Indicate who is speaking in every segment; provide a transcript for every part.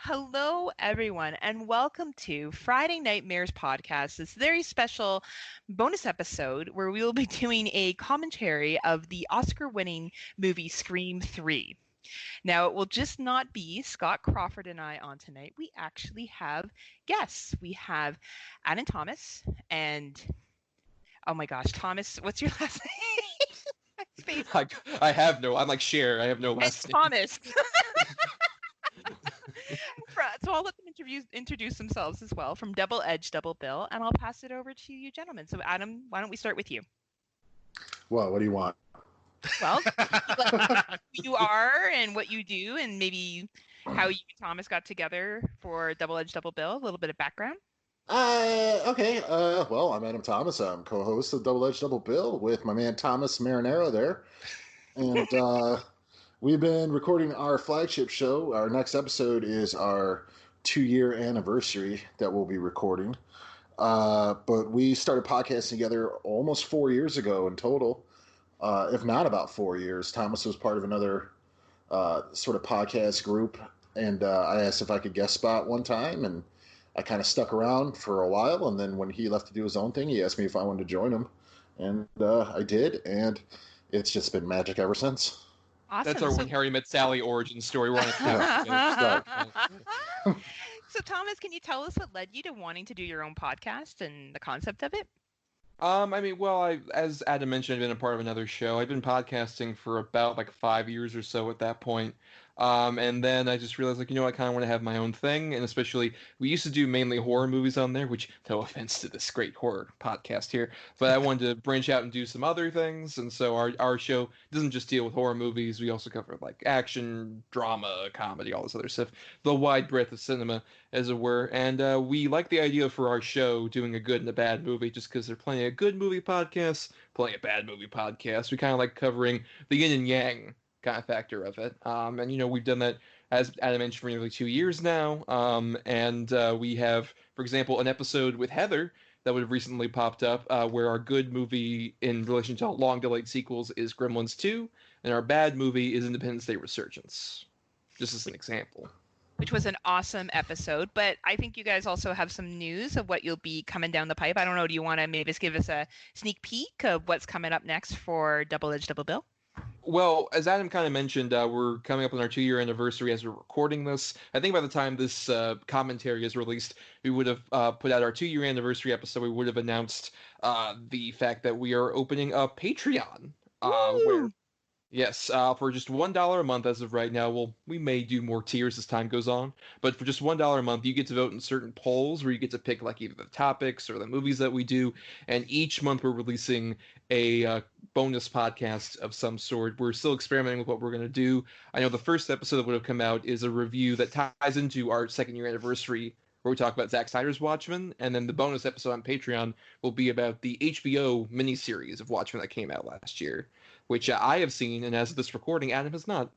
Speaker 1: Hello, everyone, and welcome to Friday Nightmares podcast. This very special bonus episode where we will be doing a commentary of the Oscar-winning movie Scream 3. Now, it will just not be Scott Crawford and I on tonight. We actually have guests. We have Adam Thomas and, oh my gosh, Thomas, what's your last name?
Speaker 2: I'm like Cher. I have no last name.
Speaker 1: Thomas. So I'll let them introduce themselves as well from Double Edge Double Bill, and I'll pass it over to you gentlemen. So Adam, why don't we start with you?
Speaker 3: Well, what do you want?
Speaker 1: Well, who you are and what you do, and maybe how you and Thomas got together for Double Edge Double Bill, a little bit of background.
Speaker 3: Okay. Well, I'm Adam Thomas. I'm co-host of Double Edge Double Bill with my man Thomas Marinero there. And we've been recording our flagship show. Our next episode is our 2-year anniversary that we'll be recording. But we started podcasting together almost 4 years ago in total, if not about 4 years. Thomas was part of another sort of podcast group, and I asked if I could guest spot one time, and I kind of stuck around for a while, and then when he left to do his own thing, he asked me if I wanted to join him, and I did, and it's just been magic ever since.
Speaker 1: Awesome.
Speaker 2: That's our When Harry Met Sally origin story. We're on a
Speaker 1: So Thomas, can you tell us what led you to wanting to do your own podcast and the concept of it?
Speaker 2: As Adam mentioned, I've been a part of another show. I've been podcasting for about 5 years or so at that point. And then I just realized, I kind of want to have my own thing. And especially, we used to do mainly horror movies on there, which, no offense to this great horror podcast here, but I wanted to branch out and do some other things. And so our show doesn't just deal with horror movies. We also cover action, drama, comedy, all this other stuff, the wide breadth of cinema, as it were. And we like the idea for our show doing a good and a bad movie, just because there are plenty of good movie podcasts, plenty of bad movie podcasts. We kind of like covering the yin and yang kind of factor of it. And we've done that, as Adam mentioned, for nearly 2 years now. And we have, for example, an episode with Heather that would have recently popped up where our good movie in relation to long delayed sequels is Gremlins 2, and our bad movie is Independence Day Resurgence, just as an example.
Speaker 1: Which was an awesome episode, but I think you guys also have some news of what you'll be coming down the pipe. I don't know, do you want to maybe just give us a sneak peek of what's coming up next for Double Edge Double Bill?
Speaker 2: Well, as Adam kind of mentioned, we're coming up on our 2-year anniversary as we're recording this. I think by the time this commentary is released, we would have put out our 2-year anniversary episode. We would have announced the fact that we are opening a Patreon. Where, yes, for just $1 a month as of right now. Well, we may do more tiers as time goes on, but for just $1 a month, you get to vote in certain polls where you get to pick either the topics or the movies that we do. And each month we're releasing a bonus podcast of some sort. We're still experimenting with what we're going to do. I know the first episode that would have come out is a review that ties into our 2nd-year anniversary, where we talk about Zack Snyder's Watchmen, and then the bonus episode on Patreon will be about the HBO miniseries of Watchmen that came out last year, which I have seen, and as of this recording, Adam has not.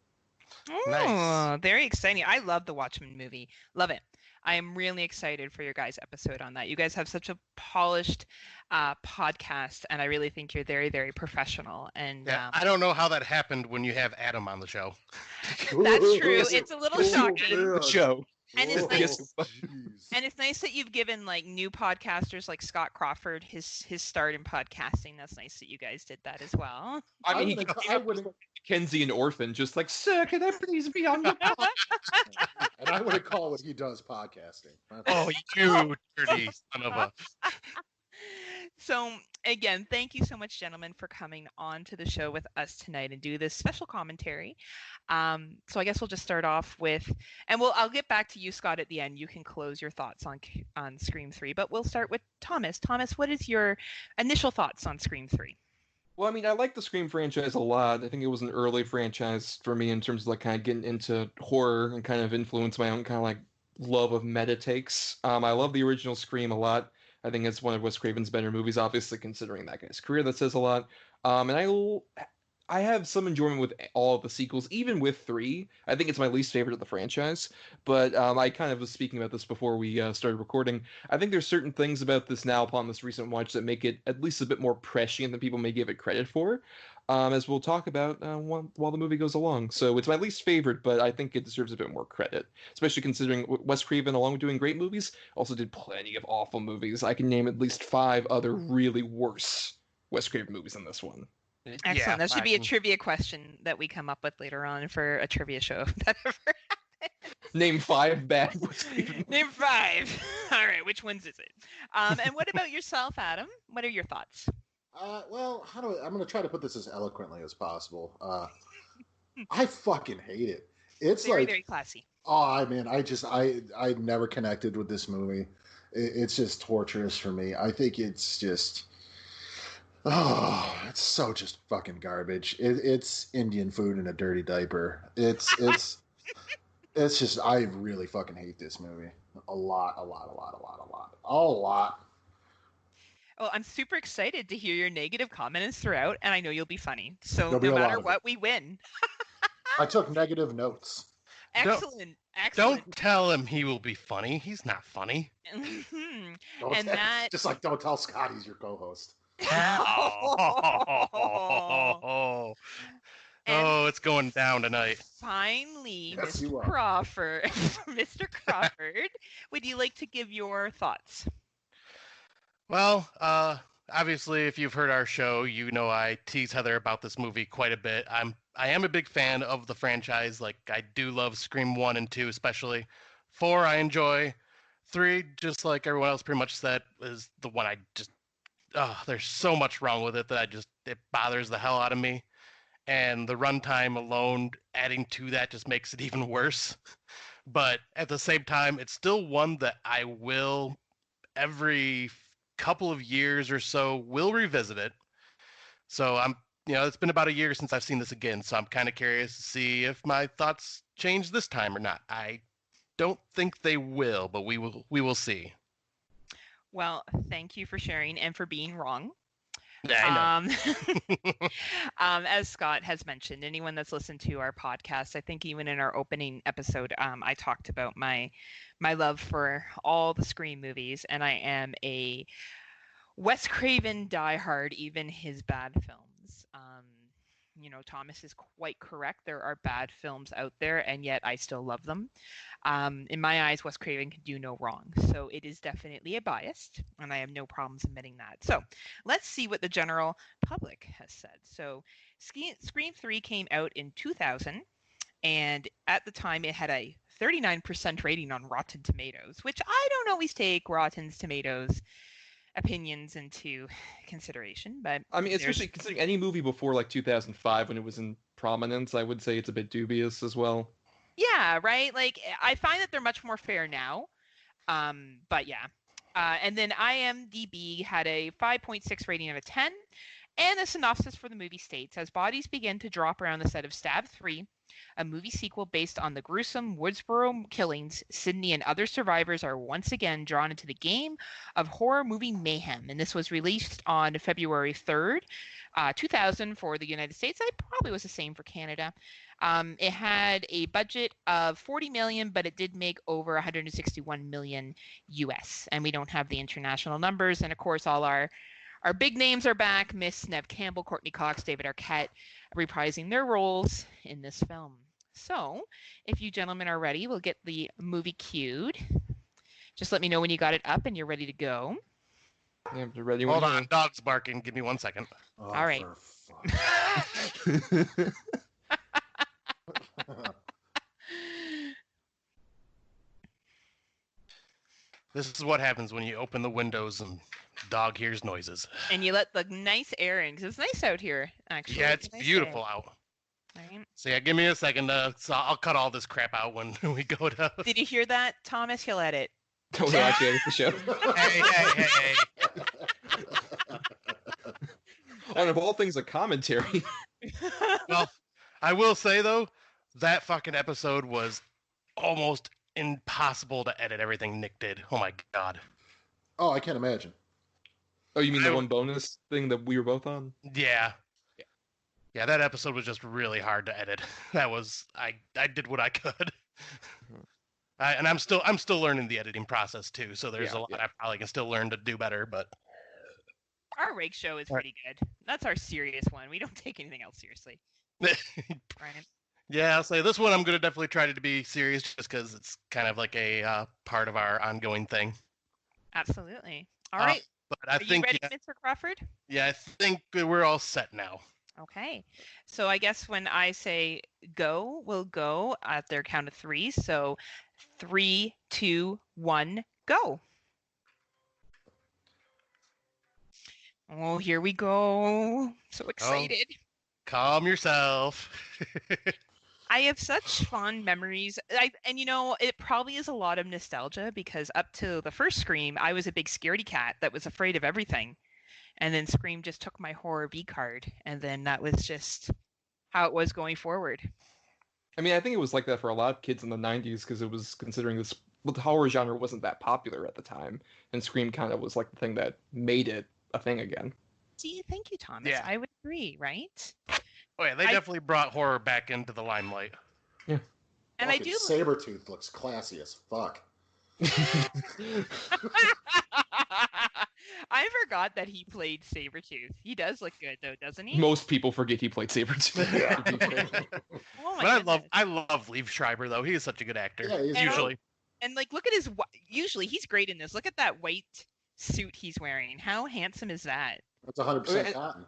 Speaker 1: Oh, nice. Very exciting. I love the Watchmen movie. Love it. I am really excited for your guys' episode on that. You guys have such a polished podcast, and I really think you're very, very professional. And
Speaker 4: I don't know how that happened when you have Adam on the show.
Speaker 1: That's true. It's a little shocking.
Speaker 2: The show.
Speaker 1: And it's nice. And it's nice that you've given new podcasters like Scott Crawford his start in podcasting. That's nice that you guys did that as well.
Speaker 2: I mean, I would Mackenzie and Orphan, just sir, can I please be on the podcast?
Speaker 3: And I wouldn't call what he does podcasting.
Speaker 4: Oh, you dirty son of a.
Speaker 1: So again, thank you so much, gentlemen, for coming on to the show with us tonight and do this special commentary. So I guess we'll just start off with, and I'll get back to you, Scott, at the end. You can close your thoughts on Scream 3, but we'll start with Thomas. Thomas, what is your initial thoughts on Scream 3?
Speaker 2: Well, I mean, I like the Scream franchise a lot. I think it was an early franchise for me in terms of kind of getting into horror and kind of influence my own kind of love of meta takes. I love the original Scream a lot. I think it's one of Wes Craven's better movies, obviously, considering that guy's career. That says a lot. And I have some enjoyment with all of the sequels, even with 3. I think it's my least favorite of the franchise, but I kind of was speaking about this before we started recording. I think there's certain things about this now upon this recent watch that make it at least a bit more prescient than people may give it credit for, as we'll talk about while the movie goes along. So it's my least favorite, but I think it deserves a bit more credit, especially considering Wes Craven, along with doing great movies, also did plenty of awful movies. I can name at least 5 other really worse Wes Craven movies than this one.
Speaker 4: Yeah,
Speaker 1: Excellent. That should
Speaker 4: I
Speaker 1: be a
Speaker 4: can-
Speaker 1: trivia question that we come up with later on for a trivia show. if that ever
Speaker 2: Name 5 bad Wes Craven.
Speaker 1: Name 5. All right, which ones is it? And what about yourself, Adam? What are your thoughts?
Speaker 3: Well, I'm going to try to put this as eloquently as possible. I fucking hate it. It's
Speaker 1: Very,
Speaker 3: like,
Speaker 1: very classy.
Speaker 3: oh man, I never connected with this movie. It's just torturous for me. I think it's just, oh, it's so just fucking garbage. It's Indian food in a dirty diaper. It's just, I really fucking hate this movie. A lot.
Speaker 1: Well, I'm super excited to hear your negative comments throughout, and I know you'll be funny. So
Speaker 3: There'll be
Speaker 1: no
Speaker 3: a lot
Speaker 1: matter
Speaker 3: of it.
Speaker 1: what, we win.
Speaker 3: I took negative notes.
Speaker 1: Excellent.
Speaker 4: Don't tell him he will be funny. He's not funny.
Speaker 1: Mhm.
Speaker 3: Don't
Speaker 1: And
Speaker 3: tell-
Speaker 1: that-
Speaker 3: Just like don't tell Scott he's your co-host.
Speaker 4: Oh,
Speaker 1: And
Speaker 4: it's going down tonight.
Speaker 1: finally,
Speaker 3: Yes, you
Speaker 1: Mr.
Speaker 3: are.
Speaker 1: Crawford, Mr. Crawford, would you like to give your thoughts?
Speaker 4: Well, obviously, if you've heard our show, you know I tease Heather about this movie quite a bit. I am a big fan of the franchise. Like I do love Scream 1 and 2 especially. 4 I enjoy. 3, just like everyone else pretty much said, is the one I just there's so much wrong with it that it bothers the hell out of me. And the runtime alone adding to that just makes it even worse. But at the same time, it's still one that I will every couple of years or so will revisit it. So it's been about a year since I've seen this again, so I'm kind of curious to see if my thoughts change this time or not. I don't think they will, but we will see.
Speaker 1: Well, thank you for sharing and for being wrong.
Speaker 4: Yeah, I know.
Speaker 1: As Scott has mentioned, anyone that's listened to our podcast, I think even in our opening episode, I talked about my love for all the Scream movies, and I am a Wes Craven diehard, even his bad films. Thomas is quite correct. There are bad films out there, and yet I still love them. In my eyes, Wes Craven can do no wrong. So it is definitely a bias, and I have no problems admitting that. So let's see what the general public has said. So Scream 3 came out in 2000, and at the time it had a 39% rating on Rotten Tomatoes, which I don't always take Rotten Tomatoes opinions into consideration, but
Speaker 2: I mean,
Speaker 1: there's-
Speaker 2: especially considering any movie before like 2005 when it was in prominence, I would say it's a bit dubious as well.
Speaker 1: Yeah, right. Like I find that they're much more fair now. But yeah. And then IMDb had a 5.6 rating out of 10. And the synopsis for the movie states, as bodies begin to drop around the set of Stab 3, a movie sequel based on the gruesome Woodsboro killings, Sydney and other survivors are once again drawn into the game of horror movie mayhem. And this was released on February 3rd, 2000 for the United States. It probably was the same for Canada. It had a budget of 40 million, but it did make over 161 million US. And we don't have the international numbers. And of course, all our big names are back. Miss Neve Campbell, Courtney Cox, David Arquette, reprising their roles in this film. So, if you gentlemen are ready, we'll get the movie cued. Just let me know when you got it up and you're ready to go.
Speaker 2: Yeah, they're ready.
Speaker 4: Hold on, dog's barking. Give me 1 second.
Speaker 3: Oh,
Speaker 1: All right.
Speaker 3: for fuck.
Speaker 4: This is what happens when you open the windows and dog hears noises.
Speaker 1: And you let the nice air in, 'cause it's nice out here, actually.
Speaker 4: Yeah, it's
Speaker 1: Nice
Speaker 4: beautiful
Speaker 1: day,
Speaker 4: out.
Speaker 1: right?
Speaker 4: So yeah, give me a second. So I'll cut all this crap out when we go to.
Speaker 1: Did you hear that, Thomas? He'll edit.
Speaker 2: Don't actually edit the show.
Speaker 4: Hey.
Speaker 2: On of all things, a commentary.
Speaker 4: Well, I will say though, that fucking episode was almost impossible to edit everything Nick did. Oh my god.
Speaker 3: Oh, I can't imagine.
Speaker 2: Oh, you mean the one bonus thing that we were both on?
Speaker 4: Yeah. Yeah, that episode was just really hard to edit. That was I did what I could. And I'm still learning the editing process too. So there's a lot I probably can still learn to do better. But
Speaker 1: Our rake show is pretty good. That's our serious one. We don't take anything else seriously. Right.
Speaker 4: Yeah, I'll say this one I'm gonna definitely try to be serious just because it's kind of like a part of our ongoing thing.
Speaker 1: Absolutely. All right.
Speaker 4: But I think
Speaker 1: you ready, Mr. Crawford?
Speaker 4: Yeah, I think we're all set now.
Speaker 1: Okay. So I guess when I say go, we'll go at their count of 3. So 3, 2, 1, go. Oh, here we go. So excited.
Speaker 4: Oh, calm yourself.
Speaker 1: I have such fond memories. And it probably is a lot of nostalgia because up to the first Scream, I was a big scaredy cat that was afraid of everything. And then Scream just took my horror V card. And then that was just how it was going forward.
Speaker 2: I mean, I think it was like that for a lot of kids in the 90s because it was considering the horror genre wasn't that popular at the time. And Scream kind of was like the thing that made it a thing again.
Speaker 1: See, thank you, Thomas. Yeah. I would agree, right?
Speaker 4: Oh yeah, they definitely brought horror back into the limelight.
Speaker 2: Yeah.
Speaker 1: And I do.
Speaker 3: Sabretooth looks classy as fuck.
Speaker 1: I forgot that he played Sabretooth. He does look good though, doesn't he?
Speaker 2: Most people forget he played Sabretooth.
Speaker 1: Oh my
Speaker 4: but I love Liev Schreiber though. He is such a good actor.
Speaker 3: Yeah,
Speaker 4: usually.
Speaker 1: And like look at his usually he's great in this. Look at that white suit he's wearing. How handsome is that?
Speaker 3: That's 100% cotton.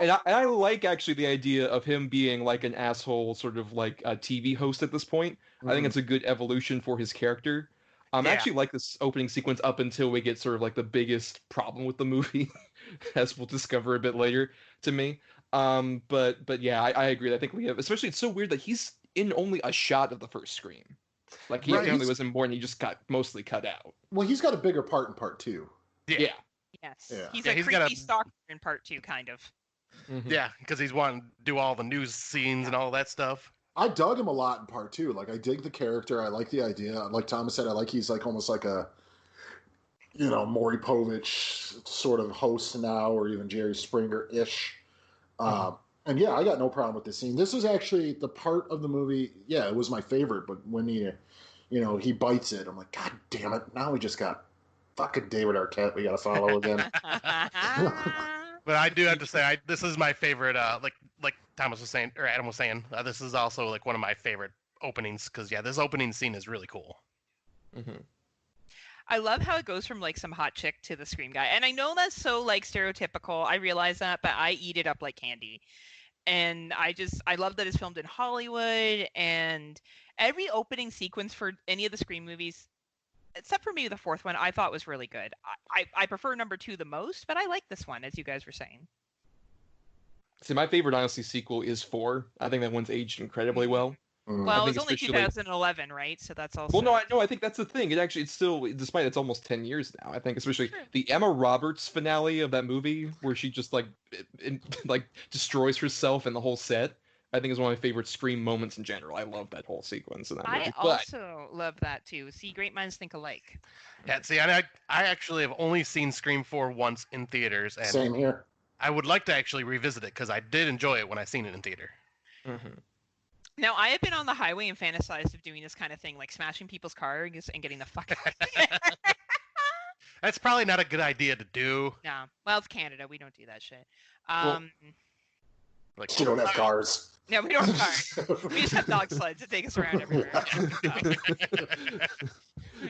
Speaker 2: and I like actually the idea of him being like an asshole sort of like a TV host at this point. I think it's a good evolution for his character. I actually like this opening sequence up until we get sort of like the biggest problem with the movie, as we'll discover a bit later to me. But yeah, I agree. I think we have, especially it's so weird that he's in only a shot of the first Scream. Like he apparently was in more and he just got mostly cut out.
Speaker 3: Well, he's got a bigger part in part 2.
Speaker 2: Yeah.
Speaker 1: Yes. Yeah. He's a creepy stalker in part 2, kind of.
Speaker 2: Mm-hmm.
Speaker 4: Yeah, because he's wanting to do all the news scenes and all that stuff.
Speaker 3: I dug him a lot in part 2. Like, I dig the character. I like the idea. Like Thomas said, I like he's like almost like a, Maury Povich sort of host now, or even Jerry Springer-ish. And yeah, I got no problem with this scene. This is actually the part of the movie, it was my favorite, but when he bites it, I'm like, God damn it, now we just got fucking David Arquette we gotta follow again.
Speaker 4: But I do have to say, this is my favorite, like Thomas was saying, or Adam was saying, this is also like one of my favorite openings, because this opening scene is really cool.
Speaker 2: Mm-hmm.
Speaker 1: I love how it goes from like some hot chick to the Scream guy. And I know that's so like stereotypical. I realize that, but I eat it up like candy. And I love that it's filmed in Hollywood, and every opening sequence for any of the Scream movies, except for maybe the fourth one, I thought was really good. I prefer number 2 the most, but I like this one, as you guys were saying.
Speaker 2: See, my favorite, honestly, sequel is 4. I think that one's aged incredibly well.
Speaker 1: Well, it's only 2011, right? So that's also...
Speaker 2: Well, no, I think that's the thing. It's still, despite it's almost 10 years now, I think, especially the Emma Roberts finale of that movie, where she just, like destroys herself and the whole set, I think is one of my favorite Scream moments in general. I love that whole sequence in that movie.
Speaker 1: I also love that, too. See, great minds think alike.
Speaker 4: Yeah, see, I actually have only seen Scream 4 once in theaters. And
Speaker 3: same here.
Speaker 4: I would like to actually revisit it, because I did enjoy it when I seen it in theater.
Speaker 2: Mm-hmm.
Speaker 1: Now, I have been on the highway and fantasized of doing this kind of thing, like smashing people's cars and getting the fuck out.
Speaker 4: That's probably not a good idea to do.
Speaker 1: No. Well, it's Canada. We don't do that shit.
Speaker 3: You don't have cars.
Speaker 1: No, we don't have cars. We just have dog sleds that take us around everywhere.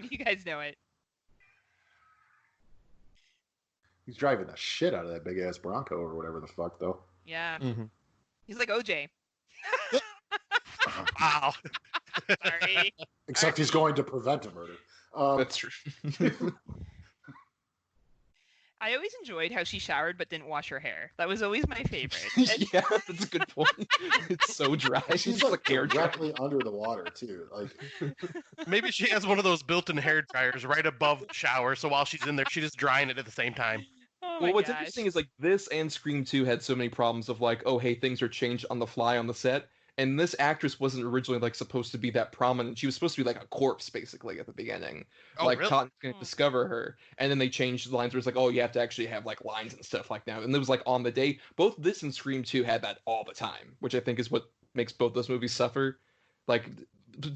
Speaker 1: You guys know it.
Speaker 3: He's driving the shit out of that big-ass Bronco or whatever the fuck, though.
Speaker 1: Yeah. Mm-hmm. He's like OJ.
Speaker 4: Wow.
Speaker 1: Sorry.
Speaker 3: Except he's going to prevent a murder.
Speaker 2: That's true.
Speaker 1: I always enjoyed how she showered but didn't wash her hair. That was always my favorite.
Speaker 2: Yeah, that's a good point. It's so dry.
Speaker 3: She's like directly under the water too. Like
Speaker 4: maybe she has one of those built-in hair dryers right above the shower, so while she's in there, she's just drying it at the same time.
Speaker 2: Well, what's interesting is like this and Scream 2 had so many problems of like, oh hey, things are changed on the fly on the set. and this actress wasn't originally like supposed to be that prominent. She was supposed to be like a corpse basically at the beginning.
Speaker 4: Oh,
Speaker 2: Like
Speaker 4: really?
Speaker 2: Cotton's gonna discover her, and then they changed the lines where it's like, oh, you have to actually have like lines and stuff like that. And it was like on the day. Both this and Scream 2 had that all the time, which I think is what makes both those movies suffer. Like,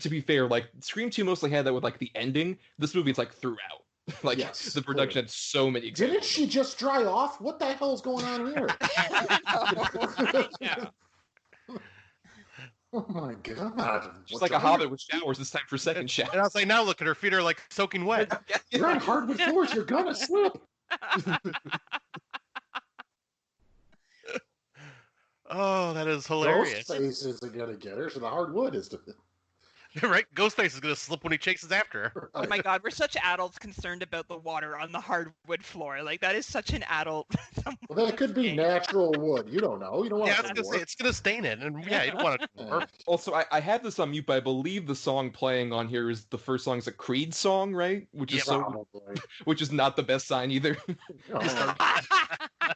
Speaker 2: to be fair, like Scream 2 mostly had that with like the ending. This movie, it's like throughout. Like
Speaker 3: Yes,
Speaker 2: the production had so many examples.
Speaker 3: Didn't she just dry off? What the hell is going on here?
Speaker 1: Yeah.
Speaker 3: Oh my god!
Speaker 2: Just like a hobbit with showers, it's time for second shower.
Speaker 4: And I was like, now look at her feet are like soaking wet.
Speaker 3: You're on hardwood floors. You're gonna slip.
Speaker 4: Oh, that is hilarious.
Speaker 3: Ghostface isn't gonna get her, so the hardwood is.
Speaker 4: Right? Ghostface is gonna slip when he chases after her.
Speaker 1: Oh my god, we're such adults concerned about the water on the hardwood floor. Like that is such an adult.
Speaker 3: Well, that could be natural wood. You don't know. You don't want
Speaker 4: Yeah, I
Speaker 3: to
Speaker 4: was gonna say it's gonna stain it, and yeah, you don't want to.
Speaker 2: Also, I had this on mute, but I believe the song playing on here is the first song is a Creed song, right? Which is which is not the best sign either.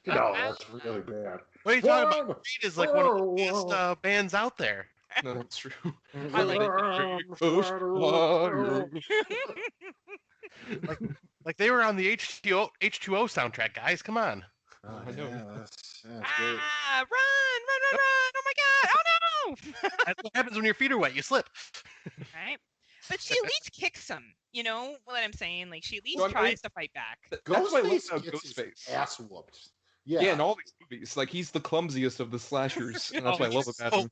Speaker 3: No, that's really bad.
Speaker 4: What are you talking about? Creed is like one of the best bands out there.
Speaker 2: No, that's true.
Speaker 1: I like
Speaker 4: Like they were on the H2O soundtrack, guys. Come on.
Speaker 3: Oh,
Speaker 2: I know.
Speaker 3: yeah, that's great.
Speaker 1: Run! Oh my god! Oh no!
Speaker 4: That's what happens when your feet are wet. You slip.
Speaker 1: Right? But she at least kicks him. You know what I'm saying? Like she at least
Speaker 2: Well,
Speaker 1: tries to fight back.
Speaker 2: That's why I love
Speaker 3: Ghostface
Speaker 2: about
Speaker 3: gets his
Speaker 2: Ghostface.
Speaker 3: ass whooped.
Speaker 2: Yeah, in all these movies, like he's the clumsiest of the slashers, and that's what I love about him.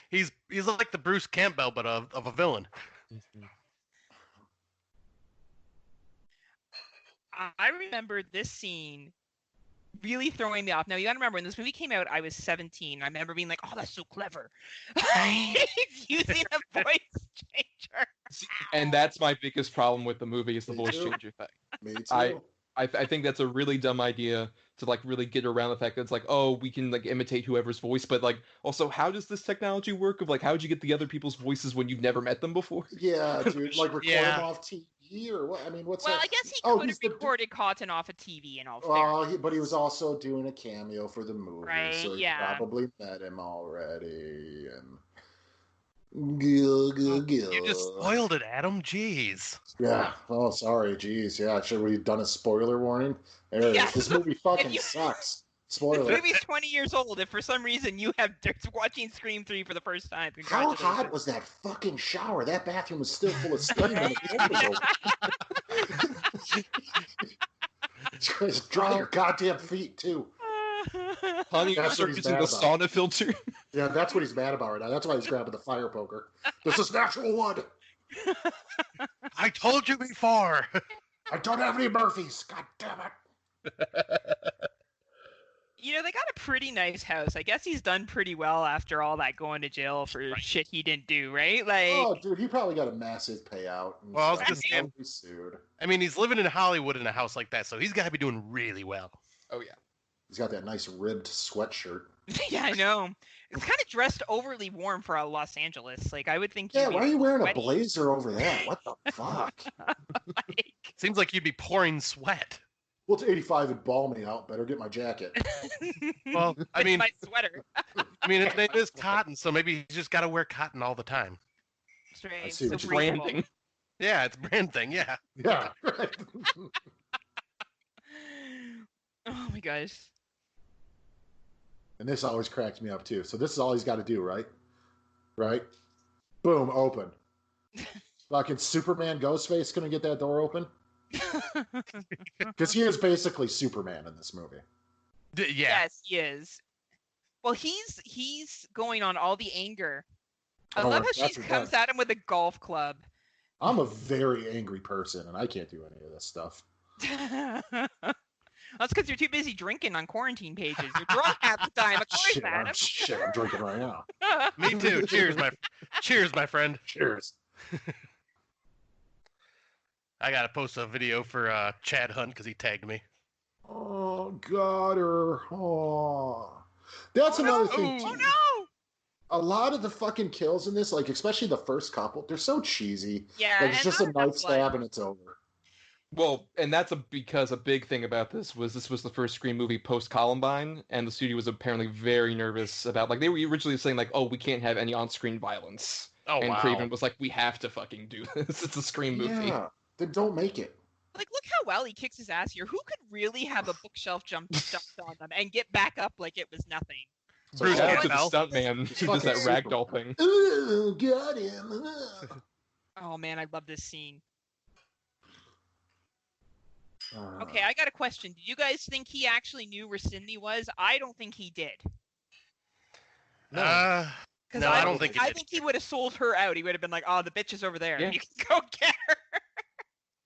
Speaker 4: He's like the Bruce Campbell, but of a villain.
Speaker 1: I remember this scene really throwing me off. Now, you gotta remember, when this movie came out, I was 17. I remember being like, oh, that's so clever. He's using a voice changer.
Speaker 2: And that's my biggest problem with the movie is the voice changer thing.
Speaker 3: Me too.
Speaker 2: I think that's a really dumb idea to like really get around the fact that it's like, oh, we can like imitate whoever's voice, but like also how does this technology work of like how would you get the other people's voices when you've never met them before?
Speaker 3: Yeah, dude, like record them off TV or what? I mean, what's
Speaker 1: Well,
Speaker 3: that?
Speaker 1: I guess he
Speaker 3: Oh,
Speaker 1: could
Speaker 3: he's
Speaker 1: have recorded Cotton off of TV and all.
Speaker 3: But he was also doing a cameo for the movie,
Speaker 1: Right,
Speaker 3: so he
Speaker 1: yeah.
Speaker 3: probably met him already. And
Speaker 4: You just spoiled it, Adam. Jeez.
Speaker 3: yeah. Oh, sorry. Jeez. Yeah. Should we have done a spoiler warning? There it is.
Speaker 1: Yeah.
Speaker 3: This movie fucking
Speaker 1: you-
Speaker 3: sucks.
Speaker 1: This
Speaker 3: Spoiler.
Speaker 1: movie's 20 years old. If for some reason you have watching Scream 3 for the first time,
Speaker 3: How
Speaker 1: congratulations.
Speaker 3: hot was that fucking shower? That bathroom was still full of steam when it was open. Just dry your goddamn feet too.
Speaker 2: Honey,
Speaker 3: That's what he's
Speaker 2: using the
Speaker 3: mad about.
Speaker 2: sauna filter.
Speaker 3: Yeah, that's what he's mad about right now. That's why he's grabbing the fire poker. This is natural wood.
Speaker 4: I told you before.
Speaker 3: I don't have any Murphys. God damn it.
Speaker 1: You know, they got a pretty nice house. I guess he's done pretty well after all that going to jail for shit he didn't do, right? Like,
Speaker 3: Oh, dude, he probably got a massive payout. And
Speaker 4: Well, I was
Speaker 3: stuff.
Speaker 4: gonna say-
Speaker 3: He's probably sued.
Speaker 4: I mean, he's living in Hollywood in a house like that, so he's got to be doing really well.
Speaker 2: Oh yeah.
Speaker 3: He's got that nice ribbed sweatshirt.
Speaker 1: yeah, I know. It's kind of dressed overly warm for Los Angeles. Like, I would think.
Speaker 3: Yeah,
Speaker 1: you'd be
Speaker 3: why are you wearing a
Speaker 1: sweaty.
Speaker 3: blazer over that? What the fuck?
Speaker 1: Like,
Speaker 4: Seems like you'd be pouring sweat.
Speaker 3: Well, it's 85 and balmy out. Better get my jacket.
Speaker 4: Well, I
Speaker 1: with
Speaker 4: mean,
Speaker 1: my sweater.
Speaker 4: his name is Cotton, so maybe he's just got to wear cotton all the time.
Speaker 1: That's right.
Speaker 3: I see
Speaker 1: So
Speaker 3: what you're
Speaker 1: breathable.
Speaker 2: Branding.
Speaker 4: Yeah, it's a brand thing. Yeah.
Speaker 3: Yeah. Right.
Speaker 1: Oh my gosh.
Speaker 3: And this always cracks me up too. So this is all he's got to do, right? Right? Boom, open. Fucking Superman Ghostface gonna get that door open? Because he is basically Superman in this movie.
Speaker 4: Yeah.
Speaker 1: Yes, he is. Well, he's going on all the anger. I
Speaker 3: Oh,
Speaker 1: love how
Speaker 3: that's
Speaker 1: she
Speaker 3: what
Speaker 1: comes at him with a golf club.
Speaker 3: I'm a very angry person, and I can't do any of this stuff.
Speaker 1: That's because you're too busy drinking on quarantine pages. You're drunk half the time. Of course, Adam.
Speaker 3: I'm drinking right now.
Speaker 4: Me too. Cheers, my friend.
Speaker 3: Cheers.
Speaker 4: I gotta post a video for Chad Hunt because he tagged me.
Speaker 3: Oh, got her. Oh. That's another thing, too.
Speaker 1: Oh no!
Speaker 3: A lot of the fucking kills in this, like, especially the first couple, they're so cheesy.
Speaker 1: Yeah,
Speaker 3: Like, it's
Speaker 1: and
Speaker 3: just a
Speaker 1: not enough
Speaker 3: knife
Speaker 1: blood.
Speaker 3: stab and it's over.
Speaker 2: Well, and that's because a big thing about this was the first Scream movie post Columbine, and the studio was apparently very nervous about they were originally saying oh, we can't have any on-screen violence,
Speaker 4: Oh,
Speaker 2: and
Speaker 4: wow.
Speaker 2: Craven was like, we have to fucking do this. It's a Scream movie.
Speaker 3: Yeah, then don't make it.
Speaker 1: Like, look how well he kicks his ass here. Who could really have a bookshelf jumped on them and get back up like it was nothing?
Speaker 3: So
Speaker 4: Bruce
Speaker 2: Shout out
Speaker 3: yeah,
Speaker 2: to the
Speaker 4: Campbell.
Speaker 2: stuntman who does that
Speaker 3: fucking
Speaker 2: ragdoll thing.
Speaker 3: Ooh, got him.
Speaker 1: Oh man, I love this scene.
Speaker 3: Uh,
Speaker 1: Okay, I got a question. Did you guys think he actually knew where Sydney was? I don't think he did.
Speaker 4: No,
Speaker 1: Because
Speaker 4: I don't think he
Speaker 1: I
Speaker 4: did.
Speaker 1: think he would have sold her out. He would have been like, "Oh, the bitch is over there.
Speaker 2: Yeah.
Speaker 1: You can go get her."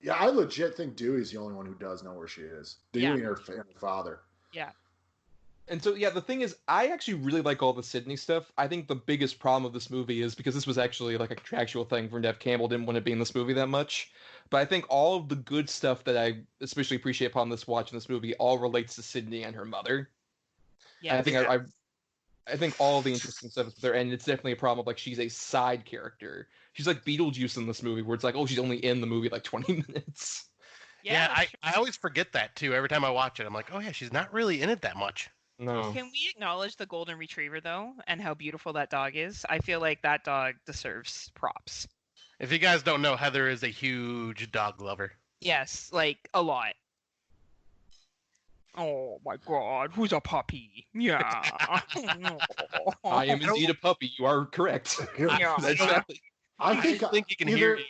Speaker 3: Yeah, I legit think Dewey's the only one who does know where she is. Dewey
Speaker 1: Yeah.
Speaker 3: and her father.
Speaker 1: Yeah.
Speaker 2: And so, yeah, the thing is, I actually really like all the Sydney stuff. I think the biggest problem of this movie is because this was actually like a contractual thing for Nev Campbell didn't want to be in this movie that much. But I think all of the good stuff that I especially appreciate upon this watching this movie all relates to Sydney and her mother.
Speaker 1: Yeah.
Speaker 2: I think I think all the interesting stuff is there, and it's definitely a problem of she's a side character. She's like Beetlejuice in this movie, where it's oh, she's only in the movie 20 minutes.
Speaker 4: Yeah, I always forget that too. Every time I watch it, I'm like, oh yeah, she's not really in it that much.
Speaker 2: No.
Speaker 1: Can we acknowledge the golden retriever though, and how beautiful that dog is? I feel like that dog deserves props.
Speaker 4: If you guys don't know, Heather is a huge dog lover.
Speaker 1: Yes, like a lot. Oh my God, who's a puppy? Yeah.
Speaker 2: I am indeed a puppy. You are correct.
Speaker 1: Yeah.
Speaker 2: Exactly.
Speaker 3: I think
Speaker 4: he can hear you.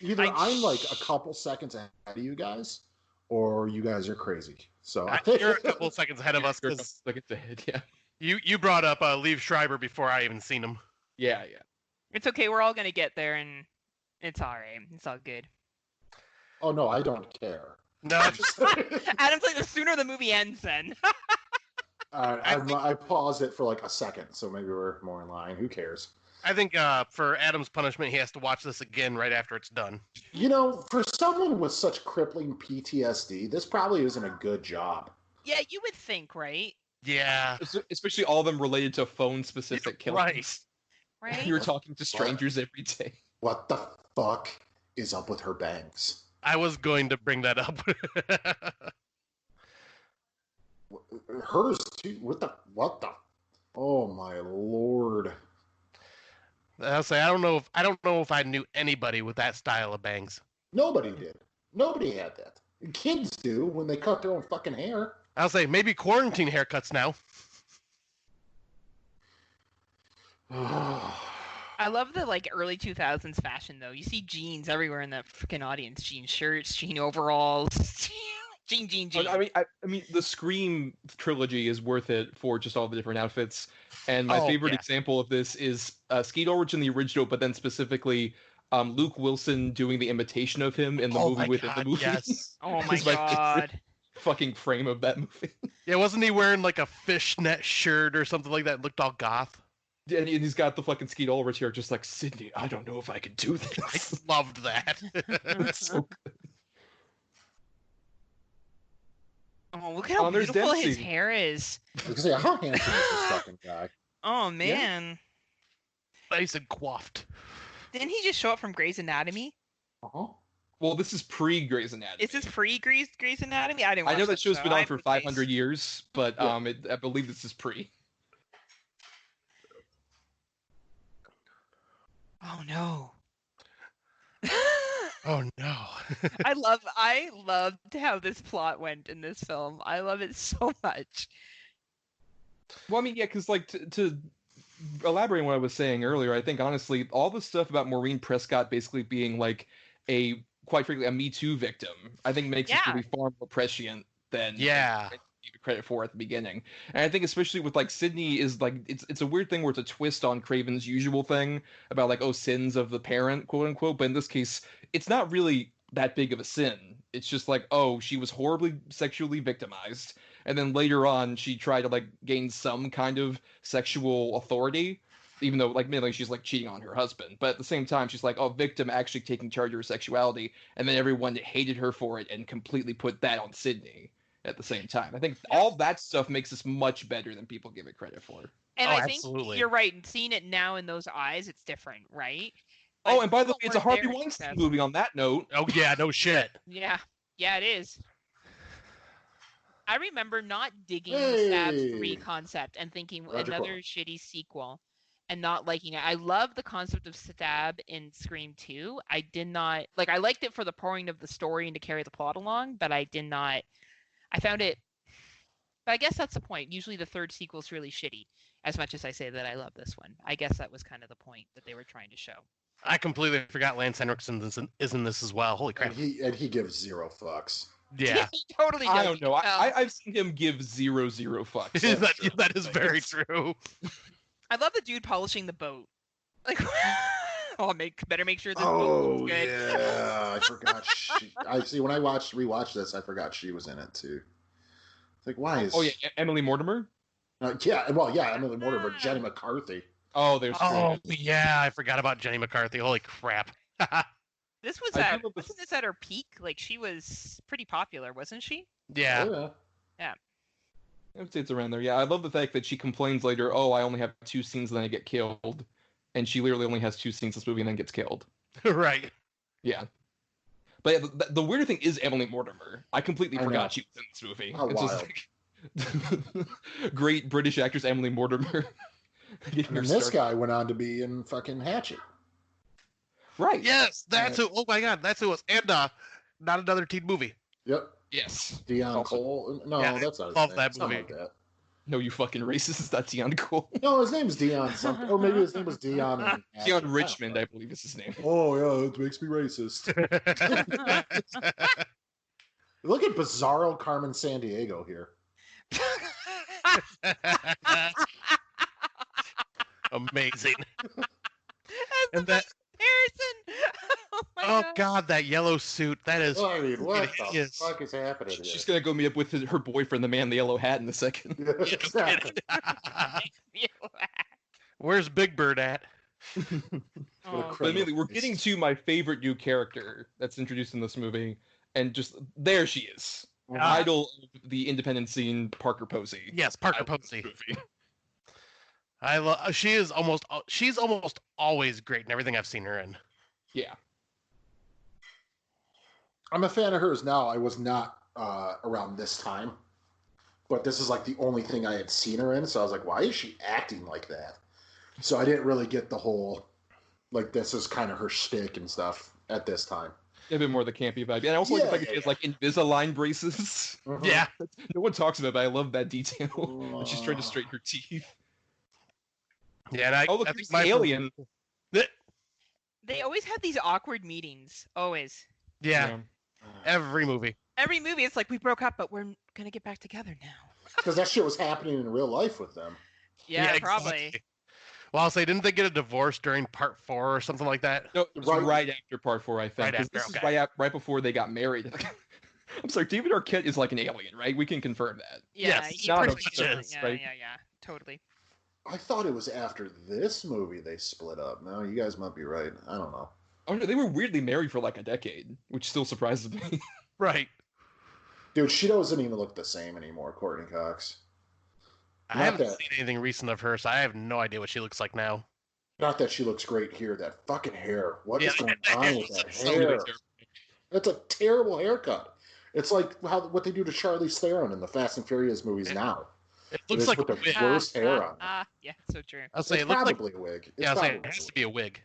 Speaker 3: Either I'm like a couple seconds ahead of you guys, or you guys are crazy. So
Speaker 4: You're a couple seconds ahead of us
Speaker 2: You're a
Speaker 4: because
Speaker 2: couple seconds ahead, yeah.
Speaker 4: you brought up Liev Schreiber before I even seen him.
Speaker 2: Yeah.
Speaker 1: It's okay. We're all gonna get there, and it's all right. It's all good.
Speaker 3: Oh no, I don't care.
Speaker 4: No,
Speaker 1: Adam's like, the sooner the movie ends, then.
Speaker 3: I paused it for like a second, so maybe we're more in line. Who cares?
Speaker 4: I think for Adam's punishment, he has to watch this again right after it's done.
Speaker 3: You know, for someone with such crippling PTSD, this probably isn't a good job.
Speaker 1: Yeah, you would think, right?
Speaker 4: Yeah.
Speaker 2: Especially all of them related to phone-specific killings.
Speaker 1: Right.
Speaker 2: You were talking to strangers every day.
Speaker 3: What the fuck is up with her bangs?
Speaker 4: I was going to bring that up.
Speaker 3: Hers too. What the? Oh my lord!
Speaker 4: I'll say I don't know if I knew anybody with that style of bangs.
Speaker 3: Nobody did. Nobody had that. Kids do when they cut their own fucking hair.
Speaker 4: I'll say maybe quarantine haircuts now.
Speaker 1: I love the early 2000s fashion though. You see jeans everywhere in the freaking audience. Jean shirts, jean overalls, jean.
Speaker 2: I mean, the Scream trilogy is worth it for just all the different outfits. And my favorite example of this is Skeet Ulrich in the original, but then specifically Luke Wilson doing the imitation of him in the movie within the movie.
Speaker 4: Yes.
Speaker 1: Oh my
Speaker 2: It's my
Speaker 1: God.
Speaker 2: fucking frame of that movie.
Speaker 4: Yeah, wasn't he wearing like a fishnet shirt or something like that? Looked all goth.
Speaker 2: Yeah, and he's got the fucking Skeet Ulrich here, just like, Sydney, I don't know if I can do
Speaker 4: I
Speaker 2: this.
Speaker 4: loved that.
Speaker 2: It's so good.
Speaker 1: Oh, look how
Speaker 2: there's
Speaker 1: beautiful his
Speaker 2: Dempsey.
Speaker 1: hair is.
Speaker 3: Because yeah, how handsome is this fucking guy?
Speaker 1: Oh man.
Speaker 4: Nice and coiffed.
Speaker 1: Didn't he just show up from Grey's Anatomy?
Speaker 3: Uh-huh.
Speaker 2: Well, this is pre-Grey's Anatomy.
Speaker 1: Is this pre-Grey's Anatomy? I didn't watch
Speaker 2: I know that show's
Speaker 1: show.
Speaker 2: been
Speaker 1: I
Speaker 2: on
Speaker 1: have
Speaker 2: for
Speaker 1: no
Speaker 2: 500
Speaker 1: taste.
Speaker 2: years, but
Speaker 3: Yeah.
Speaker 2: I believe this is pre.
Speaker 1: Oh no.
Speaker 4: Oh no.
Speaker 1: I loved how this plot went in this film. I love it so much.
Speaker 2: Well, I mean, yeah, because to elaborate on what I was saying earlier, I think honestly, all the stuff about Maureen Prescott basically being quite frankly, a Me Too victim, I think makes this
Speaker 1: Yeah.
Speaker 2: movie far more prescient than
Speaker 4: Yeah.
Speaker 2: I gave it credit for at the beginning. And I think especially with Sydney is it's a weird thing where it's a twist on Craven's usual thing about sins of the parent, quote unquote. But in this case, it's not really that big of a sin. It's just she was horribly sexually victimized, and then later on she tried to gain some kind of sexual authority, even though mainly she's cheating on her husband. But at the same time, she's victim actually taking charge of her sexuality, and then everyone hated her for it and completely put that on Sydney at the same time. I think all that stuff makes this much better than people give it credit for.
Speaker 1: And
Speaker 4: Oh,
Speaker 1: I think
Speaker 4: absolutely.
Speaker 1: you're right. And seeing it now in those eyes, it's different, right?
Speaker 2: Oh, and by the way,
Speaker 1: people
Speaker 2: it's a
Speaker 1: weren't
Speaker 2: Harvey
Speaker 1: there in
Speaker 2: Weinstein
Speaker 1: 2000.
Speaker 2: movie on that note.
Speaker 4: Oh yeah, no shit.
Speaker 1: Yeah. Yeah, it is. I remember not digging Stab 3
Speaker 3: Hey,
Speaker 1: concept and thinking
Speaker 3: Roger
Speaker 1: another
Speaker 3: Corman.
Speaker 1: shitty sequel and not liking it. I love the concept of Stab in Scream 2. I did not like I liked it for the pouring of the story and to carry the plot along, but I did not I found it but I guess that's the point. Usually the third sequel is really shitty, as much as I say that I love this one. I guess that was kind of the point that they were trying to show.
Speaker 4: I completely forgot Lance Henriksen is in this as well. Holy crap!
Speaker 3: And he gives zero fucks.
Speaker 4: Yeah,
Speaker 1: He totally
Speaker 2: I
Speaker 1: does.
Speaker 2: don't know. I've seen him give zero fucks.
Speaker 4: that is very true.
Speaker 1: I love the dude polishing the boat. Like, oh, better make sure this boat
Speaker 3: Oh
Speaker 1: looks good.
Speaker 3: yeah, I forgot. I see. When I rewatched this, I forgot she was in it too. It's like, why is?
Speaker 2: Oh yeah, Emily Mortimer.
Speaker 3: Yeah. Well, yeah, Emily Mortimer, Jenny McCarthy.
Speaker 2: Oh, there's.
Speaker 4: Oh yeah, I forgot about Jenny McCarthy. Holy crap!
Speaker 1: This was wasn't this at her peak? Like she was pretty popular, wasn't she?
Speaker 4: Yeah.
Speaker 3: Oh, yeah.
Speaker 2: I would say it's around there. Yeah, I love the fact that she complains later. Oh, I only have 2 scenes, and then I get killed, and she literally only has 2 scenes this movie, and then gets killed.
Speaker 4: Right.
Speaker 2: Yeah. But yeah, the weirder thing is Emily Mortimer. I completely forgot she was in this movie.
Speaker 3: How
Speaker 2: It's
Speaker 3: wild.
Speaker 2: just like great British actress Emily Mortimer.
Speaker 3: And then this guy went on to be in fucking Hatchet.
Speaker 2: Right.
Speaker 4: Yes, that's who. Oh my God, that's who it was. And not another teen movie.
Speaker 3: Yep.
Speaker 2: Yes.
Speaker 3: Dion
Speaker 2: Also-
Speaker 3: Cole. No,
Speaker 4: Yeah,
Speaker 3: that's not his
Speaker 4: love
Speaker 3: name.
Speaker 4: that
Speaker 3: Something
Speaker 4: movie.
Speaker 3: like that.
Speaker 2: No, you fucking racist. That's Dion Cole.
Speaker 3: No, his name's Dion something. Or maybe his name was Dion. in Hatchet.
Speaker 2: Dion Richmond, I believe is his name.
Speaker 3: Oh yeah, it makes me racist. Look at Bizarro Carmen Sandiego here.
Speaker 4: Amazing.
Speaker 1: And
Speaker 4: that.
Speaker 1: Comparison. Oh my
Speaker 4: Oh
Speaker 1: god.
Speaker 4: God, that yellow suit. That is.
Speaker 3: I mean, what the
Speaker 4: hideous.
Speaker 3: fuck is happening here?
Speaker 2: She's gonna go meet up with her boyfriend, the man in the yellow hat, in a second.
Speaker 3: Yeah,
Speaker 4: No
Speaker 3: exactly.
Speaker 4: kidding. Where's Big Bird at?
Speaker 3: What a
Speaker 1: Oh,
Speaker 2: But
Speaker 3: criminal
Speaker 2: immediately, we're
Speaker 3: beast.
Speaker 2: getting to my favorite new character that's introduced in this movie, and just there she is, idol of the independent scene, Parker Posey.
Speaker 4: Yes, Parker
Speaker 2: I love this
Speaker 4: Posey.
Speaker 2: movie.
Speaker 4: I love. She's almost always great in everything I've seen her in.
Speaker 2: Yeah,
Speaker 3: I'm a fan of hers now. I was not around this time, but this is like the only thing I had seen her in. So I was like, why is she acting like that? So I didn't really get the whole, like, this is kind of her shtick and stuff at this time.
Speaker 2: a bit more the campy vibe. And I also like the fact that she has like Invisalign braces.
Speaker 3: Mhm.
Speaker 4: Yeah.
Speaker 2: No one talks about it, but I love that detail when she's trying to straighten her teeth.
Speaker 4: Yeah, and
Speaker 2: Oh, look,
Speaker 4: I
Speaker 2: there's
Speaker 4: think
Speaker 2: the alien.
Speaker 1: They always have these awkward meetings. Always.
Speaker 4: Yeah, every movie.
Speaker 1: Every movie, it's like we broke up, but we're gonna get back together now.
Speaker 3: Because that shit was happening in real life with them.
Speaker 1: Yeah,
Speaker 4: exactly.
Speaker 1: probably.
Speaker 4: Well, I'll say, didn't they get a divorce during part 4 or something like that?
Speaker 2: No, it was
Speaker 3: Right-
Speaker 2: right after part 4, I think.
Speaker 4: Right
Speaker 2: 'cause
Speaker 4: after,
Speaker 2: this is
Speaker 4: okay.
Speaker 2: right before they got married. I'm sorry, David Arquette is like an alien, right? We can confirm that.
Speaker 1: Yeah,
Speaker 4: Yes,
Speaker 1: he
Speaker 2: not
Speaker 1: pretty
Speaker 2: a
Speaker 1: much
Speaker 2: joke,
Speaker 1: is. Yeah,
Speaker 2: right?
Speaker 1: yeah, totally.
Speaker 3: I thought it was after this movie they split up. No, you guys might be right. I don't know.
Speaker 2: Oh no, they were weirdly married for like a decade, which still surprises me.
Speaker 4: Right.
Speaker 3: Dude, she doesn't even look the same anymore, Courtney Cox.
Speaker 4: I
Speaker 3: Not
Speaker 4: haven't
Speaker 3: that-
Speaker 4: seen anything recent of her, so I have no idea what she looks like now.
Speaker 3: Not that she looks great here. That fucking hair. What is
Speaker 4: Yeah,
Speaker 3: going on with that
Speaker 4: it's so
Speaker 3: hair?
Speaker 2: terrible.
Speaker 3: That's a terrible haircut. It's like what they do to Charlize Theron in the Fast and Furious movies now.
Speaker 4: It
Speaker 3: It
Speaker 4: looks
Speaker 3: is
Speaker 4: like a
Speaker 3: with the
Speaker 4: wig.
Speaker 3: worst hair on.
Speaker 1: Yeah, so true.
Speaker 4: I'll say
Speaker 3: It's
Speaker 4: it looks like.
Speaker 3: probably a wig. It's
Speaker 4: Yeah, I'll say
Speaker 3: probably
Speaker 4: it has to be a wig.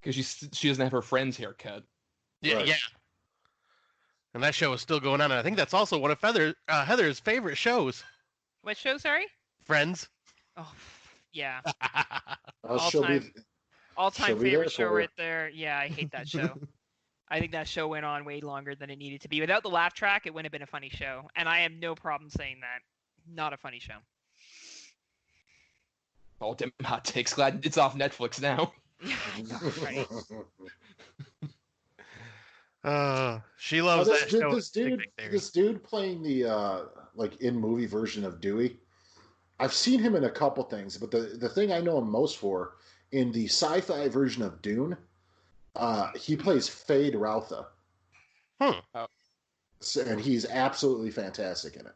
Speaker 2: Because she doesn't have her friend's haircut.
Speaker 4: Yeah,
Speaker 3: Right.
Speaker 4: yeah. And that show is still going on, and I think that's also one of Heather's favorite shows.
Speaker 1: What show? Sorry.
Speaker 4: Friends.
Speaker 1: Oh, yeah.
Speaker 3: She'll be.
Speaker 1: All-time. All-time
Speaker 3: She'll be there
Speaker 1: favorite show
Speaker 3: for-
Speaker 1: right there. Yeah, I hate that show. I think that show went on way longer than it needed to be. Without the laugh track, it wouldn't have been a funny show. And I have no problem saying that. Not a funny show.
Speaker 2: Oh, damn hot takes. Glad it's off Netflix now.
Speaker 1: Yeah, I know, right?
Speaker 4: She
Speaker 3: Oh,
Speaker 4: loves
Speaker 3: this,
Speaker 4: that
Speaker 3: dude,
Speaker 4: show.
Speaker 3: this
Speaker 4: Big
Speaker 3: dude,
Speaker 4: Bang Theory.
Speaker 3: this dude playing the like in movie version of Dewey. I've seen him in a couple things, but the thing I know him most for in the sci-fi version of Dune, he plays Fade Routha. And he's absolutely fantastic in it.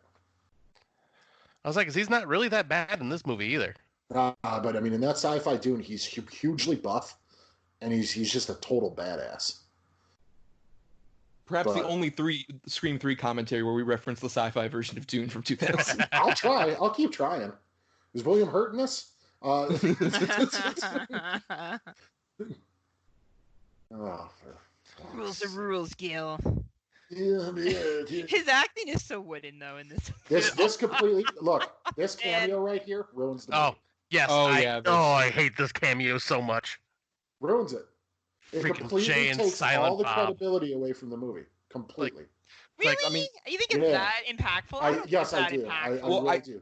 Speaker 4: I was like, 'cause he's not really that bad in this movie either.
Speaker 3: But I mean, in that sci-fi Dune, he's hugely buff, and he's just a total badass.
Speaker 2: Perhaps the
Speaker 3: But-
Speaker 2: only Scream 3 commentary where we reference the sci-fi version of Dune from 2000.
Speaker 3: I'll try. I'll keep trying. Is William Hurt in this? Oh,
Speaker 1: Rules are rules, Gil.
Speaker 3: yeah.
Speaker 1: His acting is so wooden though in this.
Speaker 3: This completely look. This cameo right here ruins the movie.
Speaker 4: Oh, yes.
Speaker 2: Oh,
Speaker 4: I,
Speaker 2: yeah,
Speaker 4: Oh, I hate this cameo so much.
Speaker 3: Ruins it. It
Speaker 4: Freaking
Speaker 3: completely
Speaker 4: Jay and
Speaker 3: takes
Speaker 4: Silent
Speaker 3: all the
Speaker 4: Bob.
Speaker 3: credibility away from the movie. Completely.
Speaker 1: Really?
Speaker 2: I mean,
Speaker 1: you think it's
Speaker 3: yeah.
Speaker 1: that impactful? I don't think
Speaker 3: Yes,
Speaker 1: it's that
Speaker 3: I do. I
Speaker 1: impactful.
Speaker 2: Well,
Speaker 3: really do.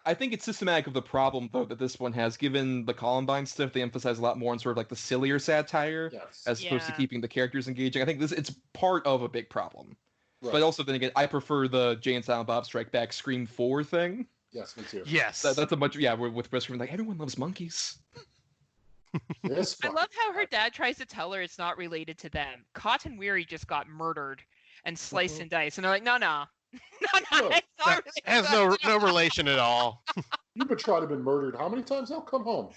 Speaker 2: I think it's systematic of the problem, though, that this one has. Given the Columbine stuff, they emphasize a lot more on sort of like the sillier satire,
Speaker 3: Yes.
Speaker 2: as opposed to
Speaker 1: Yeah.
Speaker 2: keeping the characters engaging. I think it's part of a big problem.
Speaker 3: Right.
Speaker 2: But also, then again, I prefer the Jay and Silent Bob Strike Back Scream 4 thing.
Speaker 3: Yes, me too.
Speaker 4: Yes.
Speaker 2: That's a much, yeah, with Breast Scream, like, everyone loves monkeys.
Speaker 3: This
Speaker 1: I
Speaker 3: fucking
Speaker 1: love how her
Speaker 3: guy.
Speaker 1: dad tries to tell her it's not related to them. Cotton Weary just got murdered and sliced and diced, and they're like, no, no,
Speaker 3: No,
Speaker 1: it's not
Speaker 4: That
Speaker 1: related.
Speaker 4: has no relation at all.
Speaker 3: You've been trying to been murdered how many times now? Come home.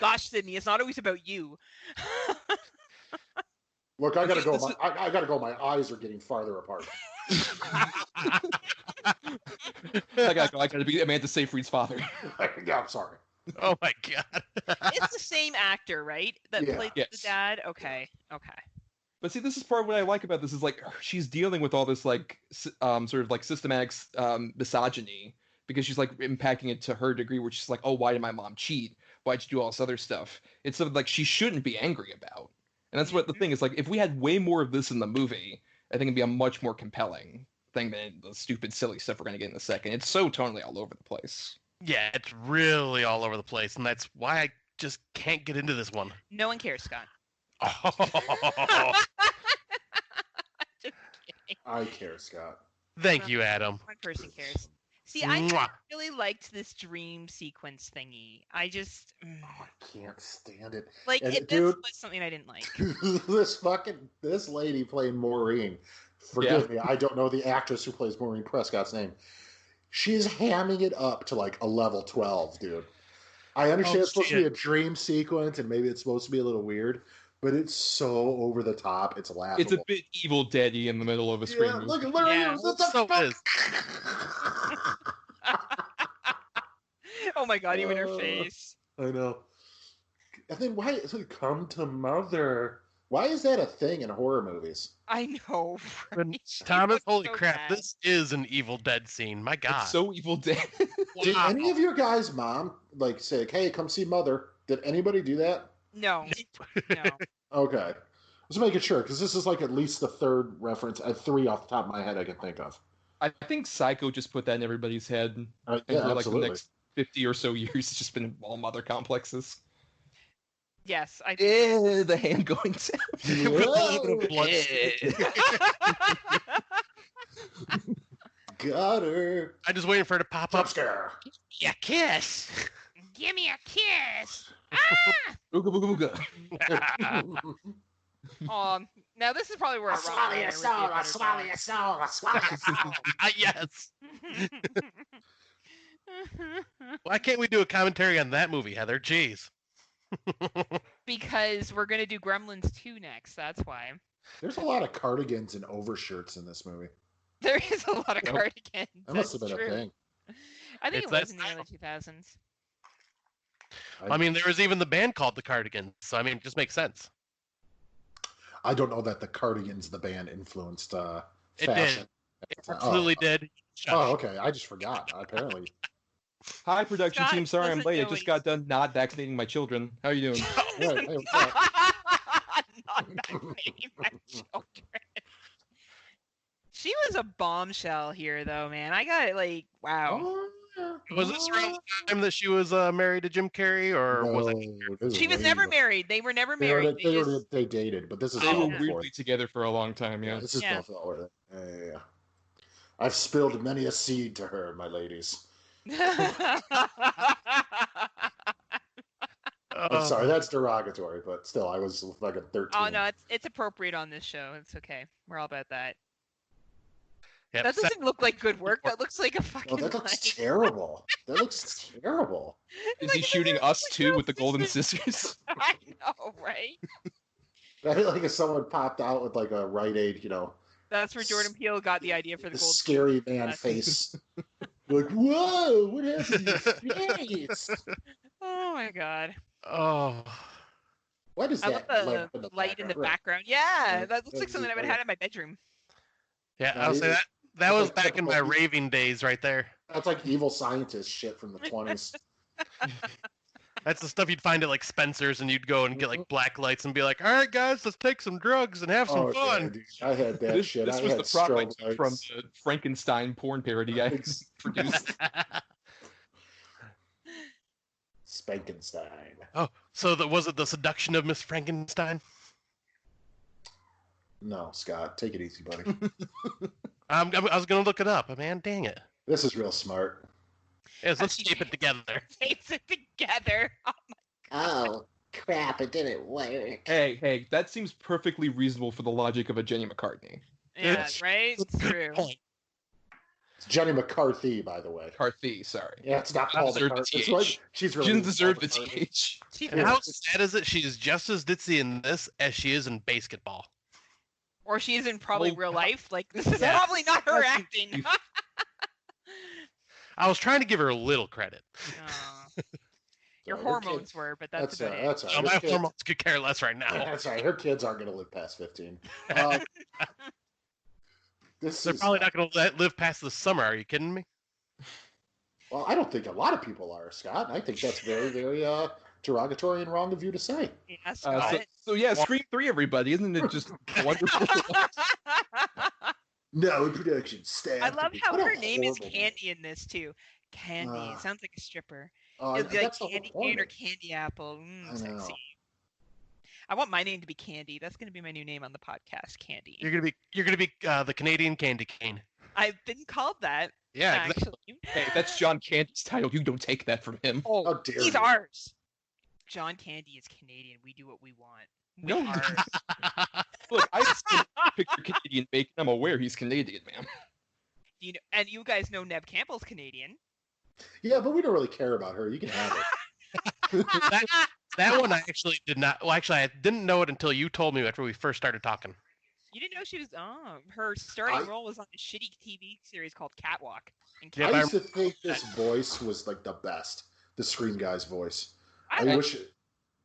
Speaker 1: Gosh, Sydney, it's not always about you.
Speaker 3: Look, I gotta go.
Speaker 2: This
Speaker 3: I gotta go. My eyes are getting farther apart.
Speaker 2: I gotta be Amanda Seyfried's father.
Speaker 3: Yeah, I'm sorry.
Speaker 4: Oh my god.
Speaker 1: It's the same actor, right? That
Speaker 3: Yeah.
Speaker 1: played
Speaker 2: Yes.
Speaker 1: the dad. Okay.
Speaker 2: But see, this is part of what I like about this is like she's dealing with all this like sort of like systematic misogyny because she's like impacting it to her degree where she's like, oh, why did my mom cheat? Why'd you do all this other stuff? It's something like she shouldn't be angry about. And that's what the thing is like. If we had way more of this in the movie, I think it'd be a much more compelling thing than the stupid, silly stuff we're gonna get in a second. It's so tonally all over the place.
Speaker 4: Yeah, it's really all over the place, and that's why I just can't get into this one.
Speaker 1: No one cares, Scott.
Speaker 4: Oh,
Speaker 1: Just kidding.
Speaker 3: I care, Scott.
Speaker 4: thank you, Adam.
Speaker 1: One person cares. See, I
Speaker 4: Mwah.
Speaker 1: really liked this dream sequence thingy. I just
Speaker 3: Oh, I can't stand it.
Speaker 1: like
Speaker 3: And,
Speaker 1: it.
Speaker 3: dude-
Speaker 1: This was something I didn't like.
Speaker 3: this lady playing Maureen. Forgive me, I don't know the actress who plays Maureen Prescott's name. She's hamming it up to like a level 12, dude. I understand
Speaker 4: Oh,
Speaker 3: it's supposed to be
Speaker 4: shit.
Speaker 3: a dream sequence and maybe it's supposed to be a little weird, but it's so over the top. It's laughable.
Speaker 2: It's a bit Evil Dead-y in the middle of a Scream
Speaker 3: yeah,
Speaker 2: movie.
Speaker 3: look, Larry,
Speaker 1: Yeah.
Speaker 3: what the
Speaker 4: So
Speaker 3: fuck?
Speaker 4: is.
Speaker 1: Oh my god, even her
Speaker 3: Uh,
Speaker 1: face.
Speaker 3: I know. And then why is it come to mother? Why is that a thing in horror movies?
Speaker 1: I know.
Speaker 4: When
Speaker 1: right? She
Speaker 4: Thomas,
Speaker 1: looks
Speaker 4: holy
Speaker 1: so
Speaker 4: crap,
Speaker 1: bad.
Speaker 4: this is an Evil Dead scene. My god.
Speaker 2: It's so Evil Dead.
Speaker 3: Did
Speaker 4: Wow.
Speaker 3: any of your guys' mom like say, "Hey, come see mother"? Did anybody do that?
Speaker 1: No, no.
Speaker 3: Okay, just making sure because this is like at least the third reference, 3 off the top of my head I can think of.
Speaker 2: I think Psycho just put that in everybody's head. And
Speaker 3: Yeah,
Speaker 2: for like
Speaker 3: absolutely.
Speaker 2: the next 50 or so years, it's just been all mother complexes.
Speaker 1: Yes, I.
Speaker 2: The hand going down.
Speaker 4: With a little bit of blood.
Speaker 3: Got her.
Speaker 4: I'm just waiting for her to pop
Speaker 3: Jump
Speaker 4: up.
Speaker 3: scare.
Speaker 4: Yeah, kiss.
Speaker 1: Give me a kiss.
Speaker 2: Ooga booga booga.
Speaker 1: Now this is probably where
Speaker 3: I'll swallow your soul. I'll swallow your soul. I'll swallow your soul.
Speaker 4: Yes. Why can't we do a commentary on that movie, Heather? Jeez.
Speaker 1: Because we're gonna do Gremlins 2 next. That's why.
Speaker 3: There's a lot of cardigans and overshirts in this movie.
Speaker 1: There is a lot of
Speaker 2: Yep.
Speaker 1: cardigans.
Speaker 3: That must have
Speaker 1: That's
Speaker 3: been
Speaker 1: true.
Speaker 3: a thing.
Speaker 1: I think
Speaker 4: It's
Speaker 1: it
Speaker 4: that
Speaker 1: was in the early 2000s.
Speaker 4: I mean, there was even the band called the Cardigans, so I mean, it just makes sense.
Speaker 3: I don't know that the Cardigans, the band, influenced
Speaker 4: It
Speaker 3: fashion.
Speaker 4: It absolutely did. Shush.
Speaker 3: Oh, okay. I just forgot. Apparently.
Speaker 2: Hi, production
Speaker 1: Scott
Speaker 2: team. Sorry I'm
Speaker 1: doesn't
Speaker 2: late. I
Speaker 1: know
Speaker 2: just
Speaker 1: what
Speaker 2: got done not vaccinating my children. How are you doing?
Speaker 3: Right, hey, what's up?
Speaker 1: Not vaccinating my children. She was a bombshell here, though, man. I got it. Like, wow.
Speaker 3: Oh, yeah.
Speaker 4: Was this around the time that she was married to Jim Carrey, or was it?
Speaker 3: No, this is
Speaker 1: She was
Speaker 3: way
Speaker 1: never
Speaker 3: before.
Speaker 1: married. They were never
Speaker 3: They, were,
Speaker 1: married.
Speaker 3: they,
Speaker 1: They
Speaker 3: were,
Speaker 1: just-
Speaker 3: they dated, but this is
Speaker 2: They
Speaker 3: well
Speaker 2: were
Speaker 1: yeah.
Speaker 3: before.
Speaker 2: weirdly together for a long time, yeah.
Speaker 3: This is
Speaker 1: Yeah.
Speaker 3: well before that. Yeah. I've spilled many a seed to her, my ladies. I'm sorry, that's derogatory, but still, I was like a 13.
Speaker 1: Oh no, it's appropriate on this show. It's okay. We're all about that.
Speaker 4: Yep,
Speaker 1: That doesn't look like good work. That looks like a
Speaker 3: Oh,
Speaker 1: fucking.
Speaker 3: that looks
Speaker 1: like-
Speaker 3: terrible. That looks terrible.
Speaker 2: Is
Speaker 1: Like,
Speaker 2: he
Speaker 1: the
Speaker 2: shooting
Speaker 1: real-
Speaker 2: us
Speaker 1: like,
Speaker 2: too
Speaker 1: real
Speaker 2: with the golden
Speaker 1: scissors.
Speaker 2: scissors?
Speaker 1: I know, right?
Speaker 3: Like if someone popped out with like a Rite Aid,
Speaker 1: That's where Jordan Peele got the idea for the
Speaker 3: the
Speaker 1: gold
Speaker 3: scary man
Speaker 1: Yes.
Speaker 3: face. Like, whoa, what happened to your face?
Speaker 1: Oh my god.
Speaker 4: Oh,
Speaker 3: What is
Speaker 1: I love
Speaker 3: that
Speaker 1: the light in the
Speaker 3: Right.
Speaker 1: background. Yeah,
Speaker 3: Yeah,
Speaker 1: that looks like
Speaker 3: that's
Speaker 1: something I would have had in my bedroom.
Speaker 4: yeah.
Speaker 3: No,
Speaker 4: I'll say that
Speaker 3: it's
Speaker 4: was
Speaker 3: like
Speaker 4: back in my
Speaker 3: typical-
Speaker 4: raving days, right there.
Speaker 3: That's like evil scientist shit from the 20s.
Speaker 4: That's the stuff you'd find at like Spencer's, and you'd go and get like black lights and be like, "All right, guys, let's take some drugs and have some
Speaker 3: Yeah,
Speaker 4: fun."
Speaker 3: dude. I had that shit.
Speaker 2: This
Speaker 3: I
Speaker 2: was
Speaker 3: had
Speaker 2: the prop
Speaker 3: strobe
Speaker 2: from
Speaker 3: lights.
Speaker 2: the Frankenstein porn parody I produced.
Speaker 3: Spankenstein.
Speaker 4: Oh, so was it the seduction of Miss Frankenstein?
Speaker 3: No, Scott, take it easy, buddy.
Speaker 4: I was gonna look it up, man. Dang it.
Speaker 3: This is real smart.
Speaker 4: Yes, let's tape it together.
Speaker 1: Tapes it together.
Speaker 3: Oh, crap, it didn't work.
Speaker 2: Hey, that seems perfectly reasonable for the logic of a Jenny McCartney.
Speaker 1: Yeah, right? It's true.
Speaker 4: Point.
Speaker 3: It's Jenny McCarthy, by the way.
Speaker 2: McCarthy, sorry.
Speaker 3: Yeah, it's not
Speaker 2: She
Speaker 3: Paul
Speaker 2: deserved the
Speaker 3: McCartney. It's
Speaker 2: TH.
Speaker 3: right. She's
Speaker 2: She
Speaker 3: really
Speaker 2: didn't deserve
Speaker 3: Paul
Speaker 2: the
Speaker 3: McCartney.
Speaker 2: TH.
Speaker 1: She
Speaker 4: And
Speaker 3: Yeah.
Speaker 4: how sad is it? She is just as ditzy in this as she is in basketball.
Speaker 1: Or she is in probably
Speaker 2: Oh,
Speaker 1: real
Speaker 2: God.
Speaker 1: life. Like, this is
Speaker 4: Yeah.
Speaker 1: probably not her
Speaker 2: That's
Speaker 1: acting.
Speaker 4: I was trying to give her a little credit.
Speaker 1: Aw. Your
Speaker 3: Her
Speaker 1: hormones
Speaker 3: kids-
Speaker 1: were, but that's about it.
Speaker 3: That's all
Speaker 4: Oh,
Speaker 3: right.
Speaker 4: my
Speaker 3: Her kids-
Speaker 4: hormones could care less right now.
Speaker 3: That's right. Her kids aren't going to live past 15. Uh, this
Speaker 4: They're
Speaker 3: is
Speaker 4: probably not going to live past the summer. Are you kidding me?
Speaker 3: well. I don't think a lot of people are, Scott. I think that's very, very derogatory and wrong of you to say.
Speaker 1: Yeah,
Speaker 2: So,
Speaker 1: Scott.
Speaker 2: so yeah, Scream 3, everybody. Isn't it just wonderful?
Speaker 3: No production staff.
Speaker 1: I love how
Speaker 3: What a
Speaker 1: her name is
Speaker 3: horrible
Speaker 1: Candy in this too. Candy.
Speaker 3: Ah.
Speaker 1: Sounds like a stripper.
Speaker 3: Oh,
Speaker 1: It'd be like
Speaker 3: that's the whole
Speaker 1: candy
Speaker 3: point.
Speaker 1: cane or candy apple.
Speaker 3: I know.
Speaker 1: Sexy. I want my name to be Candy. That's going to be my new name on the podcast, Candy.
Speaker 4: You're gonna be the Canadian candy cane.
Speaker 1: I've been called that,
Speaker 4: Yeah, exactly.
Speaker 1: actually.
Speaker 2: Hey, that's John Candy's title. You don't take that from him.
Speaker 1: Oh,
Speaker 3: How dare
Speaker 1: he's
Speaker 3: you.
Speaker 1: ours. John Candy is Canadian. We do what we want. We
Speaker 2: No,
Speaker 1: are.
Speaker 2: Look, I just picture Canadian bacon. I'm aware he's Canadian, man.
Speaker 1: You know, and you guys know Neb Campbell's Canadian.
Speaker 3: Yeah, but we don't really care about her. You can have it.
Speaker 4: That one I actually did not. Well, actually, I didn't know it until you told me after we first started talking.
Speaker 1: You didn't know she was. Oh, her starting
Speaker 3: I-
Speaker 1: role was on a shitty TV series called Catwalk. And
Speaker 4: Yeah,
Speaker 3: I
Speaker 4: but
Speaker 3: used to think this voice was like the best. The Scream guy's voice. I
Speaker 1: I,
Speaker 3: wish.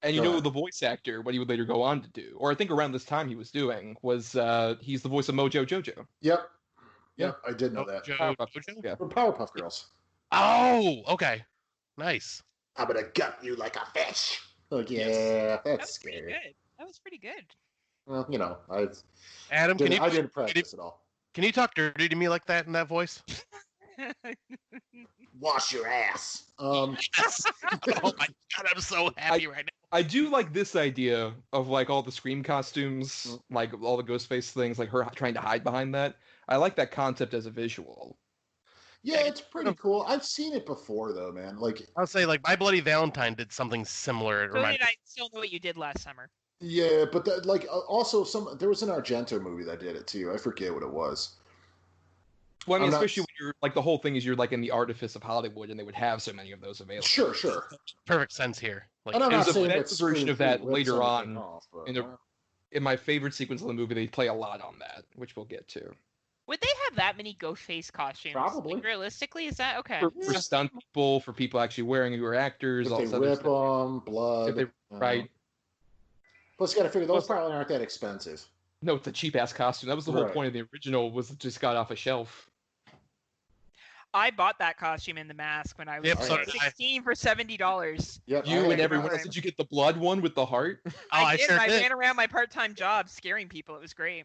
Speaker 2: And you
Speaker 3: Go
Speaker 2: know
Speaker 3: ahead.
Speaker 2: the voice actor, what he would later go on to do, or I think around this time he was doing, was he's the voice of Mojo Jojo.
Speaker 3: Yep. Yep, I did know that.
Speaker 2: Powerpuff-
Speaker 4: Jojo?
Speaker 2: Yeah.
Speaker 3: From Powerpuff Girls.
Speaker 4: Oh, okay, nice.
Speaker 3: I'm gonna gut you like a fish. Like, yeah,
Speaker 1: that
Speaker 3: that's
Speaker 1: was pretty
Speaker 3: scary.
Speaker 1: good. That was pretty good.
Speaker 3: Well,
Speaker 4: Adam,
Speaker 3: I didn't practice at all.
Speaker 4: can you talk dirty to me like that in that voice?
Speaker 3: Wash your ass.
Speaker 4: Yes. Oh my god, I'm so happy right now.
Speaker 2: I do like this idea of like all the Scream costumes, like all the Ghostface things, like her trying to hide behind that. I like that concept as a visual.
Speaker 3: Yeah, it's pretty cool. I've seen it before, though, man. Like,
Speaker 4: I'll say like My Bloody Valentine did something similar. It
Speaker 1: So
Speaker 4: reminded
Speaker 1: did I still know what you did last summer.
Speaker 3: yeah, but also there was an Argento movie that did it too. I forget what it was.
Speaker 2: Well, I mean,
Speaker 3: I'm not-
Speaker 2: especially when you're like the whole thing is you're like in the artifice of Hollywood, and they would have so many of those available.
Speaker 3: Sure.
Speaker 4: perfect sense here. Like,
Speaker 3: And I'm
Speaker 2: there's
Speaker 3: not
Speaker 2: a
Speaker 3: saying
Speaker 2: better
Speaker 3: that
Speaker 2: version
Speaker 3: Scream
Speaker 2: of that
Speaker 3: 3 rips
Speaker 2: later
Speaker 3: anything
Speaker 2: on
Speaker 3: off, but,
Speaker 2: in the- In my favorite sequence of the movie, they play a lot on that, which we'll get to.
Speaker 1: Would they have that many Ghostface costumes?
Speaker 3: Probably.
Speaker 1: Like, realistically, is that okay?
Speaker 2: For stunt people, for people actually wearing who are actors,
Speaker 3: if
Speaker 2: all
Speaker 3: they
Speaker 2: this other
Speaker 3: rip
Speaker 2: stuff.
Speaker 3: them, blood.
Speaker 2: If they- right.
Speaker 3: Plus, you got to figure those
Speaker 2: Plus-
Speaker 3: probably aren't that expensive.
Speaker 2: No, it's a cheap ass costume. That was the whole
Speaker 3: Right.
Speaker 2: point of the original. Was it just got off a shelf.
Speaker 1: I bought that costume in the mask when I was
Speaker 4: Yep,
Speaker 3: so
Speaker 4: did I.
Speaker 1: 16 for $70.
Speaker 3: Yep,
Speaker 2: You
Speaker 3: I-
Speaker 2: and everyone else.
Speaker 1: time.
Speaker 2: Did you get the blood one with the heart?
Speaker 4: I
Speaker 1: did.
Speaker 4: sure
Speaker 1: I
Speaker 4: did.
Speaker 1: ran around my part-time job scaring people. It was great.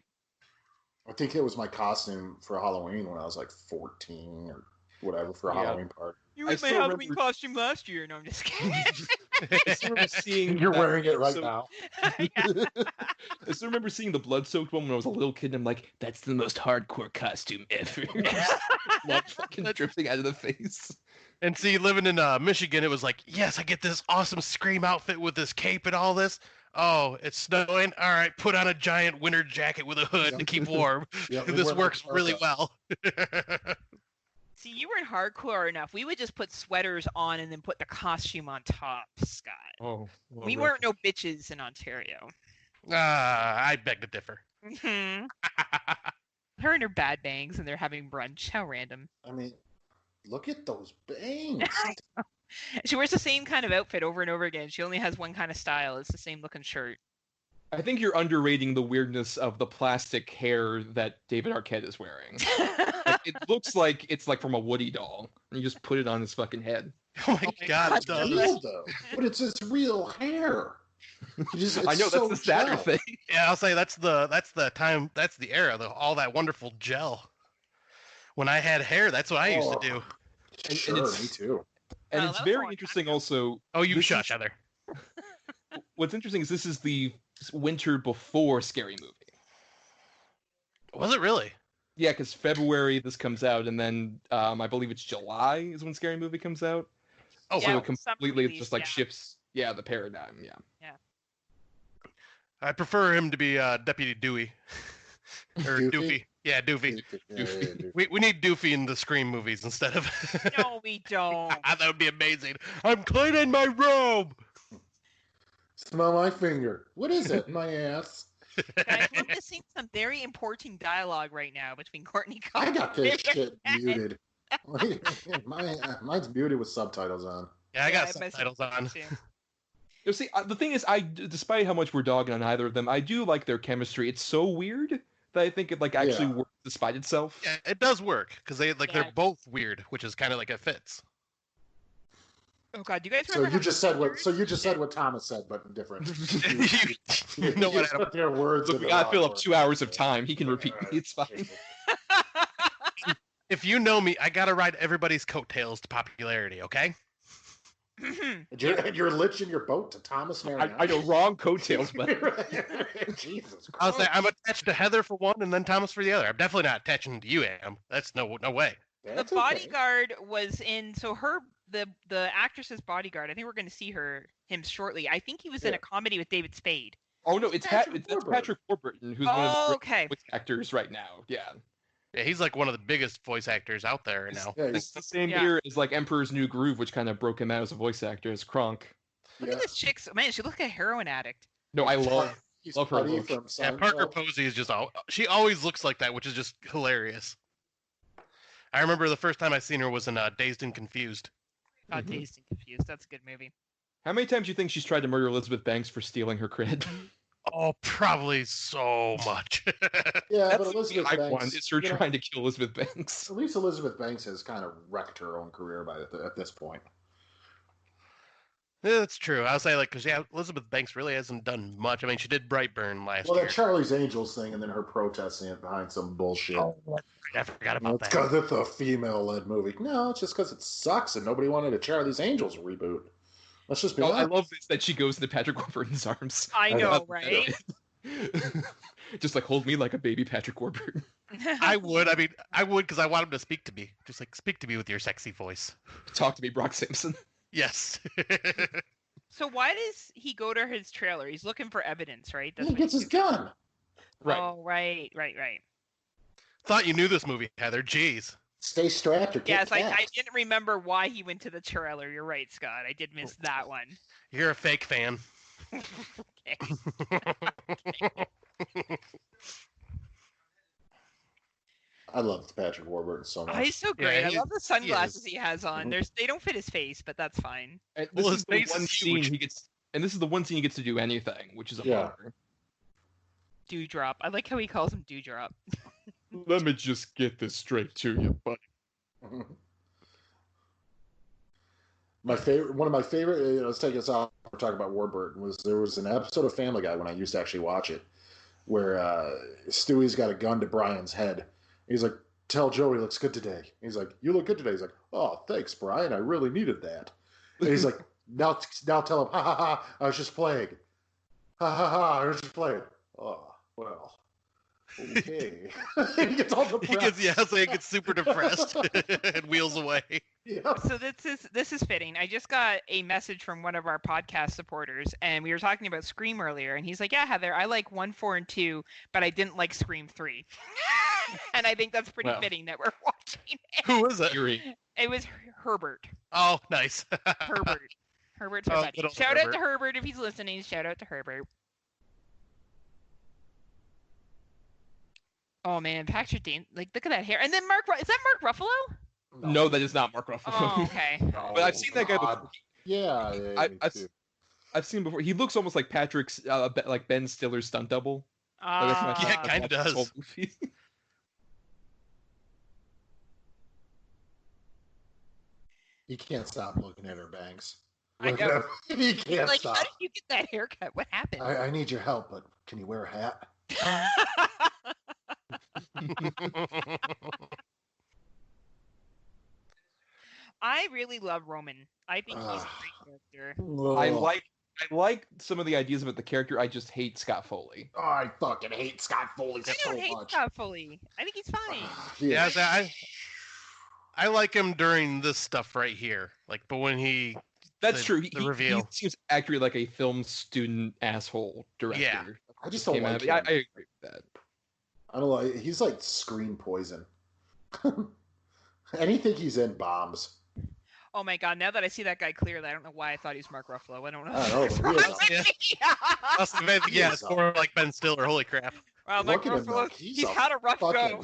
Speaker 3: I think it was my costume for Halloween when I was like 14 or whatever for a
Speaker 2: Yeah.
Speaker 3: Halloween party.
Speaker 1: You
Speaker 2: I
Speaker 1: was my
Speaker 2: still
Speaker 1: Halloween
Speaker 2: remember-
Speaker 1: costume last year. No, I'm just kidding.
Speaker 2: I still remember seeing.
Speaker 3: You're
Speaker 2: that-
Speaker 3: wearing it right
Speaker 2: so-
Speaker 3: now.
Speaker 2: I still remember seeing the blood-soaked one when I was a little kid, and I'm like, "That's the most hardcore costume ever." Blood fucking dripping out of the face.
Speaker 4: And see, living in Michigan, it was like, yes, I get this awesome Scream outfit with this cape and all this. Oh, it's snowing. All right, put on a giant winter jacket with a hood to keep warm.
Speaker 3: Yeah, we
Speaker 4: This
Speaker 3: wear, like,
Speaker 4: works really
Speaker 3: parka.
Speaker 4: well.
Speaker 1: See, you weren't hardcore enough. We would just put sweaters on and then put the costume on top, Scott.
Speaker 2: Oh,
Speaker 1: We weren't no bitches in Ontario.
Speaker 4: I beg to differ.
Speaker 1: Mhm. Her and her bad bangs, and they're having brunch. How random.
Speaker 3: I mean, look at those bangs.
Speaker 1: She wears the same kind of outfit over and over again. She only has one kind of style. It's the same looking shirt.
Speaker 2: I think you're underrating the weirdness of the plastic hair that David Arquette is wearing. Like, it looks like it's like from a Woody doll, and you just put it on his fucking head.
Speaker 4: Oh my God, it
Speaker 3: It's
Speaker 4: does.
Speaker 3: real though, but it's real hair.
Speaker 2: I know that's the sadder thing.
Speaker 4: Yeah, I'll say that's the time, that's the era, all that wonderful gel. When I had hair, that's what I used to do.
Speaker 2: And
Speaker 3: Sure,
Speaker 2: it's-
Speaker 3: me too.
Speaker 2: And
Speaker 1: Oh,
Speaker 2: it's
Speaker 1: that was a
Speaker 2: very
Speaker 1: long
Speaker 2: interesting
Speaker 1: time ago.
Speaker 2: also.
Speaker 4: Oh, you
Speaker 2: this
Speaker 4: shut,
Speaker 2: is-
Speaker 4: Heather.
Speaker 2: What's interesting is this is the winter before Scary Movie.
Speaker 4: Was it really?
Speaker 2: Yeah, because February this comes out, and then I believe it's July is when Scary Movie comes out.
Speaker 4: Oh,
Speaker 1: Yeah,
Speaker 2: so
Speaker 4: wow.
Speaker 2: it
Speaker 1: summer
Speaker 2: completely
Speaker 1: release,
Speaker 2: just like
Speaker 1: yeah.
Speaker 2: shifts, the paradigm, yeah.
Speaker 4: I prefer him to be Deputy Dewey. Or
Speaker 3: Doofy?
Speaker 4: Doofy. Yeah, Doofy.
Speaker 3: Yeah, Doofy.
Speaker 4: We need Doofy in the Scream movies instead of...
Speaker 1: No, we don't.
Speaker 4: That would be amazing. I'm cleaning my robe!
Speaker 3: Smell my finger. What is it? My ass.
Speaker 1: Guys, we're missing some very important dialogue right now between Courtney Cox.
Speaker 3: I got
Speaker 1: and
Speaker 3: this
Speaker 1: David
Speaker 3: shit muted. Mine's muted with subtitles on.
Speaker 4: Yeah, I got
Speaker 1: I miss
Speaker 4: subtitles on.
Speaker 1: too.
Speaker 2: You see, the thing is, despite how much we're dogging on either of them, I do like their chemistry. It's so weird that I think it like actually
Speaker 3: Yeah.
Speaker 2: works despite itself.
Speaker 4: Yeah, it does work, because
Speaker 1: Yeah.
Speaker 4: they're both weird, which is kind of like it fits.
Speaker 1: Oh God, do you guys
Speaker 3: So
Speaker 1: remember?
Speaker 3: you just said what? So you just said what Thomas said, but different.
Speaker 4: You know what,
Speaker 3: just
Speaker 4: Adam?
Speaker 3: put their words.
Speaker 2: Look,
Speaker 3: in
Speaker 2: we
Speaker 3: the
Speaker 2: gotta
Speaker 3: wrong
Speaker 2: fill up
Speaker 3: order.
Speaker 2: 2 hours of time. He can repeat me. It's fine.
Speaker 4: If you know me, I gotta ride everybody's coattails to popularity, okay?
Speaker 1: Mhm.
Speaker 3: And you're litching your boat to Thomas Mariani.
Speaker 2: I know, wrong coattails, but
Speaker 3: Jesus Christ.
Speaker 4: I'll say I'm attached to Heather for one, and then Thomas for the other. I'm definitely not attaching to you, Am. That's no way.
Speaker 3: That's
Speaker 1: The
Speaker 3: okay.
Speaker 1: bodyguard was in. So the actress's bodyguard. I think we're going to see him shortly. I think he was in
Speaker 3: Yeah.
Speaker 1: a comedy with David Spade.
Speaker 2: oh no, it's
Speaker 3: Patrick
Speaker 2: that's
Speaker 3: Warburton.
Speaker 2: Patrick Warburton, who's one of
Speaker 1: Oh,
Speaker 2: the
Speaker 1: okay.
Speaker 2: voice actors right now. Yeah,
Speaker 4: Yeah, he's like one of the biggest voice actors out there right now.
Speaker 3: Yeah,
Speaker 2: this is
Speaker 3: he's,
Speaker 2: the same
Speaker 1: Yeah.
Speaker 2: year as like Emperor's New Groove, which kind of broke him out as a voice actor as Kronk.
Speaker 1: Look
Speaker 3: yeah.
Speaker 1: at this chick's man. She looks like a heroin addict.
Speaker 2: No, I love.
Speaker 3: He's
Speaker 2: love her
Speaker 3: Putty
Speaker 2: look.
Speaker 3: from
Speaker 4: Yeah, Parker
Speaker 3: Seinfeld.
Speaker 4: Posey is she always looks like that, which is just hilarious. I remember the first time I seen her was in Dazed and Confused.
Speaker 1: God,
Speaker 2: Mhm.
Speaker 1: Dazed and Confused. That's a good movie.
Speaker 2: How many times do you think she's tried to murder Elizabeth Banks for stealing her cred?
Speaker 4: Oh, probably so much.
Speaker 3: Yeah,
Speaker 2: That's
Speaker 3: but
Speaker 2: the
Speaker 3: Elizabeth
Speaker 2: I
Speaker 3: Banks.
Speaker 2: want is her
Speaker 3: you know,
Speaker 2: trying to kill Elizabeth Banks.
Speaker 3: At least Elizabeth Banks has kind of wrecked her own career at this point.
Speaker 4: Yeah, that's true. I'll say because Elizabeth Banks really hasn't done much. I mean, she did Brightburn last
Speaker 3: Well,
Speaker 4: year.
Speaker 3: that Charlie's Angels thing, and then her protesting it behind some bullshit.
Speaker 4: Oh, I forgot about
Speaker 3: It's
Speaker 4: that.
Speaker 3: because it's a female-led movie. No, it's just because it sucks and nobody wanted a Charlie's Angels reboot. Let's just be
Speaker 2: Oh, I
Speaker 3: honest.
Speaker 2: love this that she goes into Patrick Warburton's arms.
Speaker 1: I
Speaker 3: I
Speaker 1: know,
Speaker 2: love
Speaker 1: right?
Speaker 2: that. Just like hold me like a baby Patrick Warburton.
Speaker 4: I would. I mean, I would because I want him to speak to me. Just like speak to me with your sexy voice.
Speaker 2: Talk to me, Brock Simpson.
Speaker 4: Yes.
Speaker 1: So why does he go to his trailer? He's looking for evidence, right?
Speaker 3: He
Speaker 1: what
Speaker 3: gets
Speaker 1: he's
Speaker 3: his
Speaker 1: doing.
Speaker 3: gun.
Speaker 2: Right.
Speaker 1: Oh, right.
Speaker 4: Thought you knew this movie, Heather. Jeez.
Speaker 3: Stay strapped or get
Speaker 1: Yes, I
Speaker 3: capped.
Speaker 1: didn't remember why he went to the trailer. You're right, Scott. I did miss that one.
Speaker 4: You're a fake fan.
Speaker 1: Okay.
Speaker 3: I love Patrick Warburton so much.
Speaker 1: Oh, he's so
Speaker 4: Yeah,
Speaker 1: great. I
Speaker 4: he-
Speaker 1: love the sunglasses
Speaker 4: is.
Speaker 1: he has on. They don't fit his face, but that's fine.
Speaker 2: And
Speaker 4: Well,
Speaker 2: this
Speaker 4: his
Speaker 2: is the
Speaker 4: face
Speaker 2: one
Speaker 4: is
Speaker 2: scene
Speaker 4: huge.
Speaker 2: he gets, and this is the one scene he gets to do anything, which is a
Speaker 3: Yeah.
Speaker 2: bummer.
Speaker 1: Dewdrop. I like how he calls him Dewdrop.
Speaker 2: Let me just get this straight to you, buddy.
Speaker 3: One of my favorite. Let's take us off. We're talking about Warburton. There was an episode of Family Guy when I used to actually watch it, where Stewie's got a gun to Brian's head. He's like, "Tell Joe he looks good today." He's like, "You look good today." He's like, "Oh, thanks, Brian. I really needed that." And he's like, "Now tell him, ha ha ha, I was just playing. Ha ha ha, I was just playing." Oh, well. Okay. He gets all
Speaker 4: He
Speaker 3: depressed.
Speaker 4: he gets super depressed and wheels away.
Speaker 3: Yeah.
Speaker 1: So this is fitting. I just got a message from one of our podcast supporters, and we were talking about Scream earlier, and he's like, "Yeah, Heather, I like 1, 4, and 2, but I didn't like Scream 3." And I think that's pretty
Speaker 2: Well.
Speaker 1: fitting that we're watching it.
Speaker 4: Who is it?
Speaker 2: Eerie.
Speaker 1: It was Herbert.
Speaker 4: Oh, nice.
Speaker 1: Herbert's our
Speaker 4: Oh,
Speaker 1: buddy.
Speaker 4: good old
Speaker 1: Shout out to
Speaker 4: Herbert.
Speaker 1: Herbert if he's listening. Shout out to Herbert. Oh man, Patrick Dean, like look at that hair, and then is that Mark Ruffalo?
Speaker 2: No, that is not Mark Ruffalo.
Speaker 1: Oh, okay.
Speaker 3: No,
Speaker 2: But I've seen that guy
Speaker 3: God.
Speaker 2: before.
Speaker 3: Yeah, me too.
Speaker 2: I've seen him before. He looks almost like Patrick's, like Ben Stiller's stunt double. Like, that's my
Speaker 4: Yeah, kind of does.
Speaker 2: whole movie.
Speaker 3: He can't stop looking at her bangs.
Speaker 1: I
Speaker 3: Look
Speaker 1: know.
Speaker 3: at him. He can't
Speaker 1: Like,
Speaker 3: stop.
Speaker 1: how did you get that haircut? What happened?
Speaker 3: I need your help, but can you wear a hat?
Speaker 1: I really love Roman. I think he's a great character.
Speaker 2: I like some of the ideas about the character. I just hate Scott Foley.
Speaker 3: Oh, I fucking hate Scott Foley
Speaker 1: I
Speaker 3: so
Speaker 1: don't hate
Speaker 3: much.
Speaker 1: Scott Foley. I think he's fine.
Speaker 4: Yeah, I like him during this stuff right here. Like, but when
Speaker 2: That's true.
Speaker 4: The reveal.
Speaker 2: He seems actually like a film student asshole director.
Speaker 4: Yeah.
Speaker 3: I just don't like him.
Speaker 2: I agree with that.
Speaker 3: I don't like. He's like screen poison. Anything he's in bombs.
Speaker 1: Oh my god! Now that I see that guy clearly, I don't know why I thought he was Mark Ruffalo. I don't know.
Speaker 3: I don't know. But he is
Speaker 4: Yeah, it's more like Ben Stiller. Holy crap!
Speaker 1: Wow, Mark
Speaker 3: Look at him,
Speaker 1: Ruffalo,
Speaker 3: like,
Speaker 1: he's had a rough go.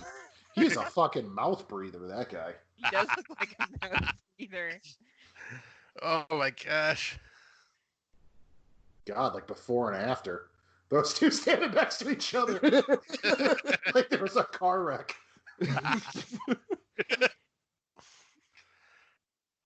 Speaker 3: He's a fucking mouth breather, that guy.
Speaker 1: He does look like a mouth breather.
Speaker 4: Oh my gosh!
Speaker 3: God, like before and after. Those two standing next to each other. Like there was a car wreck.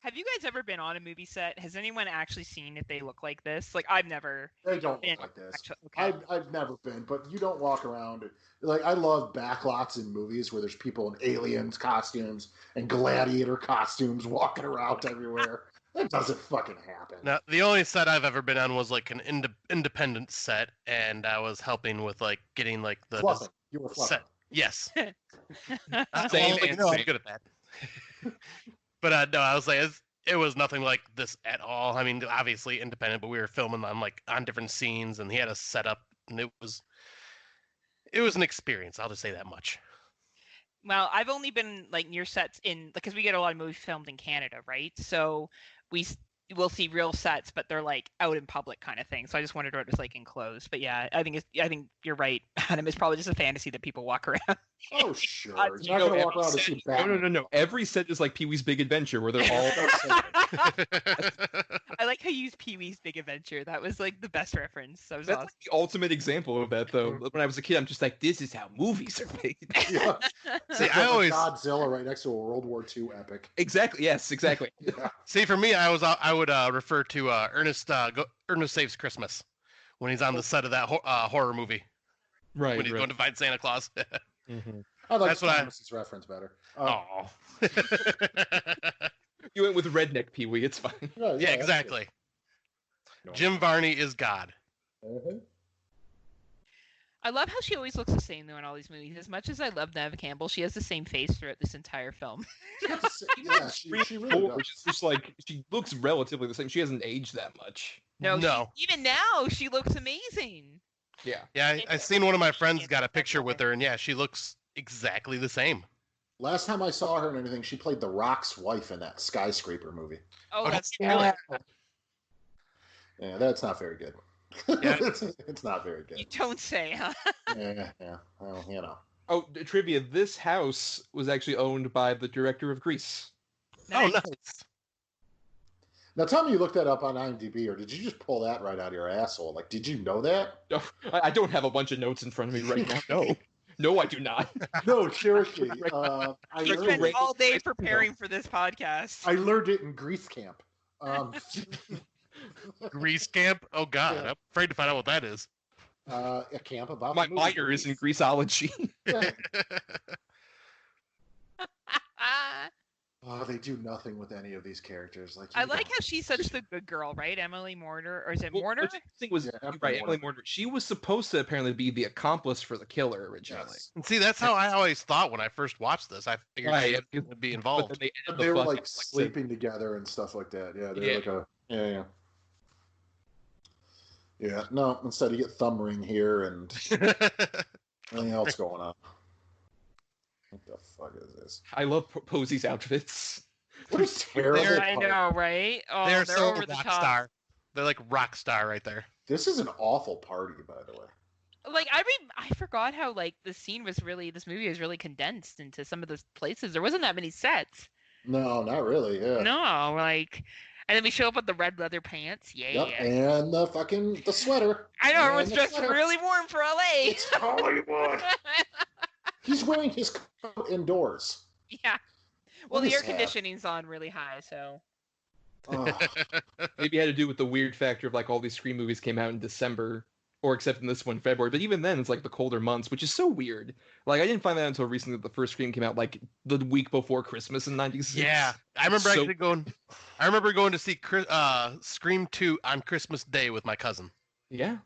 Speaker 1: Have you guys ever been on a movie set? Has anyone actually seen if they look like this? Like, I've never.
Speaker 3: They don't
Speaker 1: been.
Speaker 3: look like this.
Speaker 1: Actually, okay.
Speaker 3: I've never been, but you don't walk around. Like, I love backlots in movies where there's people in aliens costumes and gladiator costumes walking around everywhere. That doesn't fucking happen.
Speaker 4: Now, the only set I've ever been on was like an independent set, and I was helping with like getting like the
Speaker 3: Fluffing. You were fluffing.
Speaker 4: set. Yes.
Speaker 2: Same
Speaker 4: I'm
Speaker 2: same.
Speaker 4: good at that. But no, I was like, it was nothing like this at all. I mean, obviously independent, but we were filming on different scenes, and he had us set up, and it was an experience. I'll just say that much.
Speaker 1: Well, I've only been like near sets because we get a lot of movies filmed in Canada, right? So we'll see real sets, but they're like out in public kind of thing. So I just wondered what it was like enclosed. But yeah, I think you're right, Adam. It's probably just a fantasy that people walk around.
Speaker 3: Oh, sure. You're not going to walk around and see Batman.
Speaker 2: No. Every set is like Pee-wee's Big Adventure, where they're all.
Speaker 1: I like how you used Pee-wee's Big Adventure. That was like the best reference. That was
Speaker 2: That's
Speaker 1: awesome.
Speaker 2: like the ultimate example of that, though. When I was a kid, I'm just like, this is how movies are made.
Speaker 3: Yeah.
Speaker 4: See,
Speaker 3: It's
Speaker 4: I
Speaker 3: like
Speaker 4: always
Speaker 3: Godzilla right next to a World War II epic.
Speaker 2: Exactly. Yes. Exactly.
Speaker 3: Yeah.
Speaker 4: see for me, I would refer to Ernest Saves Christmas when he's on the set of that horror movie
Speaker 2: Right.
Speaker 4: when he's going to find Santa Claus.
Speaker 2: Mm-hmm.
Speaker 3: I like
Speaker 4: That's what
Speaker 3: Thomas's reference better.
Speaker 4: Oh.
Speaker 2: You went with redneck Pee-wee. It's fine.
Speaker 3: Yeah,
Speaker 4: Yeah, exactly. Jim Varney is God.
Speaker 1: I love how she always looks the same though in all these movies. As much as I love Neve Campbell, she has the same face throughout this entire film.
Speaker 3: Yeah, she really does.
Speaker 2: She's just like she looks relatively the same. She hasn't aged that much.
Speaker 4: No.
Speaker 1: Even now she looks amazing.
Speaker 2: Yeah.
Speaker 4: Yeah, I seen one of my friends got a picture with her, and yeah, she looks exactly the same.
Speaker 3: Last time I saw her in anything, she played The Rock's wife in that Skyscraper movie.
Speaker 1: Oh, that's
Speaker 2: yeah.
Speaker 3: Yeah, that's not very good.
Speaker 4: Yeah.
Speaker 3: It's not very
Speaker 1: You
Speaker 3: good.
Speaker 1: don't say, huh?
Speaker 3: Yeah. Well, you know.
Speaker 2: Oh, trivia! This house was actually owned by the director of Grease.
Speaker 4: Oh, nice.
Speaker 3: Now tell me you looked that up on IMDb, or did you just pull that right out of your asshole? Like, did you know that?
Speaker 2: No, I don't have a bunch of notes in front of me right now. No, I do not.
Speaker 3: No, seriously. I
Speaker 1: You
Speaker 3: learned
Speaker 1: spent
Speaker 3: it.
Speaker 1: all day preparing for this podcast.
Speaker 3: I learned it in Grease Camp.
Speaker 4: Grease camp? Oh, God.
Speaker 3: Yeah.
Speaker 4: I'm afraid to find out what that is.
Speaker 3: A camp about
Speaker 2: My
Speaker 3: the movie
Speaker 2: minor is in
Speaker 3: Grease.
Speaker 2: Greaseology.
Speaker 3: Yeah.
Speaker 1: Ah,
Speaker 3: Oh, they do nothing with any of these characters. Like
Speaker 1: I
Speaker 3: you
Speaker 1: like
Speaker 3: don't-
Speaker 1: how she's such the good girl, right? Emily Mortimer, or is it
Speaker 2: Well,
Speaker 1: Mortimer?
Speaker 2: the thing was,
Speaker 3: Yeah,
Speaker 2: you're
Speaker 3: Emily
Speaker 2: right, Emily
Speaker 3: Mortimer.
Speaker 2: Mortimer. She was supposed to apparently be the accomplice for the killer originally.
Speaker 3: Yes.
Speaker 4: And see, that's how I always thought when I first watched this. I figured
Speaker 2: Right.
Speaker 4: she would be
Speaker 2: But
Speaker 4: involved.
Speaker 2: then they ended
Speaker 3: They
Speaker 2: the
Speaker 3: were
Speaker 2: fuck
Speaker 3: like
Speaker 2: up,
Speaker 3: sleeping together and stuff like that. Yeah, they're
Speaker 2: Yeah.
Speaker 3: like a yeah. Yeah, no, instead you get thumb ring here and anything else going on. What the fuck is this?
Speaker 2: I love Posey's outfits.
Speaker 3: What a terrible
Speaker 1: I
Speaker 3: part.
Speaker 1: know, right? Oh,
Speaker 4: they're so
Speaker 1: over the
Speaker 4: rock
Speaker 1: top.
Speaker 4: star. They're like rock star right there.
Speaker 3: This is an awful party, by the way.
Speaker 1: Like I forgot how like this movie was really condensed into some of the places. There wasn't that many sets.
Speaker 3: No, not really. Yeah.
Speaker 1: No, like, and then we show up with the red leather pants.
Speaker 3: Yep.
Speaker 1: Yeah.
Speaker 3: And the sweater.
Speaker 1: I know
Speaker 3: And
Speaker 1: everyone's
Speaker 3: the
Speaker 1: dressed
Speaker 3: sweater.
Speaker 1: really warm for LA.
Speaker 3: It's Hollywood. He's wearing his coat indoors.
Speaker 1: Yeah. Well,
Speaker 3: What
Speaker 1: the
Speaker 3: is
Speaker 1: air
Speaker 3: that?
Speaker 1: conditioning's on really high, so.
Speaker 3: Oh,
Speaker 2: Maybe it had to do with the weird factor of like all these Scream movies came out in December, or except in this one February. But even then, it's like the colder months, which is so weird. Like I didn't find that until recently that the first Scream came out like the week before Christmas in '96.
Speaker 4: Yeah, I remember
Speaker 2: So-
Speaker 4: actually going. I remember going to see Scream 2 on Christmas Day with my cousin,
Speaker 2: Yeah.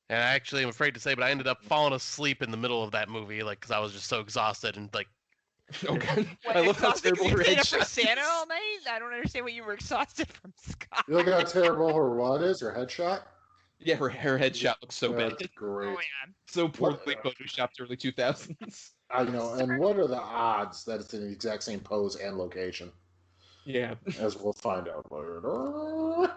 Speaker 4: and I actually am afraid to say, but I ended up falling asleep in the middle of that movie, like because I was just so exhausted and like.
Speaker 2: Okay.
Speaker 1: What,
Speaker 2: I love how
Speaker 1: exhausted 'cause
Speaker 2: terrible her
Speaker 1: you stayed up for
Speaker 2: headshot
Speaker 1: Santa
Speaker 2: is.
Speaker 1: all night? I don't understand what you were exhausted from, Scott.
Speaker 3: you look how terrible her what is, her headshot?
Speaker 2: Yeah, her headshot looks so bad.
Speaker 3: That's great.
Speaker 1: Oh yeah.
Speaker 2: So poorly photoshopped early 2000s.
Speaker 3: I know. And what are the odds that it's in the exact same pose and location?
Speaker 2: Yeah.
Speaker 3: As we'll find out later.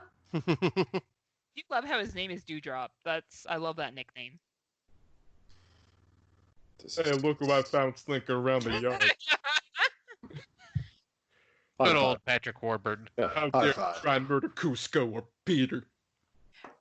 Speaker 1: You love how his name is Dewdrop. I love that nickname.
Speaker 3: This is
Speaker 2: look who I found slinking around the yard.
Speaker 3: high
Speaker 4: Good
Speaker 3: five.
Speaker 4: old Patrick Warburton.
Speaker 3: Yeah, high five.
Speaker 2: try and murder Cusco or Peter.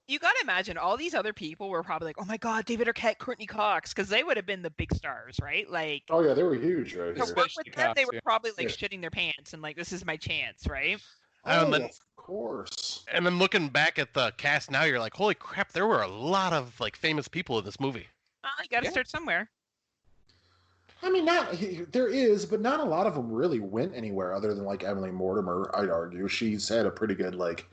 Speaker 1: You gotta imagine all these other people were probably like, "Oh my God, David Arquette, Courtney Cox," because they would have been the big stars, right? Like
Speaker 3: Oh yeah, they were huge right
Speaker 1: to
Speaker 3: here.
Speaker 1: work
Speaker 2: Especially
Speaker 1: with them, they
Speaker 2: Cox,
Speaker 1: were
Speaker 2: yeah.
Speaker 1: probably like
Speaker 3: Yeah.
Speaker 1: shitting their pants and like, "This is my chance," right?
Speaker 3: Oh,
Speaker 4: and,
Speaker 3: of course.
Speaker 4: and then looking back at the cast now, you're like, holy crap, there were a lot of like famous people in this movie.
Speaker 1: You gotta
Speaker 2: Yeah.
Speaker 1: start somewhere.
Speaker 3: I mean, there is, but not a lot of them really went anywhere other than like Emily Mortimer. I'd argue she's had a pretty good like,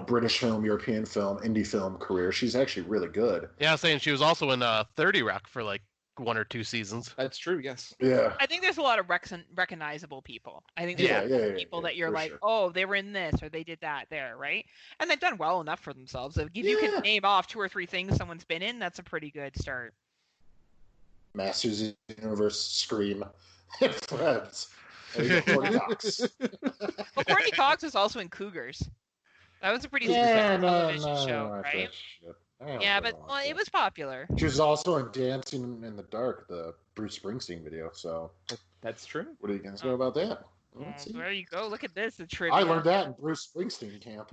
Speaker 3: British film, European film, indie film career. She's actually really good.
Speaker 4: Yeah, I was saying she was also in 30 Rock for like 1 or 2 seasons.
Speaker 2: That's true, yes.
Speaker 3: Yeah.
Speaker 1: I think there's a lot of recognizable people. I think there's
Speaker 3: Yeah,
Speaker 1: a lot
Speaker 3: yeah,
Speaker 1: of
Speaker 3: yeah,
Speaker 1: people
Speaker 3: yeah,
Speaker 1: that you're
Speaker 3: for
Speaker 1: like,
Speaker 3: sure.
Speaker 1: "Oh, they were in this or they did that there," right? And they've done well enough for themselves. If you
Speaker 3: Yeah.
Speaker 1: can name off 2 or 3 things someone's been in, that's a pretty good start.
Speaker 3: Masters of the Universe, Scream, and Friends. There you go, Courtney Cox.
Speaker 1: Well, Courtney Cox was also in Cougars. That was a pretty
Speaker 3: Yeah,
Speaker 1: successful
Speaker 3: no,
Speaker 1: television show,
Speaker 3: no,
Speaker 1: right?
Speaker 3: shit. I don't
Speaker 1: Yeah,
Speaker 3: really
Speaker 1: but
Speaker 3: like
Speaker 1: it
Speaker 3: that.
Speaker 1: was popular.
Speaker 3: She was also in Dancing in the Dark, the Bruce Springsteen video. So,
Speaker 2: That's true.
Speaker 3: what do you guys know about that?
Speaker 1: Oh,
Speaker 3: Let's see.
Speaker 1: there you go. Look at this. The trivia.
Speaker 3: I learned that in Bruce Springsteen camp.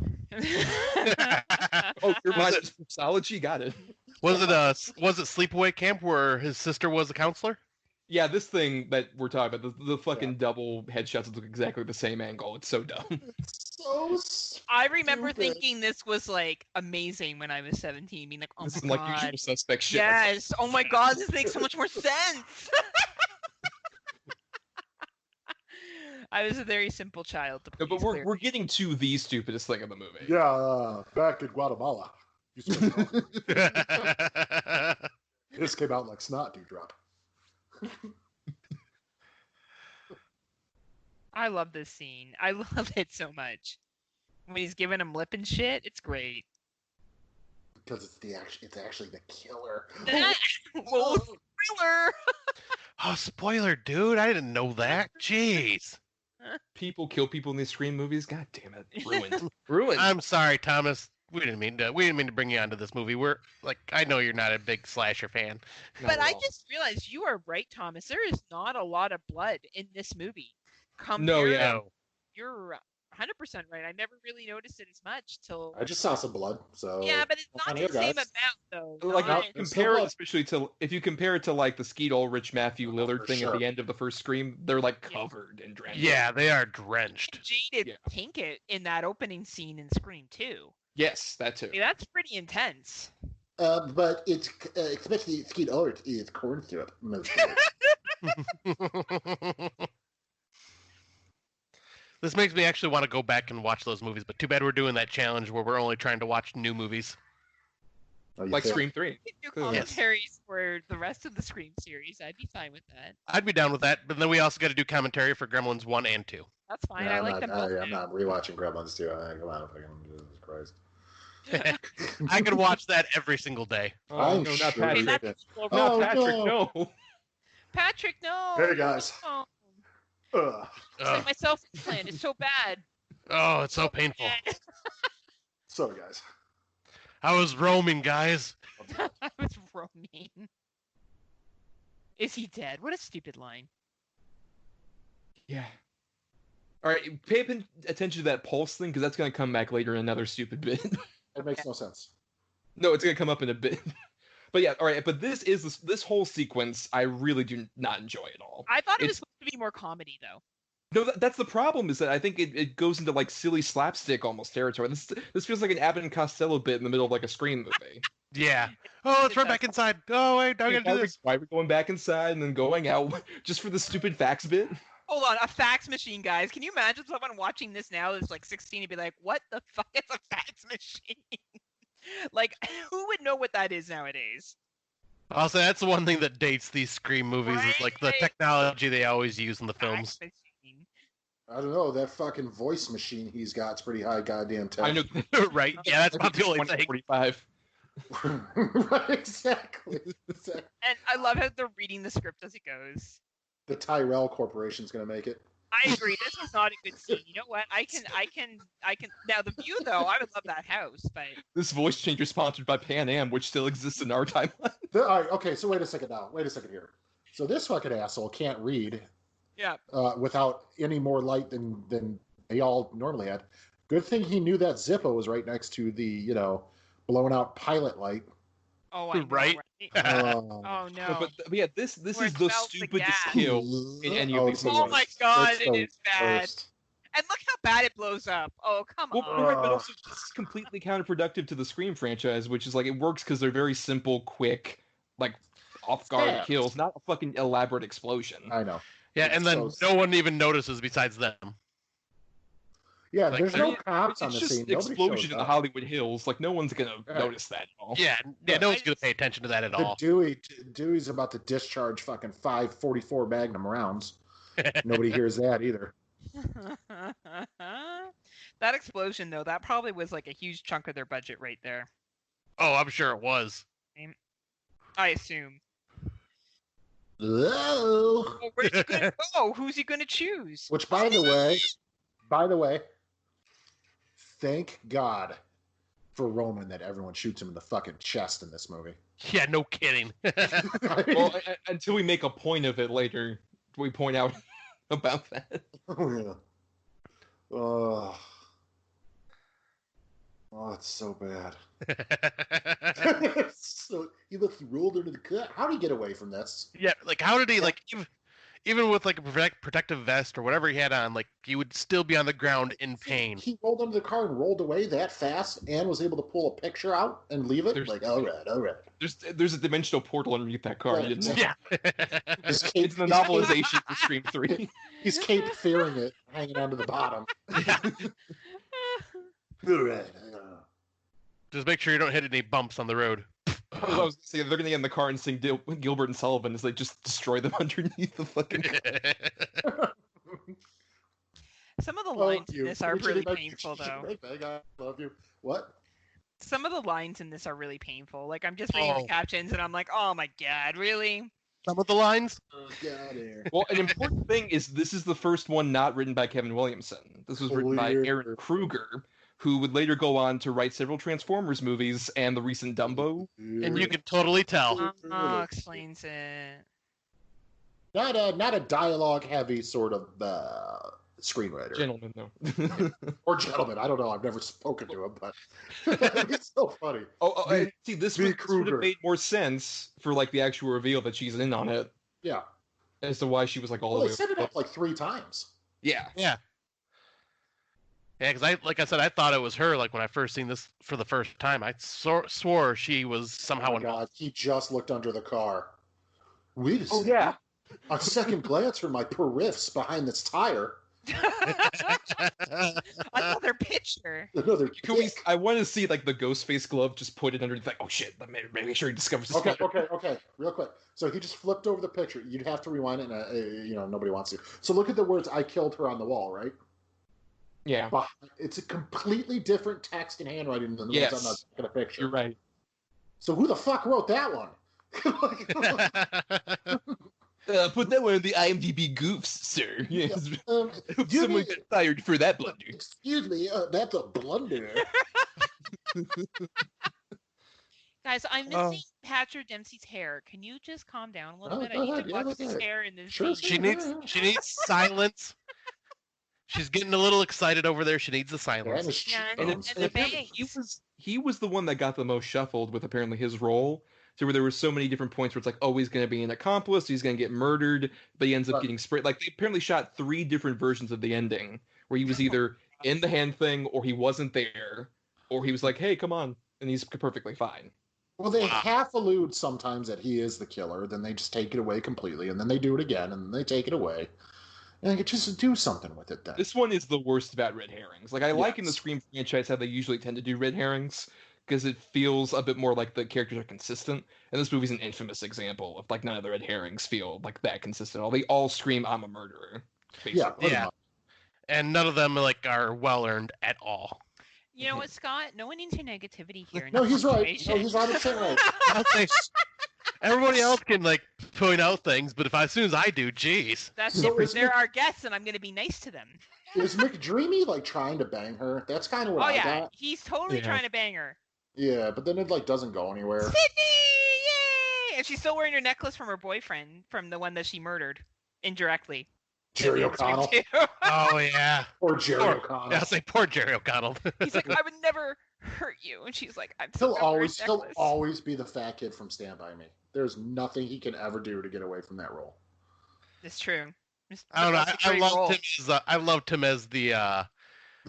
Speaker 2: Oh, your mind
Speaker 4: it-
Speaker 2: is mixology? Got it.
Speaker 4: Was it Sleepaway Camp where his sister was a counselor?
Speaker 2: Yeah, this thing that we're talking about, the fucking double headshots look exactly the same angle. It's so dumb.
Speaker 3: So
Speaker 1: I remember
Speaker 3: stupid.
Speaker 1: thinking this was like amazing when I was 17, being like, "Oh
Speaker 2: This is
Speaker 1: my
Speaker 2: like
Speaker 1: god,
Speaker 2: usual suspect shit.
Speaker 1: yes! Oh my god, this makes so much more sense." I was a very simple child. To
Speaker 2: No, but
Speaker 1: please clear.
Speaker 2: we're getting to the stupidest thing in the movie.
Speaker 3: Yeah, back in Guatemala. Used to be called- This came out like snot dewdrop.
Speaker 1: I love this scene. I love it so much. When he's giving him lip and shit, it's great.
Speaker 3: Because it's actually the killer.
Speaker 1: Whoa, spoiler!
Speaker 4: Oh, spoiler, dude! I didn't know that. Jeez.
Speaker 2: People kill people in these Scream movies. God damn it, ruined, ruined.
Speaker 4: I'm sorry, Thomas. We didn't mean to bring you onto this movie. We're like, I know you're not a big slasher fan.
Speaker 2: Not
Speaker 1: But
Speaker 2: at
Speaker 1: I
Speaker 2: all.
Speaker 1: just realized you are right, Thomas. There is not a lot of blood in this movie.
Speaker 2: No, yeah.
Speaker 4: No.
Speaker 1: You're 100% right. I never really noticed it as much till.
Speaker 3: I just saw some blood, so
Speaker 1: Yeah, but it's not
Speaker 3: on
Speaker 1: the
Speaker 3: here,
Speaker 1: same
Speaker 3: guys.
Speaker 1: amount, though.
Speaker 2: Like
Speaker 1: Not-
Speaker 2: if you compare it,
Speaker 3: blood.
Speaker 2: especially to if you compare it to like the Skeet Ulrich Matthew Lillard
Speaker 3: for
Speaker 2: thing
Speaker 3: sure.
Speaker 2: at the end of the first Scream, they're like
Speaker 1: Yeah.
Speaker 2: covered in drenched.
Speaker 4: Yeah, they are drenched.
Speaker 1: Jaded
Speaker 2: Yeah.
Speaker 1: Pinkett in that opening scene in Scream 2.
Speaker 2: Yes, that too.
Speaker 1: I mean, that's pretty intense.
Speaker 3: but it's especially Skeet Ulrich is corn syrup mostly.
Speaker 4: This makes me actually want to go back and watch those movies, but too bad we're doing that challenge where we're only trying to watch new movies.
Speaker 3: Oh, you
Speaker 2: Like
Speaker 3: think?
Speaker 2: Scream 3.
Speaker 1: We could do
Speaker 2: Clearly.
Speaker 1: commentaries for the rest of the Scream series. I'd be fine with that.
Speaker 4: I'd be down with that, but then we also got to do commentary for Gremlins 1 and 2.
Speaker 1: That's fine.
Speaker 3: Yeah,
Speaker 1: I like them both.
Speaker 3: I'm not rewatching Gremlins too. Come on, fucking Jesus Christ.
Speaker 4: I could watch that every single day.
Speaker 2: Oh,
Speaker 3: I'm
Speaker 2: no, not
Speaker 3: sure
Speaker 2: Patrick.
Speaker 3: you
Speaker 1: That's
Speaker 3: can.
Speaker 1: well,
Speaker 3: Oh,
Speaker 2: Not Patrick,
Speaker 3: no.
Speaker 2: no.
Speaker 1: Patrick, no.
Speaker 3: Hey, guys.
Speaker 1: No.
Speaker 3: Ugh.
Speaker 1: It's like my self-implant. It's so bad.
Speaker 4: Oh, it's so painful.
Speaker 3: So, guys,
Speaker 4: I was roaming, guys.
Speaker 1: I was roaming. Is he dead? What a stupid line.
Speaker 2: Yeah. All right, pay attention to that pulse thing, because that's going to come back later in another stupid bit.
Speaker 3: It makes no sense.
Speaker 2: No, it's going to come up in a bit. But yeah, all right, but this whole sequence, I really do not enjoy at all.
Speaker 1: I thought it was supposed to be more comedy, though.
Speaker 2: No, that's the problem, is that I think it goes into like silly slapstick almost territory. This feels like an Abbott and Costello bit in the middle of like a Scream movie.
Speaker 4: Yeah. Oh, let's run back inside. Oh, wait, now we gotta do this.
Speaker 2: Why are we going back inside and then going out just for the stupid fax bit?
Speaker 1: Hold on, a fax machine, guys. Can you imagine someone watching this now that's like 16 and be like, what the fuck is a fax machine? Like, who would know what that is nowadays?
Speaker 4: I'll say that's the one thing that dates these Scream movies is like the technology they always use in the films.
Speaker 1: Fax machine.
Speaker 3: I don't know. That fucking voice machine he's got's pretty high goddamn tech.
Speaker 2: I know.
Speaker 4: Right? Yeah, that's not the only thing.
Speaker 2: 45.
Speaker 3: Right, exactly.
Speaker 1: And I love how they're reading the script as it goes.
Speaker 3: The Tyrell Corporation's gonna make it.
Speaker 1: I agree. This was not a good scene. You know what? I can. Now the view, though, I would love that house, but
Speaker 2: This voice changer sponsored by Pan Am, which still exists in our timeline.
Speaker 3: All right, okay, so wait a second now. Wait a second here. So this fucking asshole can't read
Speaker 1: yeah.
Speaker 3: without any more light than they all normally had. Good thing he knew that Zippo was right next to the, blown out pilot light.
Speaker 1: Oh, I know,
Speaker 4: Right?
Speaker 1: Oh no.
Speaker 2: But yeah, this
Speaker 1: Where
Speaker 2: is
Speaker 1: it
Speaker 2: the
Speaker 1: smells the
Speaker 2: stupidest
Speaker 1: gas.
Speaker 2: kill in any of
Speaker 3: Oh,
Speaker 2: these
Speaker 3: it's the
Speaker 2: movies.
Speaker 1: Oh my
Speaker 3: worst.
Speaker 1: god,
Speaker 3: It's
Speaker 1: it
Speaker 3: the
Speaker 1: is bad.
Speaker 3: worst.
Speaker 1: And look how bad it blows up. Oh, come
Speaker 2: Well,
Speaker 1: on.
Speaker 2: right, but also it's completely counterproductive to the Scream franchise, which is like it works because they're very simple, quick, like off-guard
Speaker 3: Stabs.
Speaker 2: kills, not a fucking elaborate explosion.
Speaker 3: I know.
Speaker 4: Yeah,
Speaker 3: It's
Speaker 4: and then
Speaker 3: so-
Speaker 4: no one even notices besides them.
Speaker 3: Yeah,
Speaker 4: Like,
Speaker 3: there's
Speaker 4: I
Speaker 3: no
Speaker 4: mean,
Speaker 3: cops on
Speaker 2: It's
Speaker 3: the
Speaker 2: just
Speaker 3: scene. Nobody
Speaker 2: explosion
Speaker 3: shows
Speaker 2: in the
Speaker 3: up.
Speaker 2: Hollywood Hills. Like no one's gonna
Speaker 3: Right.
Speaker 2: notice that at all.
Speaker 4: Yeah, no one's gonna pay attention to that at all.
Speaker 3: Dewey's about to discharge fucking 544 Magnum rounds. Nobody hears that either.
Speaker 1: That explosion, though, that probably was like a huge chunk of their budget right there.
Speaker 4: Oh, I'm sure it was.
Speaker 1: I assume.
Speaker 3: Hello.
Speaker 1: Well, where's he gonna go? Who's he gonna choose?
Speaker 3: Which, by the way, thank God for Roman that everyone shoots him in the fucking chest in this movie.
Speaker 4: Yeah, no kidding.
Speaker 2: Well, until we make a point of it later, we point out about that.
Speaker 3: Oh yeah. Oh, it's so bad. So he rolled into the cut. How did he get away from this?
Speaker 4: Yeah, like how did he like even with like a protective vest or whatever he had on, like he would still be on the ground in pain.
Speaker 3: He rolled under the car and rolled away that fast, and was able to pull a picture out and leave it. Like, all right.
Speaker 2: There's a dimensional portal underneath that car. You didn't know?
Speaker 4: Yeah.
Speaker 3: His cape,
Speaker 2: It's the novelization for Scream 3.
Speaker 3: He's cape fearing it, hanging onto the bottom. All right.
Speaker 4: Just make sure you don't hit any bumps on the road.
Speaker 2: I was gonna say they're gonna get in the car and sing Gilbert and Sullivan as they just destroy them underneath the fucking car.
Speaker 1: Some of the lines in this are really painful, though.
Speaker 3: I love you. What?
Speaker 1: Some of the lines in this are really painful. Like, I'm just reading
Speaker 4: Oh.
Speaker 1: the captions, and I'm like, oh my god, really?
Speaker 4: Some of the lines.
Speaker 3: Oh, get out of here.
Speaker 2: Well, an important thing is this is the first one not written by Kevin Williamson. This was written by
Speaker 3: Weird.
Speaker 2: Aaron Kruger, who would later go on to write several Transformers movies and the recent Dumbo.
Speaker 4: And you can totally tell.
Speaker 1: Explains it.
Speaker 3: Not a dialogue heavy sort of screenwriter.
Speaker 2: Gentlemen, though.
Speaker 3: Or gentleman. I don't know. I've never spoken to him, but it's so funny.
Speaker 2: And see, this
Speaker 3: V.
Speaker 2: would
Speaker 3: Kruger.
Speaker 2: have made more sense for like the actual reveal that she's in on it,
Speaker 3: Yeah.
Speaker 2: as to why she was like all
Speaker 3: Well,
Speaker 2: the
Speaker 3: they
Speaker 2: way.
Speaker 3: set it up like 3 times.
Speaker 2: Yeah.
Speaker 4: Yeah. Yeah, because like I said, I thought it was her. Like when I first seen this for the first time, I swore she was somehow
Speaker 3: Oh my
Speaker 4: involved.
Speaker 3: God, he just looked under the car. Wait a
Speaker 2: Oh
Speaker 3: second.
Speaker 2: yeah.
Speaker 3: On second glance from my periffs behind this tire.
Speaker 1: Another picture.
Speaker 3: Another dick.
Speaker 2: I want to see like the ghost face glove just put it underneath. Like, oh shit! Let me make sure he discovers this.
Speaker 3: Okay. Real quick. So he just flipped over the picture. You'd have to rewind it, and nobody wants to. So look at the words "I killed her" on the wall, right?
Speaker 2: Yeah.
Speaker 3: It's a completely different text and handwriting than the
Speaker 2: Yes.
Speaker 3: ones on the back of the picture.
Speaker 2: You're right.
Speaker 3: So who the fuck wrote that one?
Speaker 2: Put that one in the IMDb goofs, sir. Yes. Hope
Speaker 3: do
Speaker 2: someone
Speaker 3: me-
Speaker 2: got fired for that blunder.
Speaker 3: Excuse me, that's a blunder.
Speaker 1: Guys, I'm missing Patrick Dempsey's hair. Can you just calm down a little bit? I
Speaker 3: go
Speaker 1: need
Speaker 3: ahead.
Speaker 1: to
Speaker 3: Yeah,
Speaker 1: watch
Speaker 3: go
Speaker 1: this
Speaker 3: ahead.
Speaker 1: hair in this
Speaker 3: Sure,
Speaker 1: scene.
Speaker 4: She needs silence. She's getting a little excited over there. She needs the silence.
Speaker 1: Yeah,
Speaker 2: And
Speaker 1: and the
Speaker 2: apparently
Speaker 1: bangs.
Speaker 2: he was the one that got the most shuffled with apparently his role. To where there were so many different points where it's like, oh, he's going to be an accomplice, he's going to get murdered, but he ends up getting sprayed. Like they apparently shot 3 different versions of the ending, where he was either in the hand thing, or he wasn't there, or he was like, hey, come on, and he's perfectly fine.
Speaker 3: Well, they half allude sometimes that he is the killer, then they just take it away completely, and then they do it again, and then they take it away. And they just do something with it then.
Speaker 2: This one is the worst about red herrings. Like I like in the Scream franchise how they usually tend to do red herrings, because it feels a bit more like the characters are consistent. And this movie's an infamous example of like none of the red herrings feel like that consistent. They all scream, "I'm a murderer." Basically.
Speaker 4: Yeah. And none of them like are well earned at all.
Speaker 1: You know what, Scott? No one needs your negativity here.
Speaker 3: No, he's right. No, he's 100% right.
Speaker 4: I'll say, everybody else can like point out things, but as soon as I do, geez.
Speaker 1: That's different. They're our guests, and I'm going to be nice to them.
Speaker 3: Is McDreamy like trying to bang her? That's kind of what I got.
Speaker 1: He's totally trying to bang her.
Speaker 3: Yeah, but then it like doesn't go anywhere.
Speaker 1: Sydney, yay! And she's still wearing her necklace from her boyfriend, from the one that she murdered indirectly.
Speaker 3: Jerry O'Connell.
Speaker 4: Oh yeah.
Speaker 3: Or Jerry O'Connell.
Speaker 4: Yeah, I'll say poor Jerry O'Connell.
Speaker 1: He's like, I would never hurt you, and she's like,
Speaker 3: He'll always be the fat kid from Stand By Me. There's nothing he can ever do to get away from that role.
Speaker 1: It's true.
Speaker 4: I don't know. I loved him as the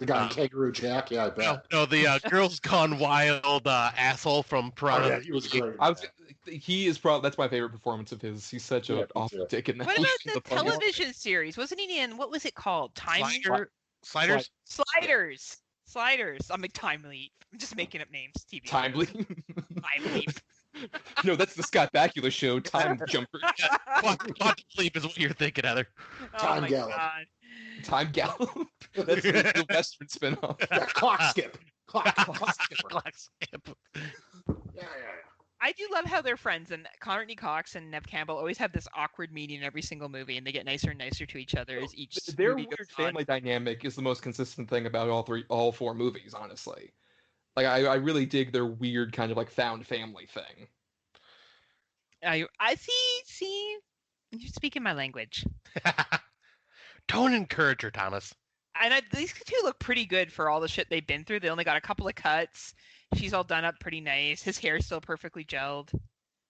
Speaker 3: guy in Kangaroo Jack. Yeah, I bet.
Speaker 4: No, the Girls Gone Wild asshole from Piranha.
Speaker 3: Oh, yeah, he was great.
Speaker 2: He is probably that's my favorite performance of his. He's such an awful dick in that.
Speaker 1: What about the television series? Wasn't he in? What was it called?
Speaker 4: Sliders.
Speaker 1: I'm like Time Leap. I'm just making up names. TV.
Speaker 2: Time Leap.
Speaker 1: Time Leap.
Speaker 2: No, that's the Scott Bakula show. Time Jumper.
Speaker 4: Quantum Leap is what you're thinking, Heather.
Speaker 3: Time Gallop.
Speaker 1: God.
Speaker 2: Time Gallop. That's the Western spinoff.
Speaker 3: Yeah, Clock Skip. Clock
Speaker 4: Skip.
Speaker 3: Yeah.
Speaker 1: I do love how they're friends, and Courtney Cox and Nev Campbell always have this awkward meeting in every single movie, and they get nicer and nicer to each other as each
Speaker 2: Their
Speaker 1: movie
Speaker 2: weird
Speaker 1: goes
Speaker 2: family
Speaker 1: on.
Speaker 2: dynamic is the most consistent thing about all 4 movies, honestly. Like I really dig their weird kind of like found family thing.
Speaker 1: I see. You're speaking my language.
Speaker 4: Don't encourage her, Thomas.
Speaker 1: And these 2 look pretty good for all the shit they've been through. They only got a couple of cuts. She's all done up pretty nice. His hair's still perfectly gelled.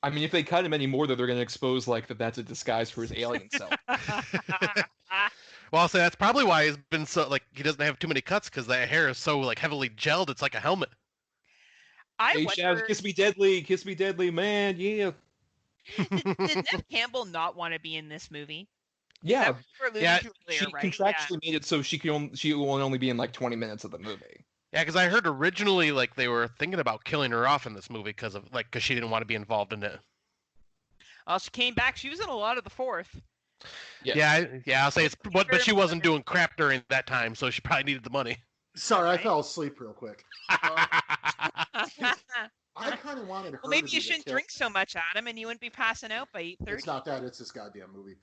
Speaker 2: I mean, if they cut him any more, though, they're going to expose like that's a disguise for his alien self.
Speaker 4: Well, I'll say that's probably why he's been so like he doesn't have too many cuts because that hair is so like heavily gelled. It's like a helmet.
Speaker 2: Hey, Shav, kiss me deadly, man, yeah.
Speaker 1: Did Nev Campbell not want to be in this movie?
Speaker 2: Yeah,
Speaker 1: she
Speaker 2: contractually made it so she will only be in like 20 minutes of the movie.
Speaker 4: Yeah, because I heard originally like they were thinking about killing her off in this movie because she didn't want to be involved in it.
Speaker 1: Oh, she came back. She was in a lot of the 4th.
Speaker 4: Yeah. I'll say it's, but she wasn't doing crap during that time, so she probably needed the money.
Speaker 3: Sorry, I fell asleep real quick. I kind of wanted her.
Speaker 1: Well, maybe you shouldn't drink so much, Adam, and you wouldn't be passing out by 8:30.
Speaker 3: It's not that; it's this goddamn movie.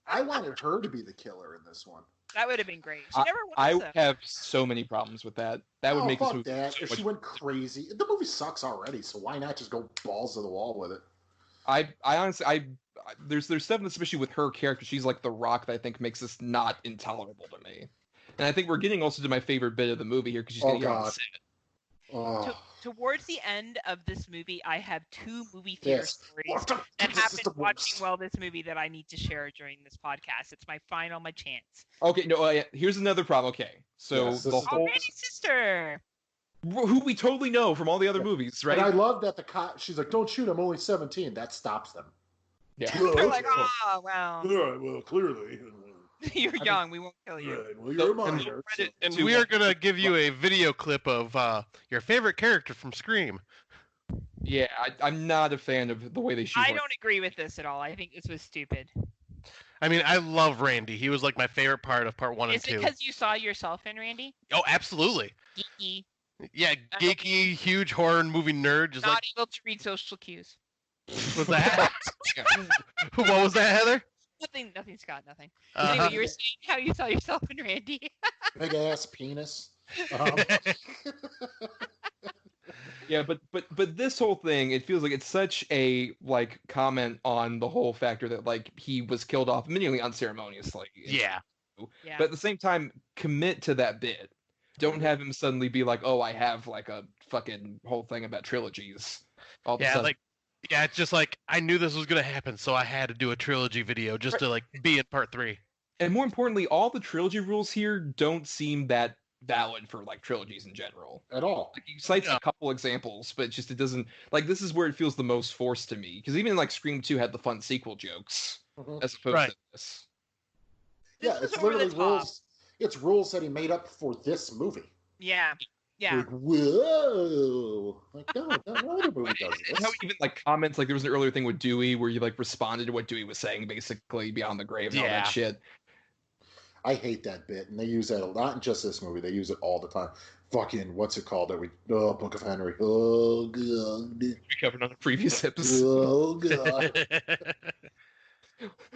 Speaker 3: I wanted her to be the killer in this one.
Speaker 1: That would have been great. She never was.
Speaker 2: I would have so many problems with that. That would make this movie.
Speaker 3: If she went crazy, the movie sucks already. So why not just go balls to the wall with it?
Speaker 2: I honestly, there's stuff, especially with her character. She's like the rock that I think makes this not intolerable to me. And I think we're getting also to my favorite bit of the movie here because she's going to get on set.
Speaker 1: Towards the end of this movie, I have 2 movie theater stories that happened watching this movie that I need to share during this podcast. It's my chance.
Speaker 2: Okay, no, here's another problem. Okay, so the whole
Speaker 1: Randy's sister,
Speaker 2: who we totally know from all the other movies, right?
Speaker 3: And I love that the cop. She's like, "Don't shoot! I'm only 17." That stops them.
Speaker 2: Yeah,
Speaker 1: they're like, "Oh, well,
Speaker 3: well, clearly."
Speaker 1: You're young. We won't kill you.
Speaker 3: Right, well, you're a minor.
Speaker 4: And we are going to give you a video clip of your favorite character from Scream.
Speaker 2: Yeah, I'm not a fan of the way they shoot.
Speaker 1: I don't agree with this at all. I think this was stupid.
Speaker 4: I mean, I love Randy. He was like my favorite part of part 1 and 2.
Speaker 1: Is it because you saw yourself in Randy?
Speaker 4: Oh, absolutely.
Speaker 1: Geeky.
Speaker 4: Yeah, geeky, huge horror movie nerd. Just
Speaker 1: not able to read social cues.
Speaker 4: Was that? What was that, Heather?
Speaker 1: Nothing, Scott, nothing. Anyway, you were saying how you saw yourself in Randy.
Speaker 3: Big ass penis.
Speaker 2: Yeah, but this whole thing, it feels like it's such a like comment on the whole factor that like he was killed off immediately unceremoniously.
Speaker 4: Yeah.
Speaker 1: Yeah.
Speaker 2: But at the same time, commit to that bit. Don't have him suddenly be like, "Oh, I have like a fucking whole thing about trilogies." All of a
Speaker 4: Yeah,
Speaker 2: sudden.
Speaker 4: like yeah, it's just like I knew this was gonna happen, so I had to do a trilogy video just to like be in part 3.
Speaker 2: And more importantly, all the trilogy rules here don't seem that valid for like trilogies in general.
Speaker 3: At all.
Speaker 2: Like he cites
Speaker 4: No.
Speaker 2: a couple examples, but it doesn't like this is where it feels the most forced to me because even like Scream 2 had the fun sequel jokes
Speaker 3: Mhm.
Speaker 2: as opposed
Speaker 4: Right.
Speaker 2: to this.
Speaker 1: This
Speaker 3: Yeah,
Speaker 1: was
Speaker 3: it's
Speaker 1: over the
Speaker 3: literally
Speaker 1: top.
Speaker 3: rules. It's rules that he made up for this movie.
Speaker 1: Yeah. Yeah.
Speaker 3: Like, whoa! Like, no other movie does
Speaker 2: And how
Speaker 3: this.
Speaker 2: he even like comments like there was an earlier thing with Dewey where he like responded to what Dewey was saying basically beyond the grave and all
Speaker 4: Yeah.
Speaker 2: that shit.
Speaker 3: I hate that bit, and they use that a lot in just this movie. They use it all the time. Fucking, what's it called? Book of Henry. Oh, God.
Speaker 2: We covered on a previous episode.
Speaker 3: Oh, God.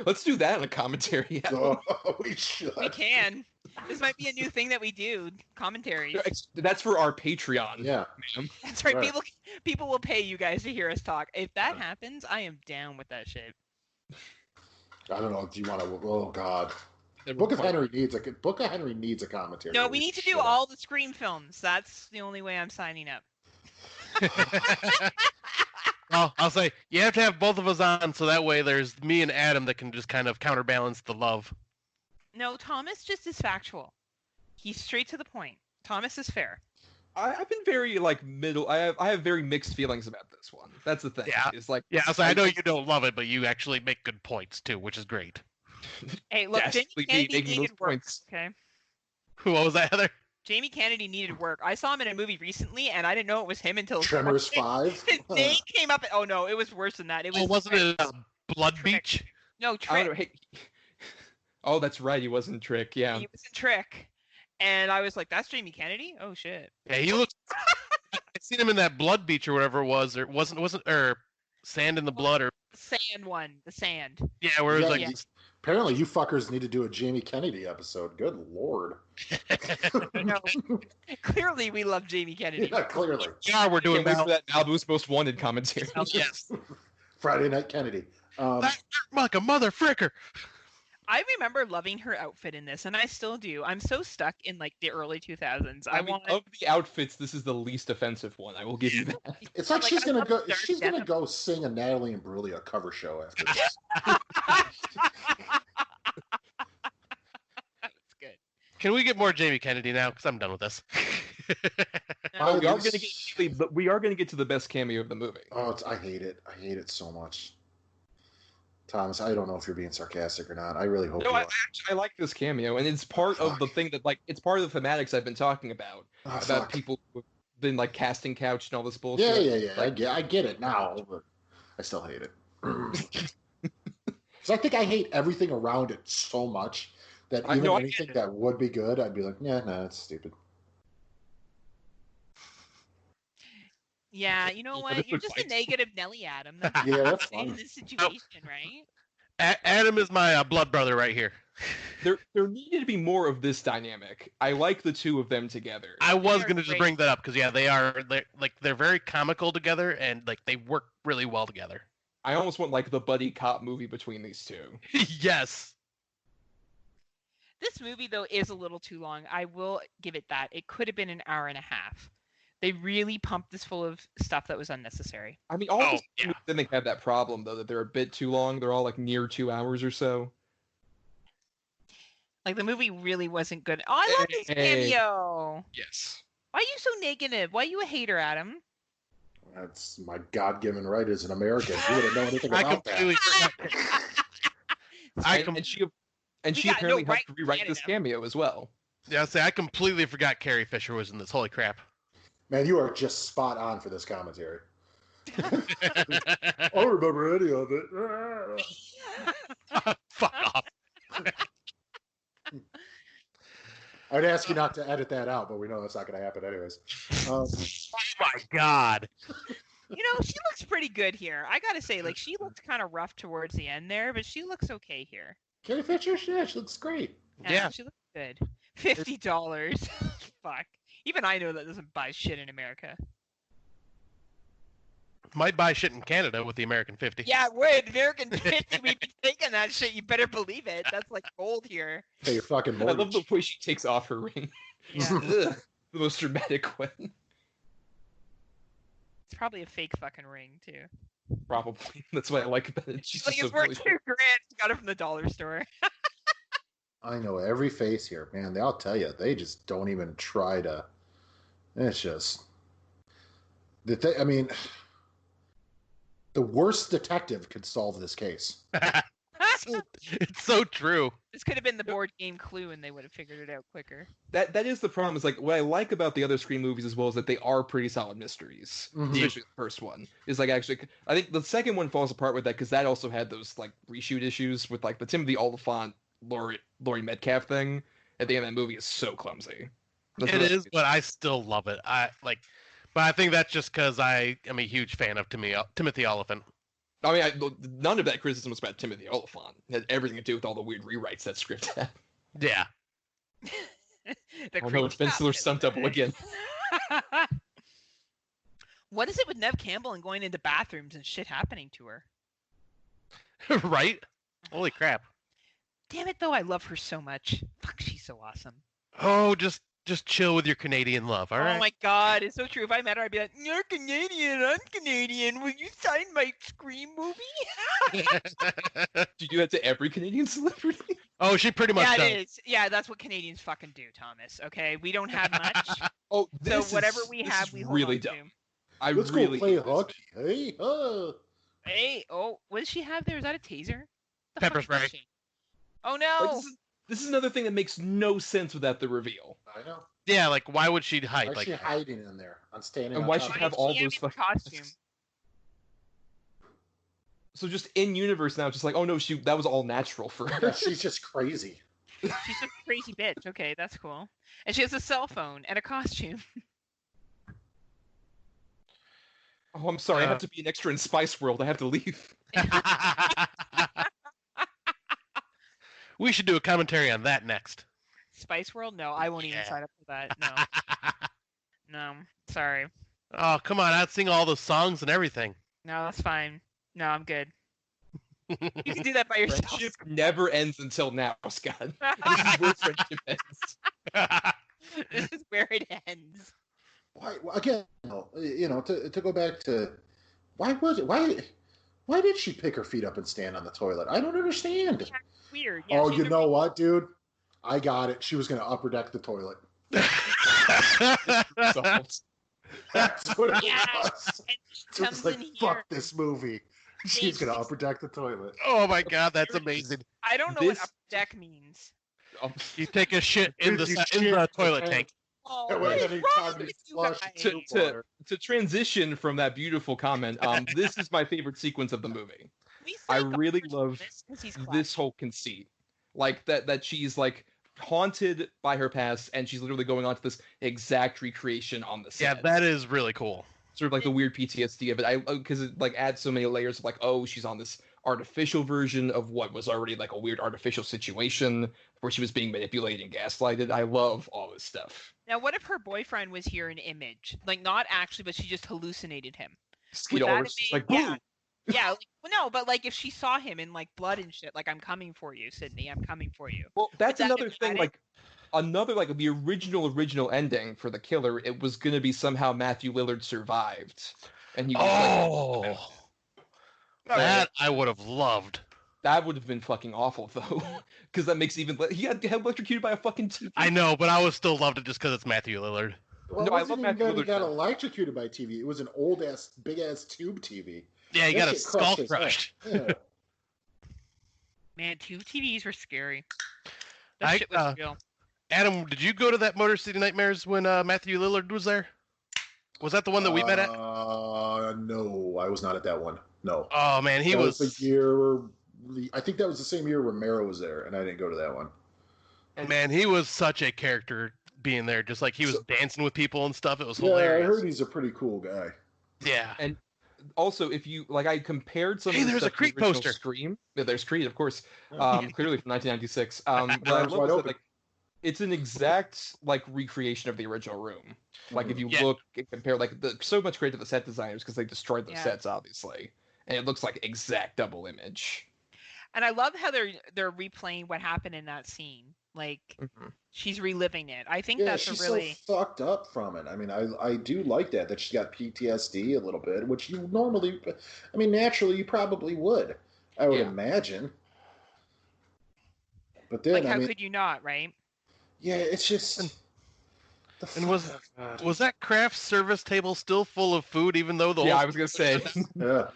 Speaker 2: Let's do that in a commentary.
Speaker 3: Oh, we should.
Speaker 1: We can. This might be a new thing that we do. Commentaries.
Speaker 2: That's for our Patreon.
Speaker 3: Yeah.
Speaker 2: Ma'am.
Speaker 1: That's right.
Speaker 3: Right.
Speaker 1: People will pay you guys to hear us talk. If that happens, I am down with that shit.
Speaker 3: I don't know. Do you want to? Oh, God. Book of Henry needs a commentary.
Speaker 1: No, we need to do all the Scream films. That's the only way I'm signing up.
Speaker 4: Well, I'll say you have to have both of us on, so that way there's me and Adam that can just kind of counterbalance the love.
Speaker 1: No, Thomas just is factual. He's straight to the point. Thomas is fair.
Speaker 2: I've been very like middle. I have very mixed feelings about this one. That's the thing.
Speaker 4: Yeah.
Speaker 2: It's like
Speaker 4: Yeah, so I know you don't love it, but you actually make good points too, which is great.
Speaker 1: Hey, look,
Speaker 2: Yes,
Speaker 1: Jamie
Speaker 2: we
Speaker 1: Kennedy
Speaker 2: making those
Speaker 1: needed work.
Speaker 2: points.
Speaker 1: Okay,
Speaker 4: What was that, Heather?
Speaker 1: Jamie Kennedy needed work. I saw him in a movie recently, and I didn't know it was him until
Speaker 3: Tremors 5.
Speaker 1: his name came up. Oh no, it was worse than that. It was.
Speaker 4: Oh, wasn't it Blood
Speaker 1: Trick.
Speaker 4: Beach?
Speaker 1: No,
Speaker 2: I
Speaker 1: Trick.
Speaker 2: don't know. Hey, oh, that's right. He wasn't Trick. Yeah.
Speaker 1: He was in Trick, and I was like, "That's Jamie Kennedy." Oh shit.
Speaker 4: Yeah, he looks. I seen him in that Blood Beach or whatever it was, or wasn't or Sand in the Blood, or
Speaker 1: The sand one. The sand.
Speaker 4: yeah, where it was
Speaker 3: Yeah,
Speaker 4: like
Speaker 3: Apparently, you fuckers need to do a Jamie Kennedy episode. Good lord.
Speaker 1: No, clearly we love Jamie Kennedy.
Speaker 3: Yeah, clearly.
Speaker 4: yeah, we're doing
Speaker 2: Can't wait
Speaker 4: Mal-
Speaker 2: for that Malibu's Most Wanted commentary.
Speaker 4: Yes,
Speaker 3: Friday Night Kennedy.
Speaker 4: like a mother fricker.
Speaker 1: I remember loving her outfit in this, and I still do. I'm so stuck in like the early 2000s.
Speaker 2: I mean, of the outfits, this is the least offensive one. I will give you that.
Speaker 3: It's like,
Speaker 1: Like,
Speaker 3: she's
Speaker 1: I
Speaker 3: gonna
Speaker 1: love
Speaker 3: go.
Speaker 1: dark
Speaker 3: She's gonna
Speaker 1: denim.
Speaker 3: go sing a Natalie Imbruglia cover show after this.
Speaker 1: That's good.
Speaker 4: Can we get more Jamie Kennedy now? Because I'm done with this.
Speaker 3: Oh,
Speaker 2: we are
Speaker 3: this-
Speaker 2: going to get, but we are going to get to the best cameo of the movie.
Speaker 3: Oh, I hate it. I hate it so much. Thomas, I don't know if you're being sarcastic or not. I really hope
Speaker 2: No,
Speaker 3: you
Speaker 2: I
Speaker 3: are.
Speaker 2: like this cameo, and it's part of the
Speaker 3: Fuck.
Speaker 2: thing that like it's part of the thematics I've been talking about
Speaker 3: Oh,
Speaker 2: about
Speaker 3: fuck.
Speaker 2: people who've been like casting couch and all this bullshit.
Speaker 3: Yeah. I get it now, but I still hate it. So I think I hate everything around it so much that
Speaker 2: I
Speaker 3: even
Speaker 2: know, I
Speaker 3: anything
Speaker 2: get it.
Speaker 3: that would be good, I'd be like, yeah, no, it's stupid.
Speaker 1: Yeah, you know
Speaker 2: Yeah,
Speaker 1: what?
Speaker 2: this
Speaker 1: You're
Speaker 2: would
Speaker 1: just a
Speaker 2: fight.
Speaker 1: negative Nelly Adam. That's
Speaker 3: Yeah, that's
Speaker 1: in
Speaker 3: fine.
Speaker 1: this situation, right?
Speaker 4: Adam is my blood brother right here.
Speaker 2: There needed to be more of this dynamic. I like the two of them together.
Speaker 4: I was
Speaker 1: They're
Speaker 4: gonna just
Speaker 1: great.
Speaker 4: bring that up because yeah, they're very comical together and like they work really well together.
Speaker 2: I almost want like the buddy cop movie between these two.
Speaker 4: Yes.
Speaker 1: This movie though is a little too long. I will give it that. It could have been an hour and a half. They really pumped this full of stuff that was unnecessary.
Speaker 2: I mean, all
Speaker 4: Oh,
Speaker 2: these
Speaker 4: yeah.
Speaker 2: movies, then they have that problem though that they're a bit too long. They're all like near 2 hours or so.
Speaker 1: Like the movie really wasn't good. Oh, I love this
Speaker 2: Hey.
Speaker 1: cameo.
Speaker 2: Yes.
Speaker 1: Why are you so negative? Why are you a hater, Adam?
Speaker 3: That's my God-given right as an American. You wouldn't know anything
Speaker 4: I
Speaker 3: about that.
Speaker 4: completely I com-
Speaker 2: And
Speaker 1: We
Speaker 2: she
Speaker 1: got no
Speaker 2: apparently
Speaker 1: right
Speaker 2: helped
Speaker 1: to
Speaker 2: rewrite
Speaker 1: edit
Speaker 2: this
Speaker 1: him.
Speaker 2: cameo as well.
Speaker 4: yeah, I completely forgot Carrie Fisher was in this. Holy crap.
Speaker 3: Man, you are just spot on for this commentary. I don't remember any of it.
Speaker 4: Fuck off.
Speaker 3: I'd ask you not to edit that out, but we know that's not going to happen anyways.
Speaker 4: Oh my god.
Speaker 1: You know, she looks pretty good here. I gotta say, like, she looked kind of rough towards the end there, but she looks okay here.
Speaker 3: Carrie Fisher, yeah, she looks great.
Speaker 4: Yeah.
Speaker 1: She looks good. $50. Fuck. Even I know that doesn't buy shit in America.
Speaker 4: might buy shit in Canada with the American 50.
Speaker 1: Yeah, it would. American 50, we'd be taking that shit. You better believe it. That's like gold here.
Speaker 3: Pay your fucking
Speaker 2: I love
Speaker 3: mortgage.
Speaker 2: the way she takes off her ring.
Speaker 1: Yeah.
Speaker 2: Ugh, the most dramatic one.
Speaker 1: It's probably a fake fucking ring, too.
Speaker 2: Probably. That's what I like about it. She's
Speaker 1: Like,
Speaker 2: just
Speaker 1: it's
Speaker 2: so
Speaker 1: worth
Speaker 2: really
Speaker 1: $2,000. She got it from the dollar store.
Speaker 3: I know every face here, man. I'll tell you, they just don't even try to. It's just I mean, the worst detective could solve this case.
Speaker 4: It's so true.
Speaker 1: This could have been the board game Clue, and they would have figured it out quicker.
Speaker 2: That is the problem. Is like what I like about the other Scream movies as well is that they are pretty solid mysteries.
Speaker 3: Mhm.
Speaker 2: Especially the first one is like actually. I think the second one falls apart with that because that also had those like reshoot issues with like the Timothy Oliphant, Laurie Metcalf thing at the end of that movie is so clumsy.
Speaker 4: It is, but I still love it. But I think that's just because I am a huge fan of Timothy Oliphant.
Speaker 2: I mean, none of that criticism was about Timothy Oliphant. It had everything to do with all the weird rewrites that script had.
Speaker 4: Yeah.
Speaker 2: Oh no, it's Ben Stiller's stunt double again.
Speaker 1: What is it with Nev Campbell and going into bathrooms and shit happening to her?
Speaker 4: Right? Holy crap.
Speaker 1: Damn it, though, I love her so much. Fuck, she's so awesome.
Speaker 4: Oh, just chill with your Canadian love, all right?
Speaker 1: Oh my god, it's so true. If I met her, I'd be like, "You're Canadian, I'm Canadian. Will you sign my Scream movie?"
Speaker 2: Do you do that to every Canadian celebrity?
Speaker 4: Oh, she pretty much
Speaker 1: Yeah,
Speaker 4: does.
Speaker 1: it is. Yeah, that's what Canadians fucking do, Thomas. Okay, we don't have much,
Speaker 2: Oh,
Speaker 1: so whatever we
Speaker 2: this
Speaker 1: have,
Speaker 2: is
Speaker 1: we hold
Speaker 2: really
Speaker 1: on
Speaker 2: dumb.
Speaker 1: to.
Speaker 2: I
Speaker 3: Let's
Speaker 2: really
Speaker 3: go play
Speaker 2: hate this.
Speaker 3: hockey. Hey,
Speaker 1: Hey, oh, what does she have there? Is that a taser? The
Speaker 4: Pepper
Speaker 1: fuck is
Speaker 4: spray.
Speaker 1: she? Oh no!
Speaker 2: Like, this is another thing that makes no sense without the reveal.
Speaker 3: I know.
Speaker 4: Yeah, like why would she hide?
Speaker 3: Why is
Speaker 4: Like
Speaker 3: she hiding in there? On standing.
Speaker 2: And
Speaker 3: on
Speaker 2: why
Speaker 3: top
Speaker 2: she
Speaker 3: of
Speaker 2: have
Speaker 3: it?
Speaker 2: all
Speaker 1: She
Speaker 2: those
Speaker 1: in
Speaker 2: fucking
Speaker 1: costume?
Speaker 2: So just in universe now, just like, oh no, that was all natural for
Speaker 3: Yeah,
Speaker 2: her.
Speaker 3: she's just crazy.
Speaker 1: She's a crazy bitch. Okay, that's cool. And she has a cell phone and a costume.
Speaker 2: Oh, I'm sorry, I have to be an extra in Spice World. I have to leave.
Speaker 4: We should do a commentary on that next.
Speaker 1: Spice World? No, I won't even
Speaker 4: Yeah.
Speaker 1: sign up for that. No, no, sorry.
Speaker 4: Oh, come on, I'd sing all the songs and everything.
Speaker 1: No, that's fine. No, I'm good. You can do that by yourself.
Speaker 2: Friendship never ends until now, Scott. This is where friendship ends.
Speaker 1: This is where it ends.
Speaker 3: Why again? You know, to go back to why did she pick her feet up and stand on the toilet? I don't understand.
Speaker 1: Weird. Yeah,
Speaker 3: Oh,
Speaker 1: she's
Speaker 3: you
Speaker 1: a
Speaker 3: know
Speaker 1: re-
Speaker 3: what, dude? I got it. She was going to upper deck the toilet.
Speaker 2: Solved.
Speaker 3: That's what it
Speaker 1: Yeah.
Speaker 3: was.
Speaker 1: And she
Speaker 3: She was
Speaker 1: comes
Speaker 3: like,
Speaker 1: in here.
Speaker 3: fuck this movie. She's going to upper deck the toilet.
Speaker 4: Oh my god, that's amazing.
Speaker 1: I don't know what
Speaker 2: This-
Speaker 1: upper deck means.
Speaker 2: Um,
Speaker 4: You take a shit in the
Speaker 3: You
Speaker 4: in
Speaker 3: shit
Speaker 4: the
Speaker 3: in the
Speaker 4: toilet
Speaker 3: tank.
Speaker 4: tank.
Speaker 1: Oh,
Speaker 3: Yeah,
Speaker 1: what
Speaker 3: well,
Speaker 1: is
Speaker 3: then
Speaker 1: wrong
Speaker 3: anytime
Speaker 1: with
Speaker 3: you
Speaker 1: you
Speaker 3: flush
Speaker 1: guys?
Speaker 3: soup
Speaker 2: to,
Speaker 3: water.
Speaker 2: to transition from that beautiful comment, this is my favorite sequence of the movie.
Speaker 1: We
Speaker 2: I
Speaker 1: thank
Speaker 2: really
Speaker 1: God for
Speaker 2: love
Speaker 1: Thomas 'cause he's
Speaker 2: This
Speaker 1: classy.
Speaker 2: whole conceit, like that she's like haunted by her past, and she's literally going on to this exact recreation on the
Speaker 4: Yeah,
Speaker 2: set.
Speaker 4: that is really cool.
Speaker 2: Sort of like the weird PTSD of it. Because it like adds so many layers of like, oh, she's on this artificial version of what was already like a weird artificial situation where she was being manipulated and gaslighted. I love all this stuff.
Speaker 1: Now, what if her boyfriend was here in image? Like, not actually, but she just hallucinated him.
Speaker 2: Skeet
Speaker 1: Would that
Speaker 2: Ulrich's just
Speaker 1: have
Speaker 2: like,
Speaker 1: made-
Speaker 2: boom.
Speaker 1: Yeah, like, well, no, but like if she saw him in like blood and shit, like I'm coming for you, Sydney, I'm coming for you.
Speaker 2: Well, that's
Speaker 1: that
Speaker 2: another
Speaker 1: have
Speaker 2: thing.
Speaker 1: had it?
Speaker 2: Like another like the original ending for the killer. It was gonna be somehow Matthew Lillard survived, and he was like,
Speaker 4: Oh, that I would have loved.
Speaker 2: that would have been fucking awful though, because that makes even he got electrocuted by a fucking TV.
Speaker 4: I know, but I would still loved it just because it's Matthew Lillard.
Speaker 3: Well,
Speaker 2: No,
Speaker 3: it
Speaker 2: I
Speaker 3: wasn't
Speaker 2: love
Speaker 3: even
Speaker 2: Matthew
Speaker 3: that he
Speaker 2: Lillard
Speaker 3: got
Speaker 2: though.
Speaker 3: electrocuted by TV. It was an old ass, big ass tube TV.
Speaker 4: Yeah, he
Speaker 3: That
Speaker 4: got a
Speaker 3: shit
Speaker 4: skull
Speaker 3: his head.
Speaker 4: crushed.
Speaker 3: Yeah.
Speaker 1: Man, tube TVs were scary.
Speaker 4: I,
Speaker 1: That shit was real.
Speaker 4: Adam, did you go to that Motor City Nightmares when Matthew Lillard was there? Was that the one that we met at?
Speaker 3: No, I was not at that one. No.
Speaker 4: Oh man, he
Speaker 3: That
Speaker 4: was.
Speaker 3: the year. I think that was the same year Romero was there, and I didn't go to that one.
Speaker 4: Man, he was such a character being there. Just like he was dancing with people and stuff. It was
Speaker 3: Yeah, I
Speaker 4: hilarious.
Speaker 3: heard he's a pretty cool guy.
Speaker 4: Yeah.
Speaker 2: And also, if you like, I compared some.
Speaker 4: Hey,
Speaker 2: of the
Speaker 4: there's a
Speaker 2: stuff to the
Speaker 4: Creed
Speaker 2: original
Speaker 4: poster.
Speaker 2: Scream. Yeah, there's Creed, of course.
Speaker 3: Yeah.
Speaker 2: Clearly from 1996. But I
Speaker 3: Arms
Speaker 2: love
Speaker 3: wide
Speaker 2: is that,
Speaker 3: open.
Speaker 2: like, It's an exact like recreation of the original room. Like if you look and compare, like so much credit to the set designers because they destroyed the sets, obviously, and it looks like exact double image.
Speaker 1: And I love how they're replaying what happened in that scene. Like she's reliving it. I think that's
Speaker 3: she's
Speaker 1: really
Speaker 3: so fucked up from it. I mean, I do like that she's got PTSD a little bit, which you normally, I mean, naturally you probably would. I would imagine. But then,
Speaker 1: like, how could you not, right?
Speaker 3: Yeah, it's just.
Speaker 4: And was that craft service table still full of food, even though the whole...
Speaker 2: I was gonna say.
Speaker 3: Yeah.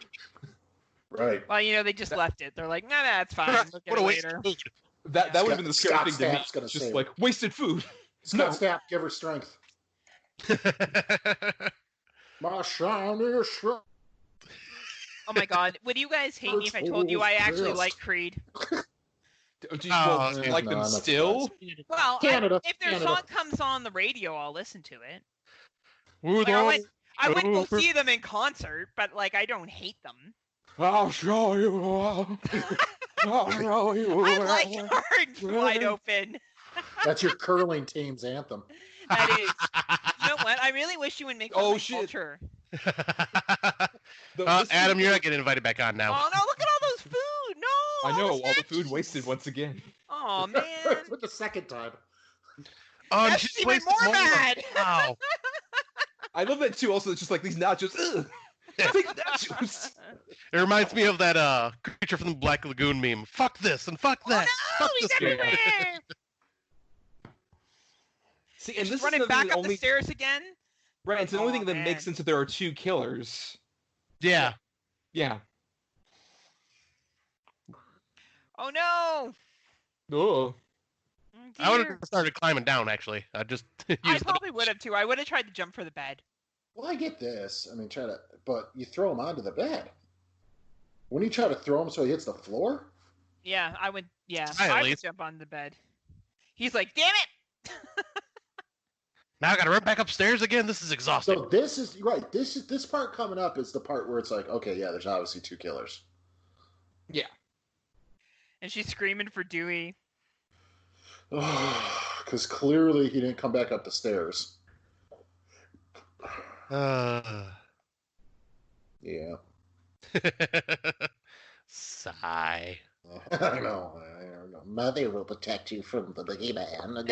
Speaker 3: Right.
Speaker 1: Well, they just left it. They're like, nah, it's fine. Look at it later.
Speaker 2: That would have been the scary thing to me.
Speaker 3: Gonna
Speaker 2: just like wasted food.
Speaker 3: Scott Stapp, give her strength. My shiny strength.
Speaker 1: Oh my God! Would you guys hate me if I told you I actually like Creed?
Speaker 2: Do you like them still?
Speaker 1: Well, if their song comes on the radio, I'll listen to it.
Speaker 4: Like,
Speaker 1: I wouldn't go see them in concert, but like I don't hate them.
Speaker 2: I'll show you. I'll show you.
Speaker 1: I like Arms Wide Open.
Speaker 3: That's your curling team's anthem.
Speaker 1: That is. You know what? I really wish you would make culture.
Speaker 4: Adam, you're not getting invited back on now.
Speaker 1: Oh no! Look at all those food. No.
Speaker 2: I know all the food wasted once again.
Speaker 1: Oh man!
Speaker 3: For the second time.
Speaker 1: That's even more bad.
Speaker 4: Wow.
Speaker 2: I love that too. Also, it's just like these nachos. Ugh. Nachos.
Speaker 4: It reminds me of that creature from the Black Lagoon meme. Fuck this and fuck that.
Speaker 1: No,
Speaker 4: fuck
Speaker 1: he's
Speaker 4: this
Speaker 1: everywhere.
Speaker 2: See, and this
Speaker 1: running
Speaker 2: is
Speaker 1: back up the stairs again.
Speaker 2: Right, it's the only thing that makes sense that there are two killers.
Speaker 4: Yeah.
Speaker 2: Yeah.
Speaker 1: Oh no!
Speaker 2: Oh.
Speaker 4: I would have started climbing down, actually. I
Speaker 1: probably would have too. I would have tried to jump for the bed.
Speaker 3: Well, I get this. I mean, but you throw him onto the bed. When you try to throw him so he hits the floor?
Speaker 1: Yeah, I would. Yeah, I would jump on the bed. He's like, damn it!
Speaker 4: Now I gotta run back upstairs again. This is exhausting.
Speaker 3: So this is right. This part coming up is the part where it's like, okay, yeah, there's obviously two killers.
Speaker 2: Yeah.
Speaker 1: And she's screaming for Dewey.
Speaker 3: Because clearly he didn't come back up the stairs. Yeah.
Speaker 4: Sigh.
Speaker 3: I don't know. Mother will protect you from the boogeyman.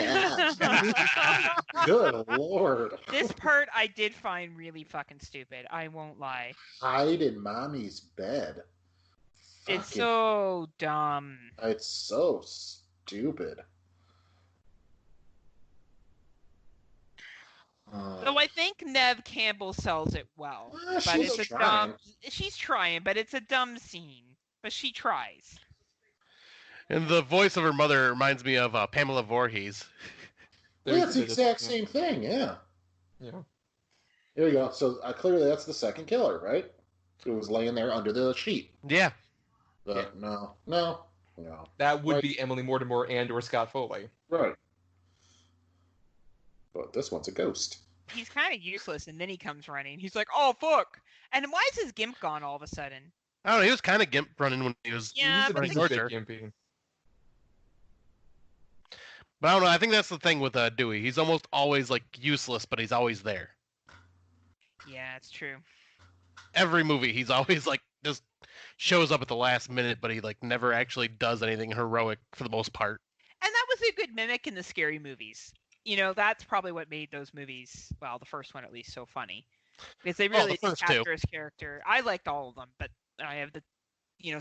Speaker 3: Good Lord.
Speaker 1: This part I did find really fucking stupid. I won't lie.
Speaker 3: Hide in mommy's bed.
Speaker 1: It's so dumb.
Speaker 3: It's so stupid.
Speaker 1: So I think Neve Campbell sells it well. But
Speaker 3: she's trying.
Speaker 1: She's trying, but it's a dumb scene. But she tries.
Speaker 4: And the voice of her mother reminds me of Pamela Voorhees.
Speaker 3: Yeah, it's the exact same thing, yeah.
Speaker 2: Yeah.
Speaker 3: Here we go. So clearly that's the second killer, right? It was laying there under the sheet.
Speaker 4: Yeah.
Speaker 3: No.
Speaker 2: That would be Emily Mortimer and or Scott Foley.
Speaker 3: Right. But this one's a ghost.
Speaker 1: He's kind of useless, and then he comes running. He's like, oh, fuck. And why is his gimp gone all of a sudden?
Speaker 4: I don't know. He was kind of gimp running when he was running towards her. But I don't know. I think that's the thing with Dewey. He's almost always like useless, but he's always there.
Speaker 1: Yeah, it's true.
Speaker 4: Every movie, he's always like just shows up at the last minute, but he like never actually does anything heroic for the most part.
Speaker 1: And that was a good mimic in the scary movies. You know, that's probably what made those movies, well, the first one at least, so funny. Because they really did capture his character. I liked all of them, but I have the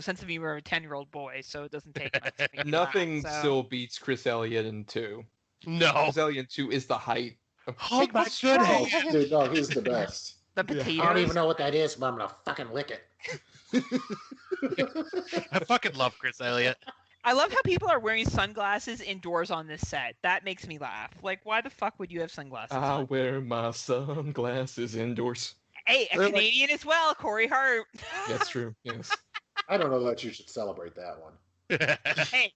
Speaker 1: sense of humor of a 10-year-old boy, so it doesn't take much.
Speaker 2: Nothing still beats Chris Elliott in 2.
Speaker 4: No.
Speaker 2: Chris Elliott in 2 is the height.
Speaker 4: Oh my goodness.
Speaker 3: Dude, no, he's the best.
Speaker 1: The potatoes.
Speaker 3: I don't even know what that is, but I'm going to fucking lick it.
Speaker 4: I fucking love Chris Elliott.
Speaker 1: I love how people are wearing sunglasses indoors on this set. That makes me laugh. Like, why the fuck would you have sunglasses
Speaker 2: I
Speaker 1: on?
Speaker 2: wear my sunglasses indoors.
Speaker 1: Hey, a Canadian as well, Corey Hart.
Speaker 2: That's true, yes.
Speaker 3: I don't know that you should celebrate that one.
Speaker 1: Hey,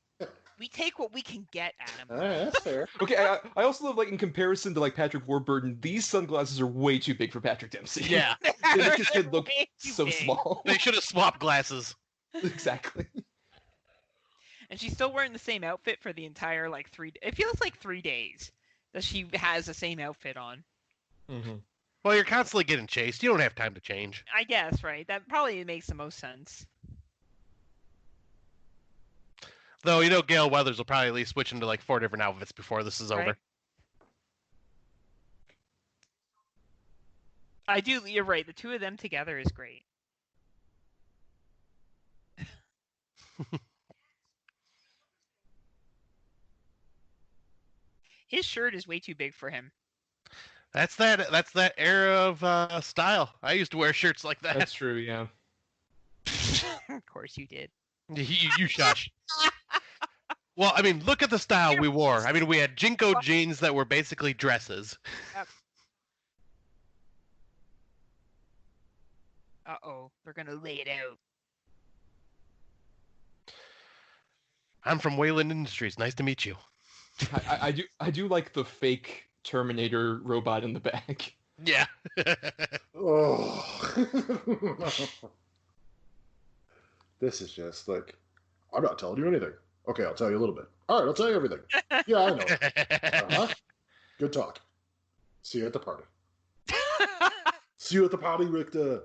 Speaker 1: we take what we can get, Adam.
Speaker 3: All right, that's fair.
Speaker 2: Okay, I also love, like, in comparison to, like, Patrick Warburton, these sunglasses are way too big for Patrick Dempsey.
Speaker 4: Yeah.
Speaker 2: They make his head look so small.
Speaker 4: They should have swapped glasses.
Speaker 2: Exactly.
Speaker 1: And she's still wearing the same outfit for the entire it feels like 3 days that she has the same outfit on.
Speaker 2: Mm-hmm.
Speaker 4: Well, you're constantly getting chased. You don't have time to change.
Speaker 1: I guess, right? That probably makes the most sense.
Speaker 4: Though, Gale Weathers will probably at least switch into like 4 different outfits before this is over.
Speaker 1: You're right. The two of them together is great. His shirt is way too big for him.
Speaker 4: That's that era of style. I used to wear shirts like that.
Speaker 2: That's true, yeah.
Speaker 1: Of course you did.
Speaker 4: You shush. Well, I mean, look at the style we wore. I mean, we had Jinko jeans that were basically dresses.
Speaker 1: Yep. Uh-oh, they're gonna lay it out.
Speaker 4: I'm from Wayland Industries. Nice to meet you.
Speaker 2: I do like the fake Terminator robot in the back.
Speaker 4: Yeah.
Speaker 3: Oh. This is just like, I'm not telling you anything. Okay, I'll tell you a little bit. All right, I'll tell you everything. Yeah, I know. Uh-huh. Good talk. See you at the party. See you at the party, Richter.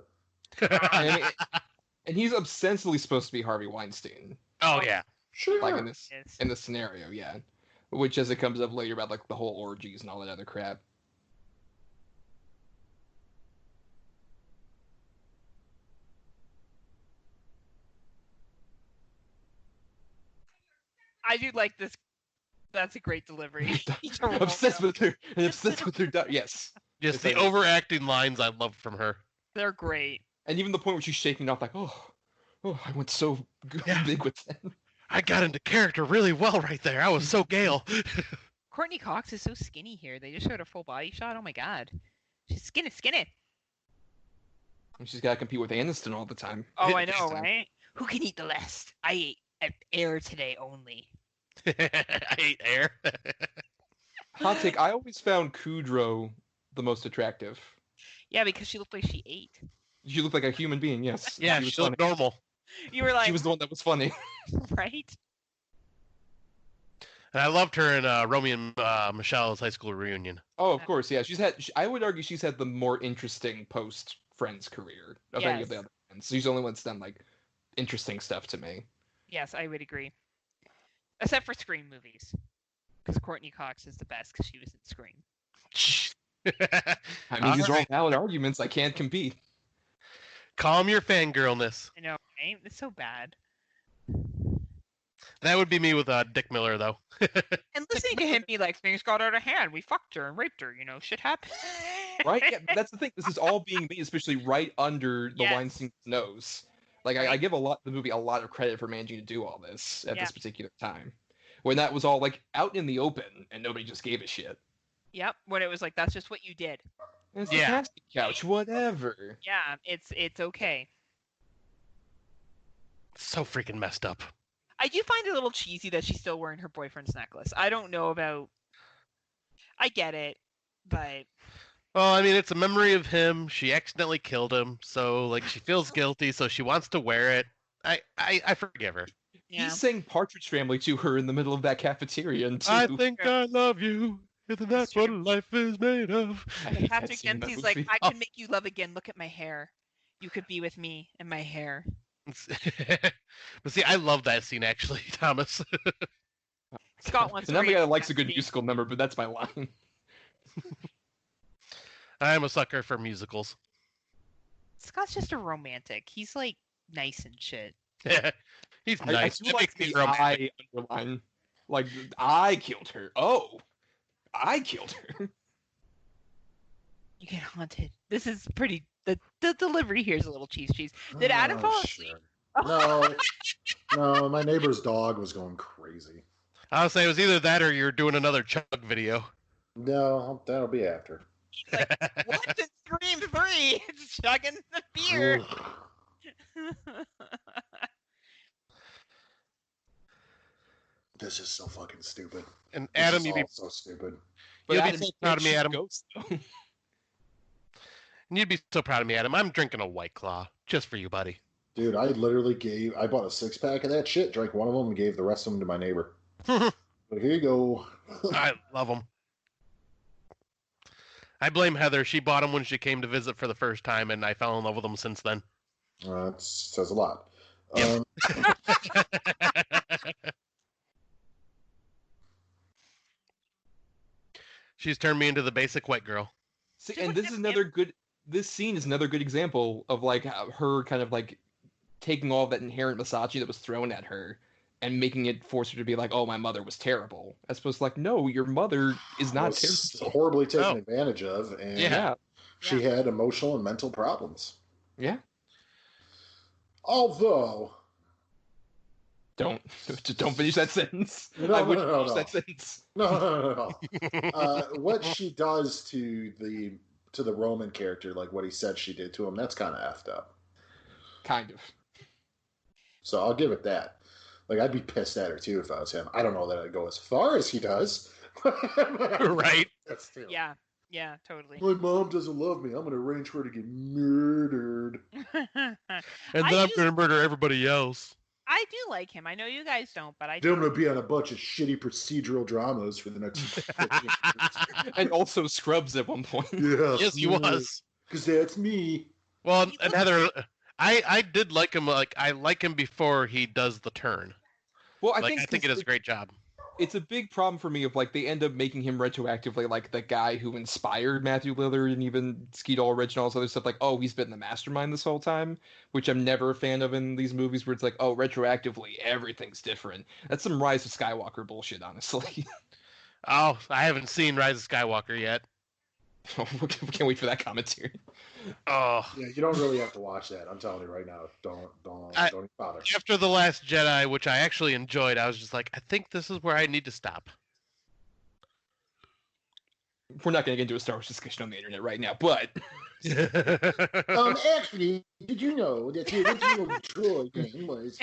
Speaker 2: And he's ostensibly supposed to be Harvey Weinstein.
Speaker 4: Oh, yeah.
Speaker 3: Sure.
Speaker 2: Like in this scenario, yeah. Which, as it comes up later about like the whole orgies and all that other crap.
Speaker 1: I do like this. That's a great delivery.
Speaker 2: Obsessed with her. Yes.
Speaker 4: Just the overacting lines I loved from her.
Speaker 1: They're great.
Speaker 2: And even the point where she's shaking off like, oh, I went so big with that.
Speaker 4: I got into character really well right there. I was so Gale.
Speaker 1: Courtney Cox is so skinny here. They just showed a full body shot. Oh my god. She's skinny.
Speaker 2: And she's got to compete with Aniston all the time.
Speaker 1: Oh, I know, right? Who can eat the less? I ate air today only.
Speaker 4: I ate air.
Speaker 2: Hot take, I always found Kudrow the most attractive.
Speaker 1: Yeah, because she looked like she ate.
Speaker 2: She looked like a human being, yes.
Speaker 4: Yeah, she looked normal.
Speaker 1: You were like...
Speaker 2: She was the one that was funny.
Speaker 1: Right?
Speaker 4: And I loved her in Romeo and Michelle's high school reunion.
Speaker 2: Oh, of course, yeah. I would argue she's had the more interesting post-Friends career of any of the other friends. She's the only one that's done, like, interesting stuff to me.
Speaker 1: Yes, I would agree. Except for Scream movies. Because Courtney Cox is the best because she was in Scream.
Speaker 2: I mean, these are all valid arguments. I can't compete.
Speaker 4: Calm your fangirlness.
Speaker 1: I know, right? It's so bad.
Speaker 4: That would be me with Dick Miller, though.
Speaker 1: And listening to him be like, things got out of hand. We fucked her and raped her. Shit happened.
Speaker 2: Right? Yeah, that's the thing. This is all being made, especially right under the Weinstein's nose. Like, I give the movie a lot of credit for managing to do all this at this particular time. When that was all, like, out in the open and nobody just gave a shit.
Speaker 1: Yep. When it was like, that's just what you did.
Speaker 2: It's the casting couch, whatever.
Speaker 1: Yeah, it's okay.
Speaker 4: So freaking messed up.
Speaker 1: I do find it a little cheesy that she's still wearing her boyfriend's necklace. I don't know about... I get it, but...
Speaker 4: Well, I mean, it's a memory of him. She accidentally killed him, so, like, she feels guilty, so she wants to wear it. I forgive her.
Speaker 1: Yeah.
Speaker 2: He sang Partridge Family to her in the middle of that cafeteria.
Speaker 4: I think I love you. Isn't that what life is made of?
Speaker 1: Patrick Dempsey's like, I can make you love again. Look at my hair. You could be with me and my hair.
Speaker 4: But see, I love that scene, actually, Thomas.
Speaker 1: Scott wants to...
Speaker 2: Not the guy that likes a good musical number, but that's my line.
Speaker 4: I'm a sucker for musicals.
Speaker 1: Scott's just a romantic. He's like nice and shit.
Speaker 4: Yeah, he's nice.
Speaker 2: I do like the I underline. Like, I killed her. Oh, I killed her.
Speaker 1: You get haunted. This is pretty... The delivery here is a little cheese. Did Adam fall asleep?
Speaker 3: Sure. No, my neighbor's dog was going crazy.
Speaker 4: I would say it was either that or you're doing another Chug video.
Speaker 3: No, that'll be after.
Speaker 1: Like, what's in Scream 3? It's chugging the beer.
Speaker 3: This is so fucking stupid.
Speaker 4: And Adam, you'd be
Speaker 3: so stupid.
Speaker 2: But
Speaker 4: you'd
Speaker 2: Adam,
Speaker 4: be so proud of me, Adam.
Speaker 2: Ghost,
Speaker 4: You'd be so proud of me, Adam. I'm drinking a White Claw just for you, buddy.
Speaker 3: Dude, I bought a 6-pack of that shit, drank one of them, and gave the rest of them to my neighbor. But here you go.
Speaker 4: I love them. I blame Heather. She bought them when she came to visit for the first time, and I fell in love with them since then.
Speaker 3: That says a lot.
Speaker 4: Yep. She's turned me into the basic white girl.
Speaker 2: See, and this scene is another good example of like her kind of like taking all that inherent misogyny that was thrown at her and making it force her to be like, oh, my mother was terrible. As opposed to like, no, your mother is not terrible.
Speaker 3: Horribly taken advantage of, and she had emotional and mental problems.
Speaker 2: Yeah.
Speaker 3: Although,
Speaker 2: don't finish that sentence.
Speaker 3: No,
Speaker 2: I wouldn't
Speaker 3: no.
Speaker 2: finish that sentence.
Speaker 3: No. What she does to the Roman character, like what he said she did to him, that's kind of effed up.
Speaker 2: Kind of.
Speaker 3: So I'll give it that. Like, I'd be pissed at her too if I was him. I don't know that I'd go as far as he does.
Speaker 4: Right.
Speaker 3: That's true.
Speaker 1: Yeah, totally.
Speaker 3: My mom doesn't love me. I'm going to arrange for her to get murdered.
Speaker 4: And then I'm going to murder everybody else.
Speaker 1: I do like him. I know you guys don't, but I
Speaker 3: Then
Speaker 1: do.
Speaker 3: I'm going to be on a bunch of shitty procedural dramas for the next 15 years.
Speaker 2: And also Scrubs at one point.
Speaker 3: Yeah.
Speaker 4: Yes, he was.
Speaker 3: Because that's me.
Speaker 4: Well, and Heather, I did like him. Like, I like him before he does the turn.
Speaker 2: Well, I
Speaker 4: think he does a great job.
Speaker 2: It's a big problem for me of like they end up making him retroactively like the guy who inspired Matthew Lillard and even Skeet Ulrich and all this other stuff. Like, oh, he's been the mastermind this whole time, which I'm never a fan of in these movies where it's like, oh, retroactively everything's different. That's some Rise of Skywalker bullshit, honestly.
Speaker 4: Oh, I haven't seen Rise of Skywalker yet.
Speaker 2: We can't wait for that commentary.
Speaker 4: Oh,
Speaker 3: Yeah, you don't really have to watch that. I'm telling you right now. Don't bother.
Speaker 4: After The Last Jedi, which I actually enjoyed, I was just like, I think this is where I need to stop.
Speaker 3: Mm-hmm.
Speaker 2: We're not going to get into a Star Wars discussion on the internet right now, but
Speaker 3: Actually, did you know that the original droid game was?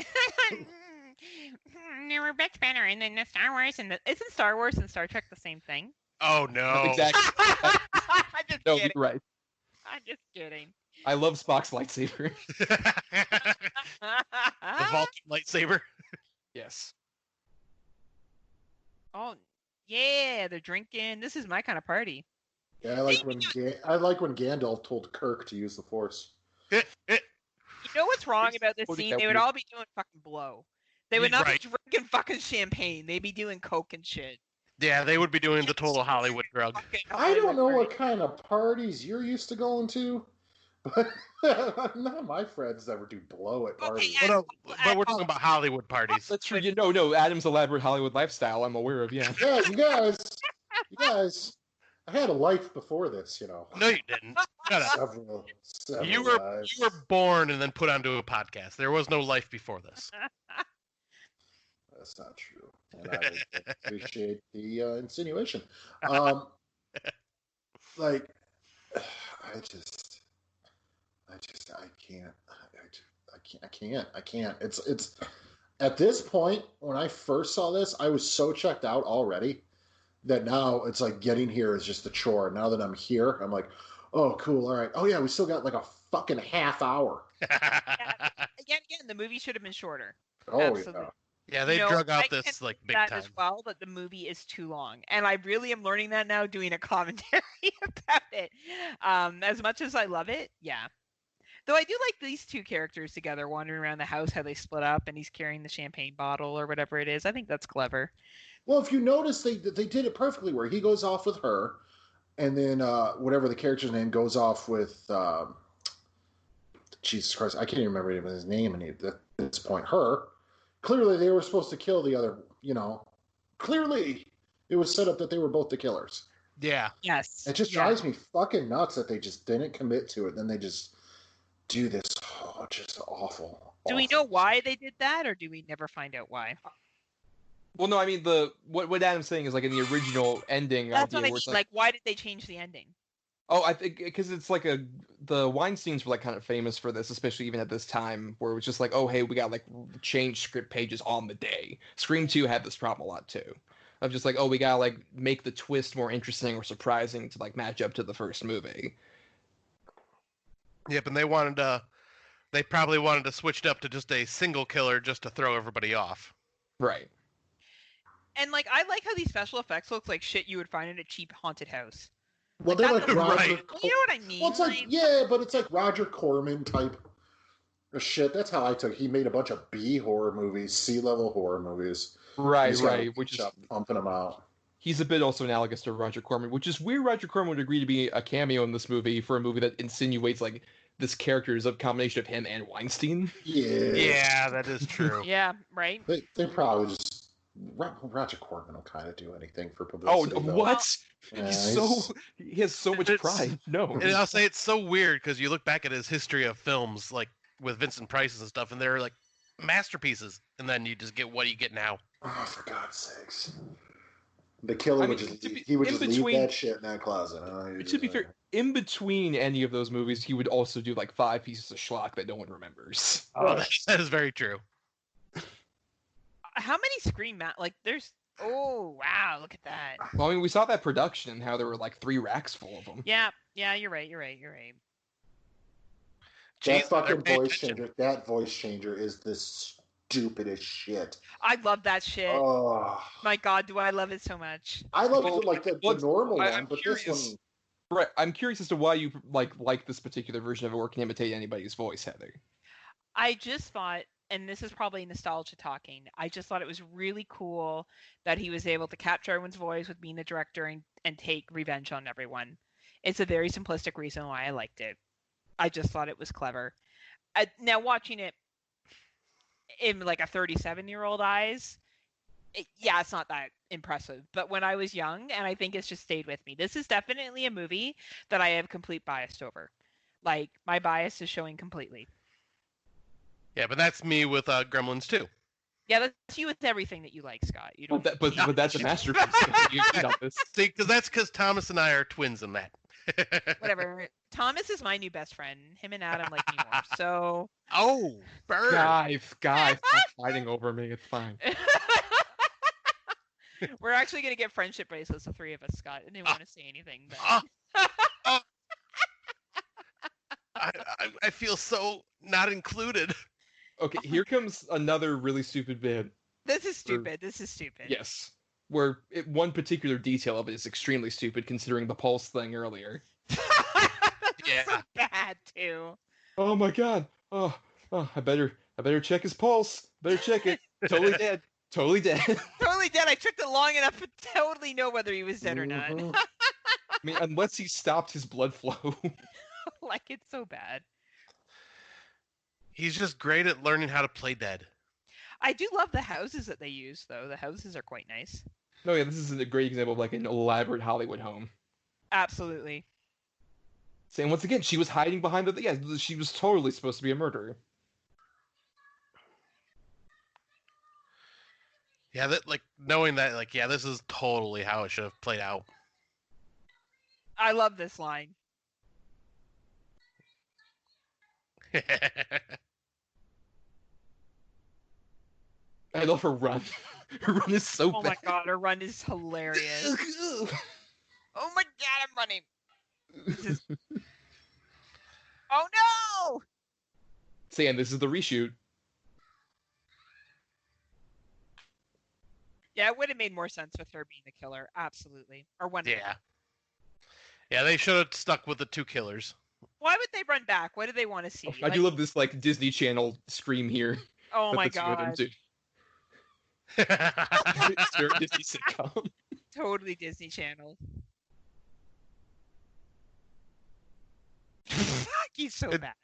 Speaker 1: They were much better, and then the Star Wars isn't Star Wars and Star Trek the same thing?
Speaker 4: Oh no!
Speaker 2: Exactly.
Speaker 1: I'm just
Speaker 2: No,
Speaker 1: kidding.
Speaker 2: you're right.
Speaker 1: I'm just kidding.
Speaker 2: I love Spock's lightsaber.
Speaker 4: The Vulcan lightsaber.
Speaker 2: Yes.
Speaker 1: Oh, yeah, they're drinking. This is my kind of party.
Speaker 3: Yeah, I like when Gandalf told Kirk to use the Force.
Speaker 1: You know what's wrong about this scene? They would all be doing fucking blow. They would not be drinking fucking champagne. They'd be doing coke and shit.
Speaker 4: Yeah, they would be doing the total Hollywood drug.
Speaker 3: I don't know what kind of parties you're used to going to, but none of my friends ever do blow at parties.
Speaker 1: Okay,
Speaker 4: But we're talking about Hollywood parties.
Speaker 2: That's true. No, Adam's elaborate Hollywood lifestyle, I'm aware of, yeah.
Speaker 3: Yeah, you guys, I had a life before this, you know.
Speaker 4: No, you didn't. Shut up.
Speaker 3: Several
Speaker 4: You
Speaker 3: lives.
Speaker 4: were born and then put onto a podcast. There was no life before this.
Speaker 3: That's not true. And I appreciate the insinuation. Like, I can't. It's at this point, when I first saw this, I was so checked out already that now it's like getting here is just a chore. Now that I'm here, I'm like, oh, cool. All right. Oh yeah, we still got like a fucking half hour.
Speaker 1: Again, the movie should have been shorter.
Speaker 3: Oh
Speaker 1: Absolutely.
Speaker 3: yeah.
Speaker 4: Yeah, they drug out
Speaker 1: I
Speaker 4: this
Speaker 1: can
Speaker 4: like
Speaker 1: see
Speaker 4: big
Speaker 1: that
Speaker 4: time.
Speaker 1: as well, that the movie is too long, and I really am learning that now doing a commentary about it. As much as I love it, yeah. Though I do like these two characters together wandering around the house, how they split up, and he's carrying the champagne bottle or whatever it is. I think that's clever.
Speaker 3: Well, if you notice, they did it perfectly. Where he goes off with her, and then whatever the character's name goes off with. Jesus Christ, I can't even remember even his name at this point. Her. Clearly, they were supposed to kill the other. You know, clearly it was set up that they were both the killers.
Speaker 4: Yeah.
Speaker 1: Yes.
Speaker 3: It just drives me fucking nuts that they just didn't commit to it. Then they just do this. Oh, just awful.
Speaker 1: Do we know why they did that, or do we never find out why?
Speaker 2: Well, no, I mean what Adam's saying is like in the original ending.
Speaker 1: That's
Speaker 2: idea,
Speaker 1: what I
Speaker 2: where
Speaker 1: mean.
Speaker 2: it's
Speaker 1: Like, why did they change the ending?
Speaker 2: Oh, I think because it's like the Weinsteins were like kind of famous for this, especially even at this time, where it was just like, oh, hey, we got like change script pages on the day. Scream 2 had this problem a lot too, of just like, oh, we gotta like make the twist more interesting or surprising to like match up to the first movie.
Speaker 4: Yep, and they wanted They probably wanted to switch it up to just a single killer just to throw everybody off.
Speaker 2: Right.
Speaker 1: And like, I like how these special effects look like shit you would find in a cheap haunted house.
Speaker 3: Well, they're like
Speaker 1: that's
Speaker 3: Roger.
Speaker 4: right.
Speaker 1: You know what I mean?
Speaker 3: Well, it's like yeah, but it's like Roger Corman type of shit. That's how I took. He made a bunch of B horror movies, C-level horror movies.
Speaker 2: Right,
Speaker 3: He's got
Speaker 2: right.
Speaker 3: a
Speaker 2: Which is
Speaker 3: shop pumping them out.
Speaker 2: he's a bit also analogous to Roger Corman, which is weird. Roger Corman would agree to be a cameo in this movie for a movie that insinuates like this character is a combination of him and Weinstein.
Speaker 3: Yeah.
Speaker 4: Yeah, that is true.
Speaker 1: Yeah, right.
Speaker 3: They probably just Roger Corman will kind of do anything for
Speaker 2: Oh,
Speaker 3: publicity. though.
Speaker 2: what?
Speaker 3: Yeah,
Speaker 2: He has so much
Speaker 4: It's-
Speaker 2: pride. No.
Speaker 4: And I'll say it's so weird because you look back at his history of films, like with Vincent Price and stuff, and they're like masterpieces, and then you just get what you get now.
Speaker 3: Oh, for God's sakes. The killer
Speaker 2: I
Speaker 3: would
Speaker 2: mean,
Speaker 3: just
Speaker 2: to
Speaker 3: leave,
Speaker 2: be-
Speaker 3: he would
Speaker 2: in
Speaker 3: just
Speaker 2: between-
Speaker 3: leave that shit in that closet.
Speaker 2: To be fair, in between any of those movies, he would also do like 5 pieces of schlock that no one remembers.
Speaker 4: Oh, that is very true.
Speaker 1: How many Scream like there's oh wow, look at that.
Speaker 2: Well, I mean, we saw that production and how there were like 3 racks full of them.
Speaker 1: Yeah, you're right.
Speaker 3: That
Speaker 4: Jeez,
Speaker 3: fucking
Speaker 4: they're paying
Speaker 3: voice
Speaker 4: attention.
Speaker 3: changer. That voice changer is the stupidest shit.
Speaker 1: I love that shit.
Speaker 3: Oh,
Speaker 1: My God, do I love it so much.
Speaker 3: I love
Speaker 2: Well,
Speaker 3: like the
Speaker 2: well,
Speaker 3: normal
Speaker 2: I'm
Speaker 3: one, but
Speaker 2: curious.
Speaker 3: this one.
Speaker 2: Right. I'm curious as to why you like this particular version of it or can imitate anybody's voice, Heather.
Speaker 1: I just thought, and this is probably nostalgia talking, I just thought it was really cool that he was able to capture everyone's voice with being the director and take revenge on everyone. It's a very simplistic reason why I liked it. I just thought it was clever. Now watching it in like a 37-year-old eyes, yeah, it's not that impressive. But when I was young, and I think it's just stayed with me, this is definitely a movie that I have complete bias over. Like, my bias is showing completely.
Speaker 4: Yeah, but that's me with Gremlins too.
Speaker 1: Yeah, that's you with everything that you like, Scott. You don't.
Speaker 2: But that's a masterpiece. You got this.
Speaker 4: See, that's because Thomas and I are twins in that.
Speaker 1: Whatever. Thomas is my new best friend. Him and Adam like me more. So.
Speaker 4: Oh, bird.
Speaker 2: Guys, stop fighting over me. It's fine.
Speaker 1: We're actually gonna get friendship bracelets, the 3 of us, Scott. I didn't want to say anything, but.
Speaker 4: I feel so not included.
Speaker 2: Okay, here comes another really stupid bit.
Speaker 1: This is stupid. This is stupid.
Speaker 2: Yes. Where one particular detail of it is extremely stupid considering the pulse thing earlier.
Speaker 1: That's so
Speaker 4: Yeah.
Speaker 1: bad too.
Speaker 2: Oh my god. Oh, I better check his pulse. Better check it. Totally dead. Totally dead.
Speaker 1: Totally dead. I took it long enough to totally know whether he was dead or not.
Speaker 3: Mhm.
Speaker 2: I mean, unless he stopped his blood flow.
Speaker 1: Like, it's so bad.
Speaker 4: He's just great at learning how to play dead.
Speaker 1: I do love the houses that they use, though. The houses are quite nice.
Speaker 2: No, yeah, this is a great example of like an elaborate Hollywood home.
Speaker 1: Absolutely.
Speaker 2: Saying once again, she was hiding behind the. Yeah, she was totally supposed to be a murderer.
Speaker 4: Yeah, that like knowing that, like, yeah, this is totally how it should have played out.
Speaker 1: I love this line.
Speaker 2: I love her run. Her run is so
Speaker 1: Oh
Speaker 2: bad.
Speaker 1: my god, her run is hilarious. Oh my god, I'm running. This is... Oh no!
Speaker 2: Saying this is the reshoot.
Speaker 1: Yeah, it would have made more sense with her being the killer. Absolutely. Or one.
Speaker 4: Yeah. Yeah, they should have stuck with the 2 killers.
Speaker 1: Why would they run back? What do they want to see?
Speaker 2: I do love this like Disney Channel scream here.
Speaker 1: Oh
Speaker 2: that
Speaker 1: my
Speaker 2: the two of them
Speaker 1: god.
Speaker 2: do. It's very Disney sitcom.
Speaker 1: Totally Disney Channel. He's so bad.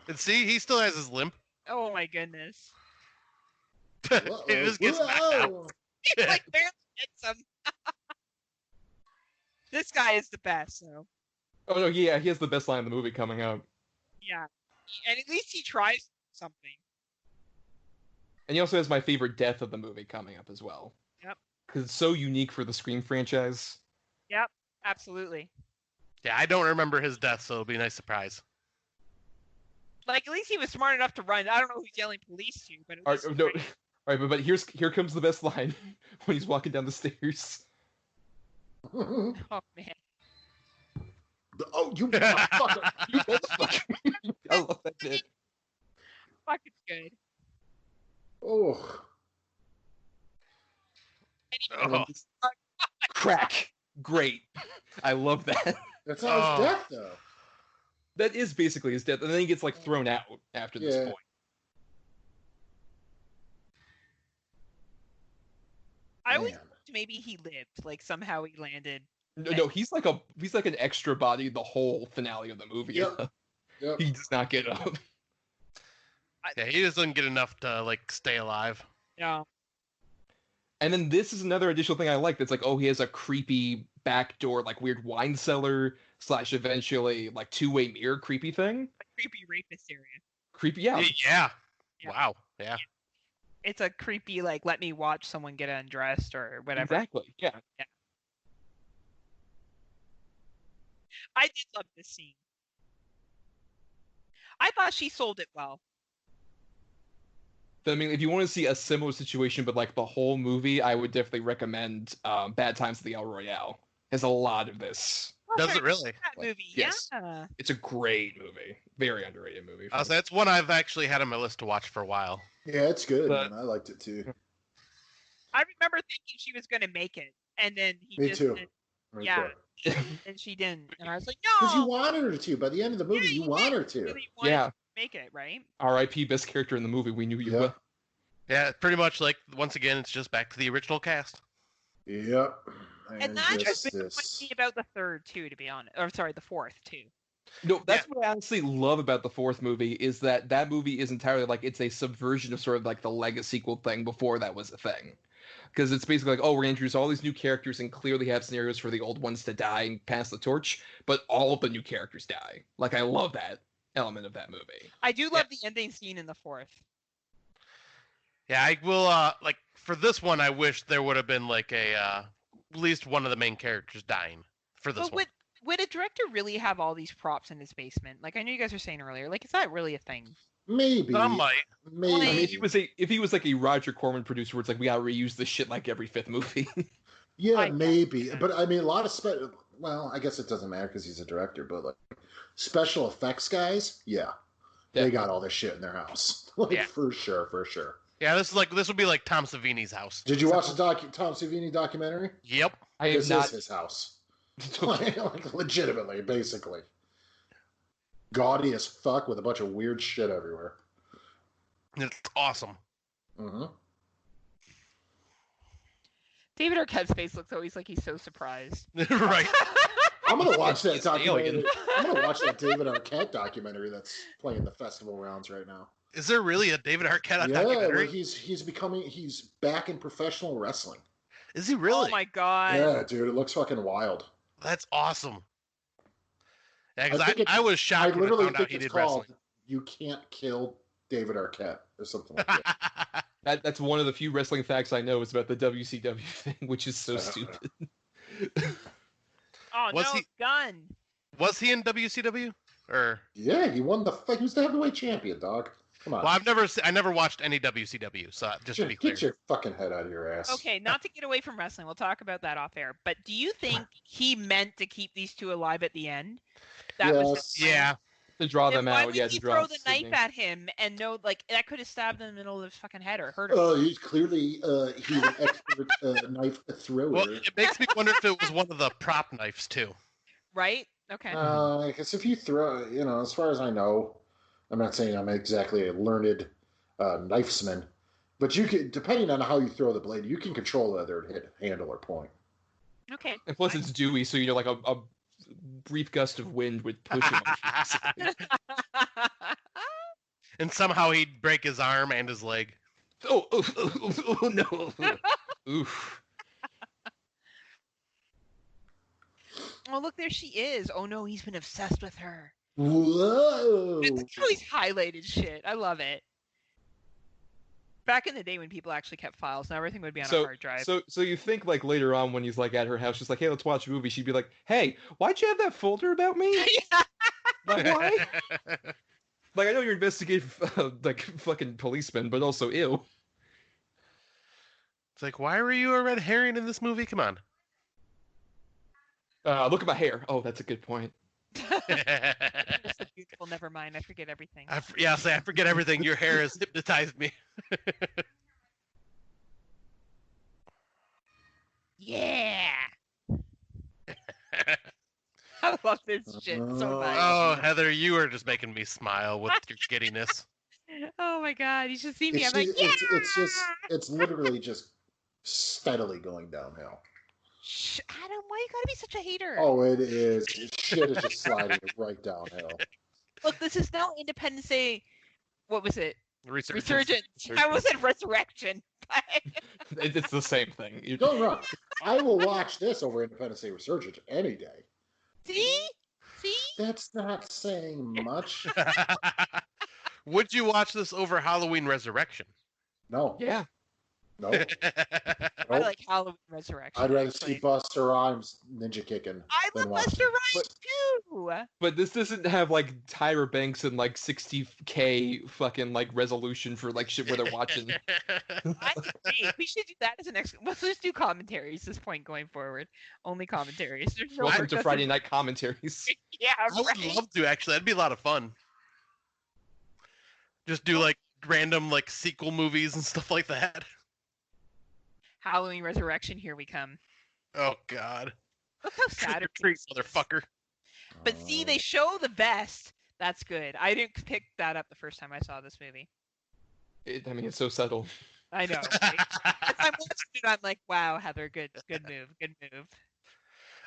Speaker 4: And see, he still has his limp.
Speaker 1: Oh my goodness.
Speaker 4: He just gets knocked out.
Speaker 3: Whoa.
Speaker 1: He like barely hits him. This guy is the best, so
Speaker 2: Oh no, yeah, he has the best line in the movie coming up.
Speaker 1: yeah. And at least he tries something.
Speaker 2: And he also has my favorite death of the movie coming up as well.
Speaker 1: Yep.
Speaker 2: Because it's so unique for the Scream franchise.
Speaker 1: Yep, absolutely.
Speaker 4: Yeah, I don't remember his death, so it'll be a nice surprise.
Speaker 1: Like, at least he was smart enough to run. I don't know who's yelling police to, but at
Speaker 2: All
Speaker 1: least
Speaker 2: right, no, all right, but here comes the best line when he's walking down the stairs.
Speaker 1: oh man.
Speaker 3: Oh, you motherfucker!
Speaker 2: You motherfucker! I love that bit.
Speaker 1: fucking good.
Speaker 3: Oh,
Speaker 2: And then
Speaker 4: Oh.
Speaker 2: this crack. Great. I love that.
Speaker 3: that's not his
Speaker 4: Oh.
Speaker 3: death, though.
Speaker 2: That is basically his death, and then he gets like thrown out after this
Speaker 3: Yeah.
Speaker 2: point.
Speaker 1: I always
Speaker 3: Man.
Speaker 1: thought maybe he lived, like somehow he landed.
Speaker 2: No, he's like an extra body the whole finale of the movie.
Speaker 3: Yep. Yep.
Speaker 2: He does not get up.
Speaker 4: Yeah, he just doesn't get enough to like stay alive.
Speaker 1: Yeah.
Speaker 2: And then this is another additional thing I like. That's like, oh, he has a creepy back door, like weird wine cellar / eventually like two-way mirror creepy thing.
Speaker 1: A creepy rapist area.
Speaker 2: Creepy, yeah.
Speaker 4: Yeah.
Speaker 1: Yeah.
Speaker 4: Wow. Yeah.
Speaker 1: It's a creepy, like, let me watch someone get undressed or whatever.
Speaker 2: Exactly. Yeah.
Speaker 1: I did love this scene. I thought she sold it well.
Speaker 2: I mean, if you want to see a similar situation, but like the whole movie, I would definitely recommend Bad Times at the El Royale. Has a lot of this.
Speaker 4: Does it really?
Speaker 1: That movie,
Speaker 2: Yes.
Speaker 1: yeah.
Speaker 2: It's a great movie. Very underrated movie.
Speaker 4: That's one I've actually had on my list to watch for a while.
Speaker 3: Yeah, it's good,
Speaker 2: But-
Speaker 3: man. I liked it too.
Speaker 1: I remember thinking she was going to make it, and then he
Speaker 3: Me
Speaker 1: just
Speaker 3: too.
Speaker 1: didn't,
Speaker 3: Right
Speaker 1: Yeah.
Speaker 3: there.
Speaker 1: and she didn't. And I was like,
Speaker 3: Because you
Speaker 1: no!
Speaker 3: wanted her to. By the end of the movie,
Speaker 1: Yeah,
Speaker 3: you
Speaker 1: you
Speaker 3: want
Speaker 1: did.
Speaker 3: her to.
Speaker 1: Really wanted
Speaker 2: Yeah.
Speaker 1: to make it, right?
Speaker 2: R.I.P. Best character in the movie. We knew you
Speaker 3: Yeah.
Speaker 2: would.
Speaker 4: Yeah, pretty much like once again, it's just back to the original cast.
Speaker 3: Yep.
Speaker 1: And that
Speaker 3: just
Speaker 1: just disappoints me about the third, too, to be honest. Or, sorry, the fourth, too.
Speaker 2: No, that's what I honestly love about the fourth movie is that movie is entirely like it's a subversion of sort of like the legacy sequel thing before that was a thing. Because it's basically like, oh, we're going to introduce all these new characters and clearly have scenarios for the old ones to die and pass the torch, but all of the new characters die. Like, I love that element of that movie.
Speaker 1: I do love the ending scene in the fourth.
Speaker 4: Yeah, I will. Like for this one, I wish there would have been like a at least one of the main characters dying for this
Speaker 1: But
Speaker 4: one.
Speaker 1: would a director really have all these props in his basement? Like, I know you guys were saying earlier, like, is that really a thing?
Speaker 3: Maybe.
Speaker 4: Some might.
Speaker 3: Maybe.
Speaker 2: I mean, if he was like a Roger Corman producer, where it's like we gotta reuse this shit like every fifth movie.
Speaker 3: Yeah,
Speaker 1: I
Speaker 3: maybe.
Speaker 1: guess.
Speaker 3: But I mean, a lot of well, I guess it doesn't matter because he's a director. But like special effects guys, yeah, they got all this shit in their house. Like
Speaker 4: Yeah.
Speaker 3: for sure, for sure.
Speaker 4: Yeah, this would be like Tom Savini's house.
Speaker 3: Did you watch the Tom Savini documentary?
Speaker 4: Yep.
Speaker 2: I have
Speaker 3: This
Speaker 2: not.
Speaker 3: is his house. Like, legitimately, basically. Gaudy as fuck with a bunch of weird shit everywhere.
Speaker 4: It's awesome.
Speaker 3: Mm-hmm.
Speaker 1: David Arquette's face looks always like he's so surprised.
Speaker 4: Right.
Speaker 3: I'm gonna watch that
Speaker 2: It's an alien.
Speaker 3: documentary. I'm gonna watch that David Arquette documentary that's playing the festival rounds right now.
Speaker 4: Is there really a David Arquette
Speaker 3: Yeah, where
Speaker 4: documentary?
Speaker 3: he's back in professional wrestling.
Speaker 4: Is he really?
Speaker 1: Oh my god.
Speaker 3: Yeah, dude, it looks fucking wild.
Speaker 4: That's awesome. Yeah,
Speaker 3: I
Speaker 4: because
Speaker 3: think
Speaker 4: I was
Speaker 3: I
Speaker 4: shocked when I
Speaker 3: literally
Speaker 4: found out
Speaker 3: think
Speaker 4: he
Speaker 3: it's
Speaker 4: did
Speaker 3: called
Speaker 4: wrestling.
Speaker 3: "You Can't Kill David Arquette" or something like that.
Speaker 2: That's one of the few wrestling facts I know is about the WCW thing, which is so stupid.
Speaker 1: Oh
Speaker 4: Was
Speaker 1: no,
Speaker 4: he-
Speaker 1: gun.
Speaker 4: Was he in WCW? Or
Speaker 3: Yeah, he won he was the heavyweight champion, dog. Come on,
Speaker 4: well, I never watched any WCW, so just to be clear.
Speaker 3: get your fucking head out of your ass.
Speaker 1: Okay, not to get away from wrestling, we'll talk about that off air. But do you think he meant to keep these two alive at the end? That was his plan?
Speaker 4: Yeah.
Speaker 2: To draw
Speaker 1: Then
Speaker 2: them
Speaker 1: why
Speaker 2: out,
Speaker 1: would
Speaker 2: yeah,
Speaker 1: he
Speaker 2: to draw
Speaker 1: throw
Speaker 2: out
Speaker 1: the
Speaker 2: Sydney.
Speaker 1: knife at him and know, like, that could have stabbed him in the middle of his fucking head or hurt him?
Speaker 3: Oh, he's clearly he's an expert knife thrower.
Speaker 4: Well, it makes me wonder if it was one of the prop knives too.
Speaker 1: Right? Okay.
Speaker 3: Because if you throw, as far as I know, I'm not saying I'm exactly a learned knifesman, but you can, depending on how you throw the blade, you can control whether it hit handle or point.
Speaker 1: Okay.
Speaker 2: And plus, it's dewy, so like a brief gust of wind would push him.
Speaker 4: And somehow he'd break his arm and his leg.
Speaker 2: Oh no! Oof.
Speaker 1: Oh, look, there she is. Oh no, he's been obsessed with her.
Speaker 3: Whoa!
Speaker 1: Look how he's highlighted shit. I love it. Back in the day when people actually kept files, now everything would be on a hard drive.
Speaker 2: So you think like later on when he's like at her house, she's like, "Hey, let's watch a movie." She'd be like, "Hey, why'd you have that folder about me? Like, why? Like, I know you're investigating like fucking policemen, but also ew."
Speaker 4: It's like, why were you a red herring in this movie? Come on.
Speaker 2: Look at my hair. Oh, that's a good point.
Speaker 1: Just a beautiful never mind. I forget everything.
Speaker 4: I forget everything. Your hair has hypnotized me.
Speaker 1: Yeah. I love this shit so much.
Speaker 4: Oh, Heather, you are just making me smile with your giddiness.
Speaker 1: Oh my god, you should see me.
Speaker 3: It's,
Speaker 1: I'm like, yeah.
Speaker 3: it's literally just steadily going downhill.
Speaker 1: Shh, Adam, why you gotta be such a hater?
Speaker 3: Oh, it is. Shit is just sliding right downhill.
Speaker 1: Look, this is now Independence Day. What was it?
Speaker 4: Resurgence.
Speaker 1: I was at Resurrection.
Speaker 2: It's the same thing.
Speaker 3: Don't wrong. I will watch this over Independence Day Resurgence any day.
Speaker 1: See?
Speaker 3: That's not saying much.
Speaker 4: Would you watch this over Halloween Resurrection?
Speaker 3: No.
Speaker 2: Yeah.
Speaker 3: No.
Speaker 1: I like Halloween Resurrection.
Speaker 3: I'd rather see Buster Rhymes ninja kicking.
Speaker 1: I love Buster Rhymes too.
Speaker 2: But this doesn't have like Tyra Banks and like 60K fucking like resolution for like shit where they're watching.
Speaker 1: I agree. We should do that as an next. Let's just do commentaries this point going forward. Only commentaries. There's no
Speaker 2: Welcome to Friday night commentaries.
Speaker 1: Yeah,
Speaker 4: I would love to actually. That'd be a lot of fun. Just do like random like sequel movies and stuff like that.
Speaker 1: Halloween Resurrection. Here we come.
Speaker 4: Oh God.
Speaker 1: Look how sad it
Speaker 4: Treat,
Speaker 1: is.
Speaker 4: motherfucker.
Speaker 1: But see, they show the vest. That's good. I didn't pick that up the first time I saw this movie.
Speaker 2: It's so subtle.
Speaker 1: I know. Right? As I'm watching it, I'm like, wow, Heather, good move.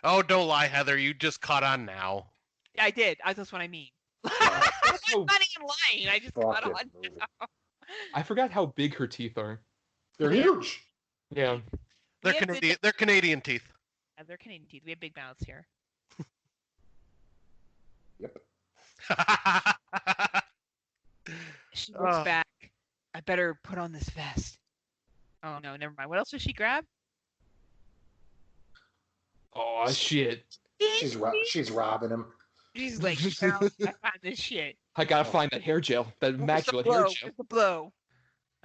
Speaker 4: Oh, don't lie, Heather. You just caught on now.
Speaker 1: Yeah, I did. That's what I mean.
Speaker 2: Oh.
Speaker 1: I'm not even lying. I just caught on now.
Speaker 2: I forgot how big her teeth are.
Speaker 3: They're huge.
Speaker 2: Yeah.
Speaker 4: They're
Speaker 1: Yeah,
Speaker 4: Canadian. They're Canadian teeth.
Speaker 1: Yeah, they're Canadian teeth. We have big mouths here.
Speaker 3: Yep.
Speaker 1: She looks back. I better put on this vest. Oh no, never mind. What else does she grab?
Speaker 2: Oh shit.
Speaker 3: She's robbing him.
Speaker 1: She's like, "Now I found this shit.
Speaker 2: I gotta find that hair gel. That immaculate hair gel.
Speaker 1: Where's the blow?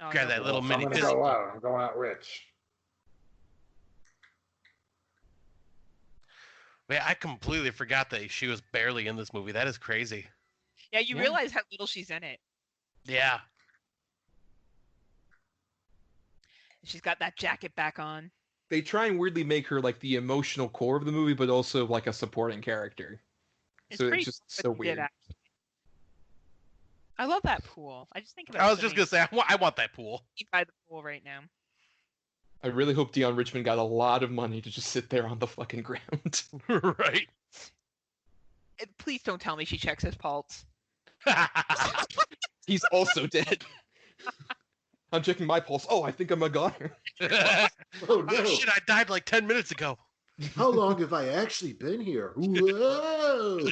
Speaker 1: Oh,
Speaker 4: Grab
Speaker 1: no.
Speaker 4: that little
Speaker 3: I'm
Speaker 4: mini
Speaker 3: gonna
Speaker 4: pistol.
Speaker 3: go out. I'm going out rich.
Speaker 4: Man, I completely forgot that she was barely in this movie. That is crazy.
Speaker 1: Yeah, you
Speaker 2: Yeah.
Speaker 1: realize how little she's in it.
Speaker 4: Yeah.
Speaker 1: She's got that jacket back on.
Speaker 2: They try and weirdly make her like the emotional core of the movie, but also like a supporting character. So
Speaker 1: pretty
Speaker 2: it's just
Speaker 1: cool
Speaker 2: so
Speaker 1: what they did,
Speaker 2: weird.
Speaker 1: actually. I love that pool. I just think about
Speaker 4: I was just gonna say, I want that pool.
Speaker 1: by the pool right now.
Speaker 2: I really hope Dion Richmond got a lot of money to just sit there on the fucking ground.
Speaker 4: Right.
Speaker 1: Please don't tell me she checks his pulse.
Speaker 2: He's also dead. I'm checking my pulse. Oh, I think I'm a goner.
Speaker 3: Oh
Speaker 4: Oh
Speaker 3: no!
Speaker 4: shit! I died like 10 minutes ago.
Speaker 3: How long have I actually been here? Whoa!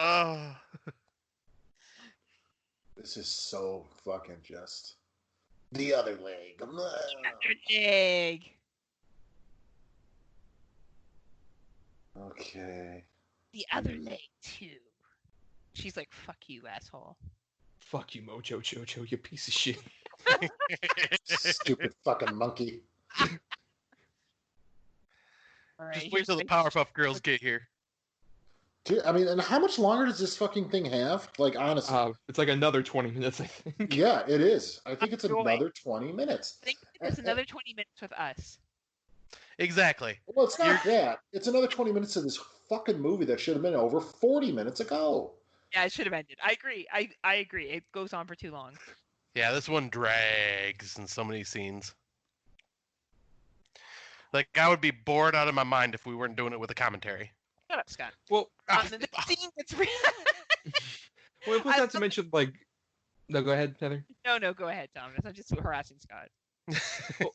Speaker 4: Oh.
Speaker 3: This is so fucking just the other leg.
Speaker 1: Egg.
Speaker 3: Okay.
Speaker 1: The other leg too. She's like, "Fuck you, asshole."
Speaker 2: Fuck you, Mojo Jojo, you piece of shit.
Speaker 3: Stupid fucking monkey.
Speaker 1: All right,
Speaker 4: Just wait
Speaker 1: here's
Speaker 4: till the
Speaker 1: my-
Speaker 4: Powerpuff Girls get here.
Speaker 3: Dude, I mean, and how much longer does this fucking thing have? Like, honestly.
Speaker 2: It's like another 20 minutes, I think.
Speaker 3: Yeah, it is. I think it's
Speaker 1: Enjoy.
Speaker 3: another 20 minutes.
Speaker 1: I think there's another 20 minutes with us.
Speaker 4: Exactly.
Speaker 3: Well, it's not that. It's another 20 minutes of this fucking movie that should have been over 40 minutes ago.
Speaker 1: Yeah, it should have ended. I agree. I agree. It goes on for too long.
Speaker 4: Yeah, this one drags in so many scenes. Like, I would be bored out of my mind if we weren't doing it with a commentary.
Speaker 1: Shut up, Scott.
Speaker 2: Well,
Speaker 1: The scene gets real.
Speaker 2: well, plus not to mention, like... No, go ahead, Heather.
Speaker 1: No, go ahead, Thomas. I'm just harassing Scott.
Speaker 2: Well,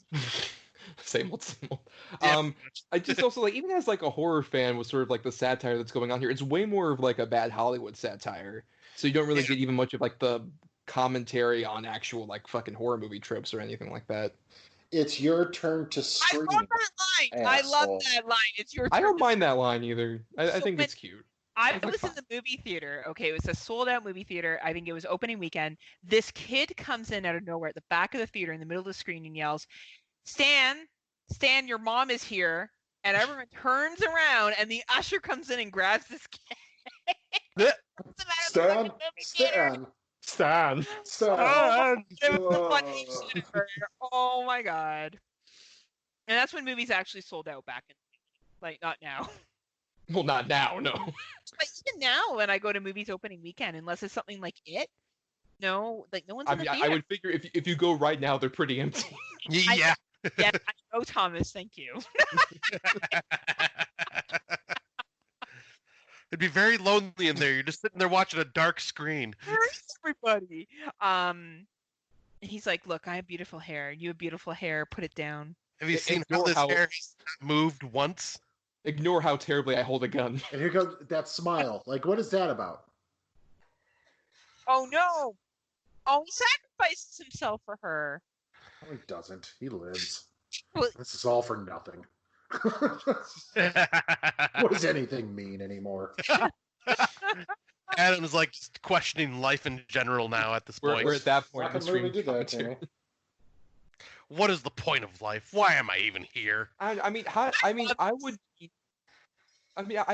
Speaker 2: same old, same old.
Speaker 4: Yeah,
Speaker 2: I just also, like, even as, like, a horror fan with sort of, like, the satire that's going on here, it's way more of, like, a bad Hollywood satire. So you don't really get even much of, like, the commentary on actual, like, fucking horror movie tropes or anything like that.
Speaker 3: It's your turn to
Speaker 1: I
Speaker 3: scream.
Speaker 1: love that line. I love
Speaker 3: asshole.
Speaker 1: that line. It's your turn.
Speaker 2: I don't
Speaker 1: to
Speaker 2: mind that line either. I
Speaker 1: So
Speaker 2: think
Speaker 1: when-
Speaker 2: it's cute.
Speaker 1: I
Speaker 2: It's like
Speaker 1: was in the movie theater. Okay, it was a sold out movie theater. I think it was opening weekend. This kid comes in out of nowhere at the back of the theater in the middle of the screen and yells, Stan, your mom is here. And everyone turns around and the usher comes in and grabs this kid.
Speaker 3: Stan.
Speaker 2: Stan.
Speaker 1: Oh my god. And that's when movies actually sold out back in, like, not now.
Speaker 2: Well, not now, no.
Speaker 1: But even now, when I go to movies opening weekend, unless it's something like It, no, like no one's in the theater.
Speaker 2: I would figure if you go right now, they're pretty empty.
Speaker 4: Yeah.
Speaker 1: Yes, I know, Thomas. Thank you.
Speaker 4: It'd be very lonely in there. You're just sitting there watching a dark screen.
Speaker 1: Where is everybody? He's like, look, I have beautiful hair. You have beautiful hair. Put it down.
Speaker 4: Have you seen how this hair has moved once?
Speaker 2: Ignore how terribly I hold a gun.
Speaker 3: And here goes that smile. Like, what is that about?
Speaker 1: Oh no! Oh, he sacrifices himself for her.
Speaker 3: No, he doesn't. He lives.
Speaker 1: Well,
Speaker 3: This is all for nothing. What does anything mean anymore?
Speaker 4: Adam's like just questioning life in general now at this point.
Speaker 2: We're at that point.
Speaker 3: Fucking movie did that to me.
Speaker 4: What is the point of life? Why am I even here?
Speaker 2: I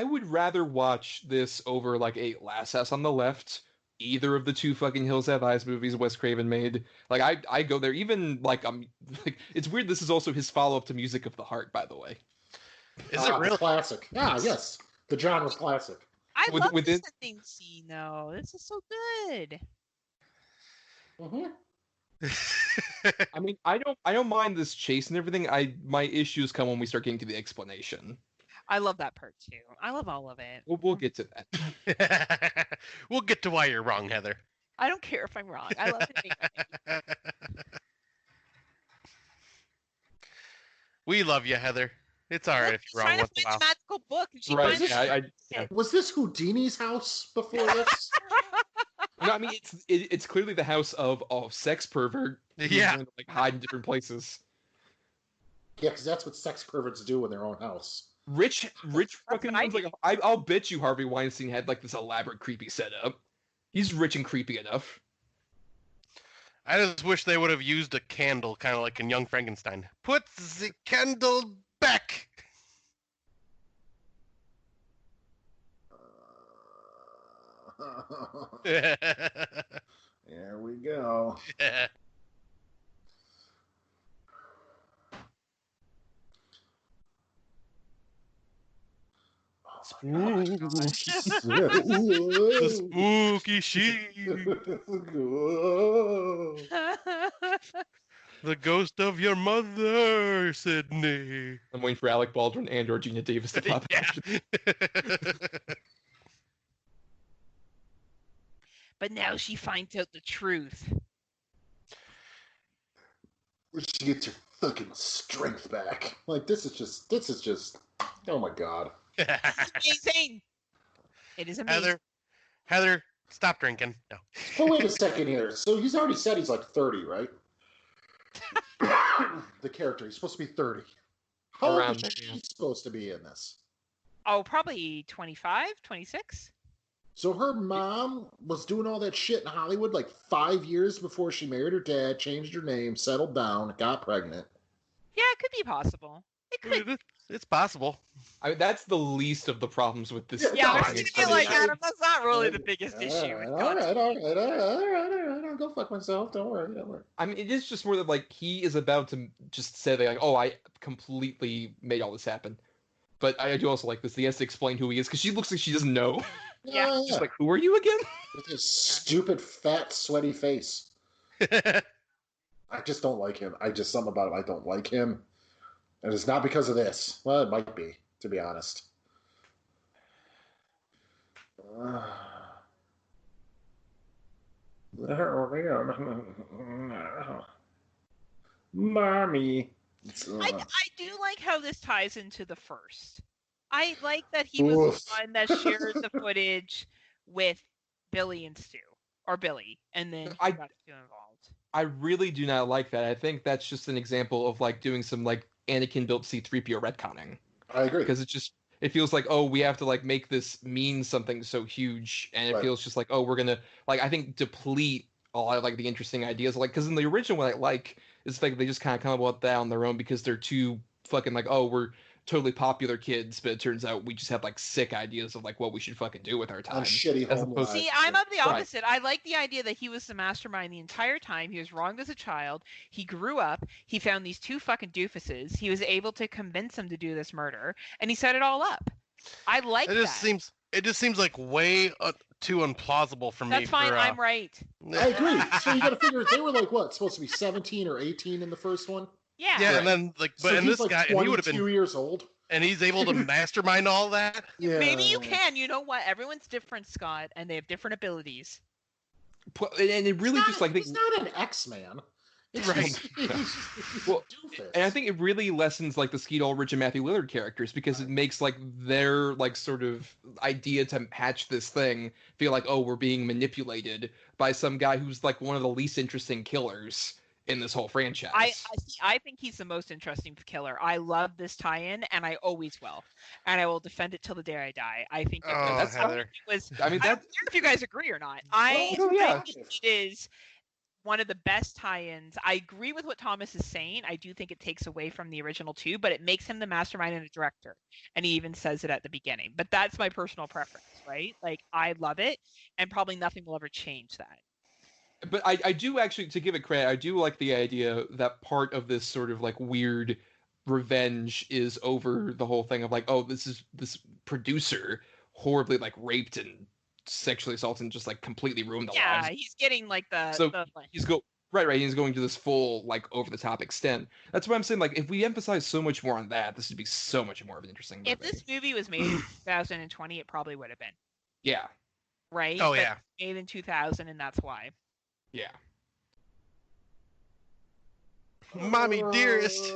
Speaker 2: would rather watch this over like a Last House on the Left, either of the two fucking Hills Have Eyes movies Wes Craven made. Like I go there. Even like it's weird. This is also his follow up to Music of the Heart, by the way.
Speaker 4: Is it really
Speaker 3: classic? Ah, yes, the genre's classic.
Speaker 1: I love this ending scene though. This is so good.
Speaker 3: Mm-hmm.
Speaker 2: I mean, I don't mind this chase and everything. My issues come when we start getting to the explanation.
Speaker 1: I love that part too. I love all of it.
Speaker 2: We'll get to that.
Speaker 4: We'll get to why you're wrong, Heather.
Speaker 1: I don't care if I'm wrong. I love it.
Speaker 4: We love you, Heather. It's all right if you're wrong once in a while.
Speaker 1: The magical book. And she
Speaker 2: Right?
Speaker 1: Yeah.
Speaker 3: Was this Houdini's house before this?
Speaker 2: No, I mean it's clearly the house of a sex pervert.
Speaker 4: Yeah,
Speaker 2: to, like hide in different places.
Speaker 3: Yeah, because that's what sex perverts do in their own house.
Speaker 2: Rich fucking ones, like I'll bet you Harvey Weinstein had like this elaborate creepy setup. He's rich and creepy enough.
Speaker 4: I just wish they would have used a candle, kind of like in Young Frankenstein. Put the candle back.
Speaker 3: There we go.
Speaker 4: Yeah. The spooky sheep. The ghost of your mother, Sydney.
Speaker 2: I'm waiting for Alec Baldwin and or Gina Davis to pop
Speaker 4: Yeah.
Speaker 1: But now she finds out the truth.
Speaker 3: She gets her fucking strength back. Like this is just. Oh my god.
Speaker 1: It's amazing. It is amazing.
Speaker 4: Heather, stop drinking. No.
Speaker 3: Oh, wait a second here. So he's already said he's like 30, right? The character, he's supposed to be 30. How old is she supposed to be in this?
Speaker 1: Oh, probably 25, 26.
Speaker 3: So her mom was doing all that shit in Hollywood like 5 years before she married her dad, changed her name, settled down, got pregnant.
Speaker 1: Yeah, it could be possible. It could.
Speaker 4: It's possible.
Speaker 2: I mean, that's the least of the problems with this.
Speaker 1: Yeah, I
Speaker 3: I
Speaker 1: was gonna be like, Adam, that's not really the biggest issue.
Speaker 3: All right. I'll go fuck myself. Don't worry.
Speaker 2: I mean, it is just more that like he is about to just say like, oh, I completely made all this happen. But I do also like this. He has to explain who he is because she looks like she doesn't know.
Speaker 1: Yeah.
Speaker 2: She's like, who are you again?
Speaker 3: With his stupid, fat, sweaty face. I just don't like him. Something about him. I don't like him. And it's not because of this. Well, it might be, to be honest. Mommy.
Speaker 1: I do like how this ties into the first. I like that he was the one that shared the footage with Billy and Stu. Or Billy. And then he got Stu involved.
Speaker 2: I really do not like that. I think that's just an example of like doing some like Anakin built C-3PO retconning.
Speaker 3: I agree.
Speaker 2: Because it feels like, oh, we have to like make this mean something so huge, and it feels just like, oh, we're gonna like I think deplete a lot of like the interesting ideas, like because in the original what I like is like they just kind of come up with that on their own because they're too fucking like, oh, we're totally popular kids, but it turns out we just have like sick ideas of like what we should fucking do with our time.
Speaker 3: On shitty
Speaker 2: As
Speaker 3: home
Speaker 2: opposed-
Speaker 3: lives.
Speaker 1: See, I'm of the
Speaker 2: Right.
Speaker 1: opposite. I like the idea that he was the mastermind the entire time. He was wronged as a child. He grew up. He found these two fucking doofuses. He was able to convince them to do this murder, and he set it all up. I like
Speaker 4: It just
Speaker 1: that.
Speaker 4: seems like way too implausible for me.
Speaker 1: That's fine.
Speaker 4: For,
Speaker 1: I'm right.
Speaker 3: I agree. So you got to figure they were like what, supposed to be 17 or 18 in the first one.
Speaker 1: Yeah.
Speaker 4: Yeah,
Speaker 2: Right.
Speaker 4: and then like, but
Speaker 3: So
Speaker 4: and
Speaker 3: he's
Speaker 4: this
Speaker 3: like
Speaker 4: guy, and he would have
Speaker 3: 22
Speaker 4: been,
Speaker 3: years old.
Speaker 4: and he's able to mastermind all that.
Speaker 3: Yeah.
Speaker 1: Maybe you can. You know what? Everyone's different, Scott, and they have different abilities.
Speaker 2: and it really
Speaker 3: He's
Speaker 2: just
Speaker 3: not,
Speaker 2: like
Speaker 3: he's not an X-Man. It's
Speaker 2: Right.
Speaker 3: just, he's just
Speaker 2: Well,
Speaker 3: a doofus.
Speaker 2: and I think it really lessens like the Skeet Ulrich and Matthew Lillard characters because it makes like their like sort of idea to hatch this thing feel like, oh, we're being manipulated by some guy who's like one of the least interesting killers in this whole franchise.
Speaker 1: I think he's the most interesting killer. I love this tie-in, and I always will, and I will defend it till the day I die. I think that
Speaker 4: Oh,
Speaker 1: that's
Speaker 4: Heather.
Speaker 1: it was.
Speaker 2: I mean
Speaker 1: I don't
Speaker 2: that
Speaker 1: care if you guys agree or not. I
Speaker 2: Oh, yeah.
Speaker 1: think it is one of the best tie-ins. I agree with what Thomas is saying. I do think it takes away from the original two, but it makes him the mastermind and a director. And he even says it at the beginning. But that's my personal preference, right? Like, I love it, and probably nothing will ever change that.
Speaker 2: But I do actually, to give it credit, I do like the idea that part of this sort of like weird revenge is over the whole thing of like, oh, this producer horribly like raped and sexually assaulted and just like completely ruined the
Speaker 1: Yeah,
Speaker 2: lives.
Speaker 1: he's getting like the,
Speaker 2: So
Speaker 1: like,
Speaker 2: He's he's going to this full like over the top extent. That's why I'm saying like if we emphasize so much more on that, this would be so much more of an interesting movie.
Speaker 1: if this movie was made in 2020, it probably would have been,
Speaker 2: Yeah.
Speaker 1: right?
Speaker 4: Oh
Speaker 1: But
Speaker 4: yeah.
Speaker 1: it's made in 2000, and that's why.
Speaker 2: Yeah.
Speaker 4: Mommy dearest.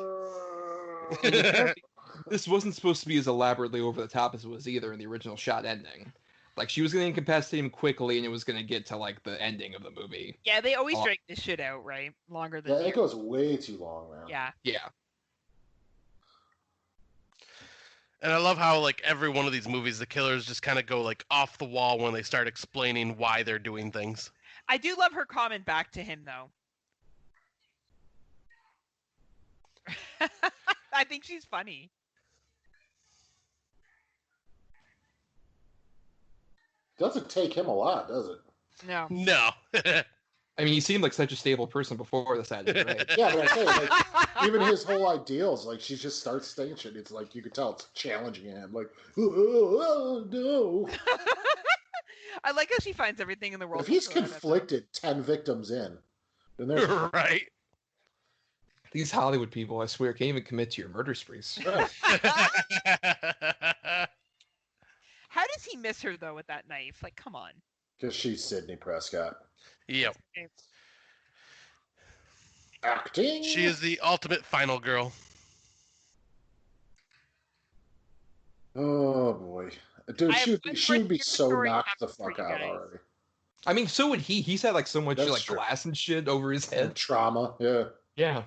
Speaker 2: And apparently, this wasn't supposed to be as elaborately over the top as it was either in the original shot ending. Like she was going to incapacitate him quickly, and it was going to get to like the ending of the movie.
Speaker 1: Yeah, they always
Speaker 2: Oh.
Speaker 1: drag this shit out, right? Longer than
Speaker 3: Yeah,
Speaker 1: the
Speaker 3: it goes way too long, man.
Speaker 1: yeah.
Speaker 2: Yeah.
Speaker 4: And I love how like every one of these movies, the killers just kind of go like off the wall when they start explaining why they're doing things.
Speaker 1: I do love her comment back to him, though. I think she's funny.
Speaker 3: Doesn't take him a lot, does it?
Speaker 1: No.
Speaker 4: No.
Speaker 2: I mean, he seemed like such a stable person before this ended, right?
Speaker 3: Yeah, but I say, like, even his whole ideals, like, she just starts saying shit. It's like, you could tell it's challenging him. Like, oh, no.
Speaker 1: I like how she finds everything in the world.
Speaker 3: If he's
Speaker 1: to throw at them.
Speaker 3: conflicted 10 victims in, then there's...
Speaker 4: Right.
Speaker 2: These Hollywood people, I swear, can't even commit to your murder sprees.
Speaker 3: Right.
Speaker 1: How does he miss her though with that knife? Like, come on.
Speaker 3: Because she's Sidney Prescott.
Speaker 4: Yep.
Speaker 3: Acting?
Speaker 4: She is the ultimate final girl.
Speaker 3: Oh, boy. Dude,
Speaker 1: I have one
Speaker 3: she would be
Speaker 1: more
Speaker 3: so
Speaker 1: story
Speaker 3: knocked the
Speaker 1: for you
Speaker 3: fuck out
Speaker 1: guys.
Speaker 3: already.
Speaker 2: I mean, so would he. He's had like so much
Speaker 3: That's
Speaker 2: like
Speaker 3: true.
Speaker 2: glass and shit over his head.
Speaker 3: Trauma, yeah.
Speaker 2: Yeah.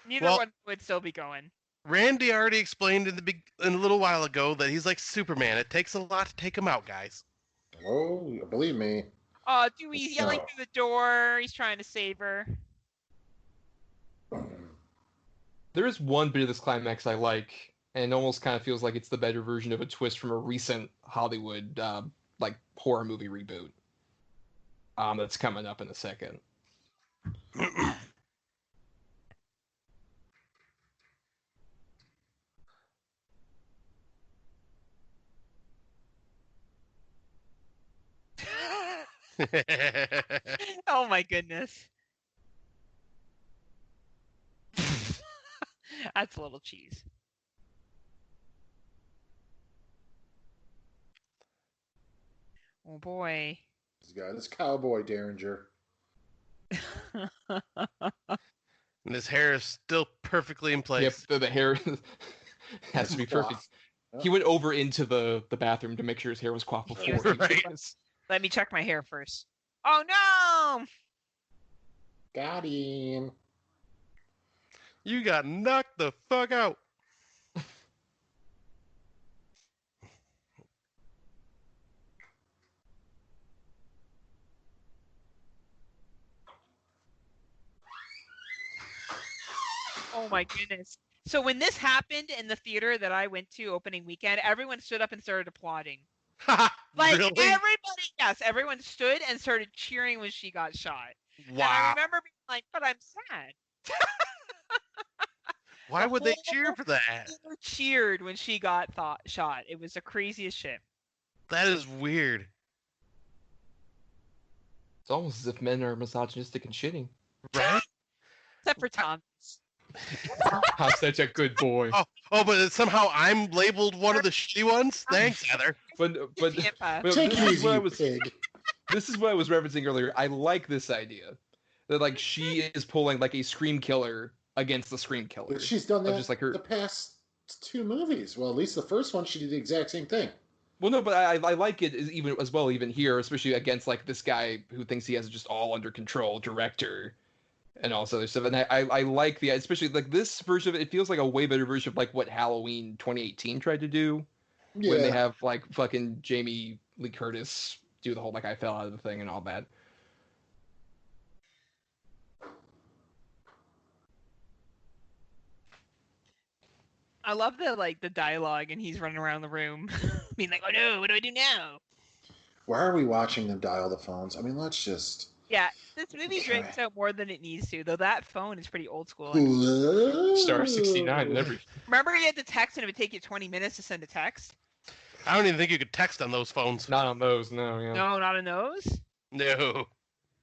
Speaker 1: Neither
Speaker 4: Well-
Speaker 1: one would still be going.
Speaker 4: Randy already explained in a little while ago that he's like Superman. It takes a lot to take him out, guys.
Speaker 3: Oh, believe me.
Speaker 1: Oh, Dewey's yelling
Speaker 3: No.
Speaker 1: through the door. He's trying to save her.
Speaker 2: There is one bit of this climax I like, and it almost kind of feels like it's the better version of a twist from a recent Hollywood like horror movie reboot. That's coming up in a second.
Speaker 1: Oh my goodness. That's a little cheese. Oh boy.
Speaker 3: He's got his cowboy derringer.
Speaker 4: And his hair is still perfectly in
Speaker 2: Yep,
Speaker 4: place.
Speaker 2: the hair has to be perfect. He went over into the bathroom to make sure his hair was coiffed
Speaker 1: He was
Speaker 2: before.
Speaker 4: right.
Speaker 1: Let me check my hair first. Oh no!
Speaker 3: Got him.
Speaker 4: You got knocked the fuck out.
Speaker 1: Oh my goodness. So when this happened in the theater that I went to opening weekend, everyone stood up and started applauding. Like
Speaker 4: Really?
Speaker 1: everybody, yes, everyone stood and started cheering when she got shot. And I
Speaker 4: Wow.
Speaker 1: remember being like, but I'm sad.
Speaker 4: Why
Speaker 1: The
Speaker 4: would they
Speaker 1: whole
Speaker 4: cheer for that?
Speaker 1: theater cheered when she got shot. It was the craziest shit.
Speaker 4: That is weird.
Speaker 2: It's almost as if men are misogynistic and shitting.
Speaker 4: Right?
Speaker 1: Except for Tom.
Speaker 2: I'm such a good boy.
Speaker 4: Oh, but somehow I'm labeled one of the shitty ones? Thanks, Heather.
Speaker 2: But
Speaker 1: Tampa.
Speaker 2: well,
Speaker 3: Take
Speaker 2: this
Speaker 3: it
Speaker 2: is
Speaker 3: easy,
Speaker 2: what I
Speaker 3: you
Speaker 2: was
Speaker 3: pig.
Speaker 2: this is what I was referencing earlier. I like this idea that like she is pulling like a scream killer against the scream killer.
Speaker 3: But she's done that
Speaker 2: just like her.
Speaker 3: the past 2 movies. Well, at least the first one, she did the exact same thing.
Speaker 2: Well, no, but I like it even here, especially against like this guy who thinks he has it just all under control, director, and all this other stuff. And I like the especially like this version of it. It feels like a way better version of like what Halloween 2018 tried to do
Speaker 3: Yeah.
Speaker 2: when they have like fucking Jamie Lee Curtis do the whole like I fell out of the thing and all that.
Speaker 1: I love the dialogue, and he's running around the room, being like, "Oh no, what do I do now?"
Speaker 3: Why are we watching them dial the phones? I mean, let's just.
Speaker 1: Yeah, this movie drags out more than it needs to, though that phone is pretty old school.
Speaker 2: Star 69 and everything.
Speaker 1: Remember you had to text and it would take you 20 minutes to send a text?
Speaker 4: I don't even think you could text on those phones.
Speaker 2: Not on those, no. Yeah.
Speaker 1: No, not on those.
Speaker 4: No.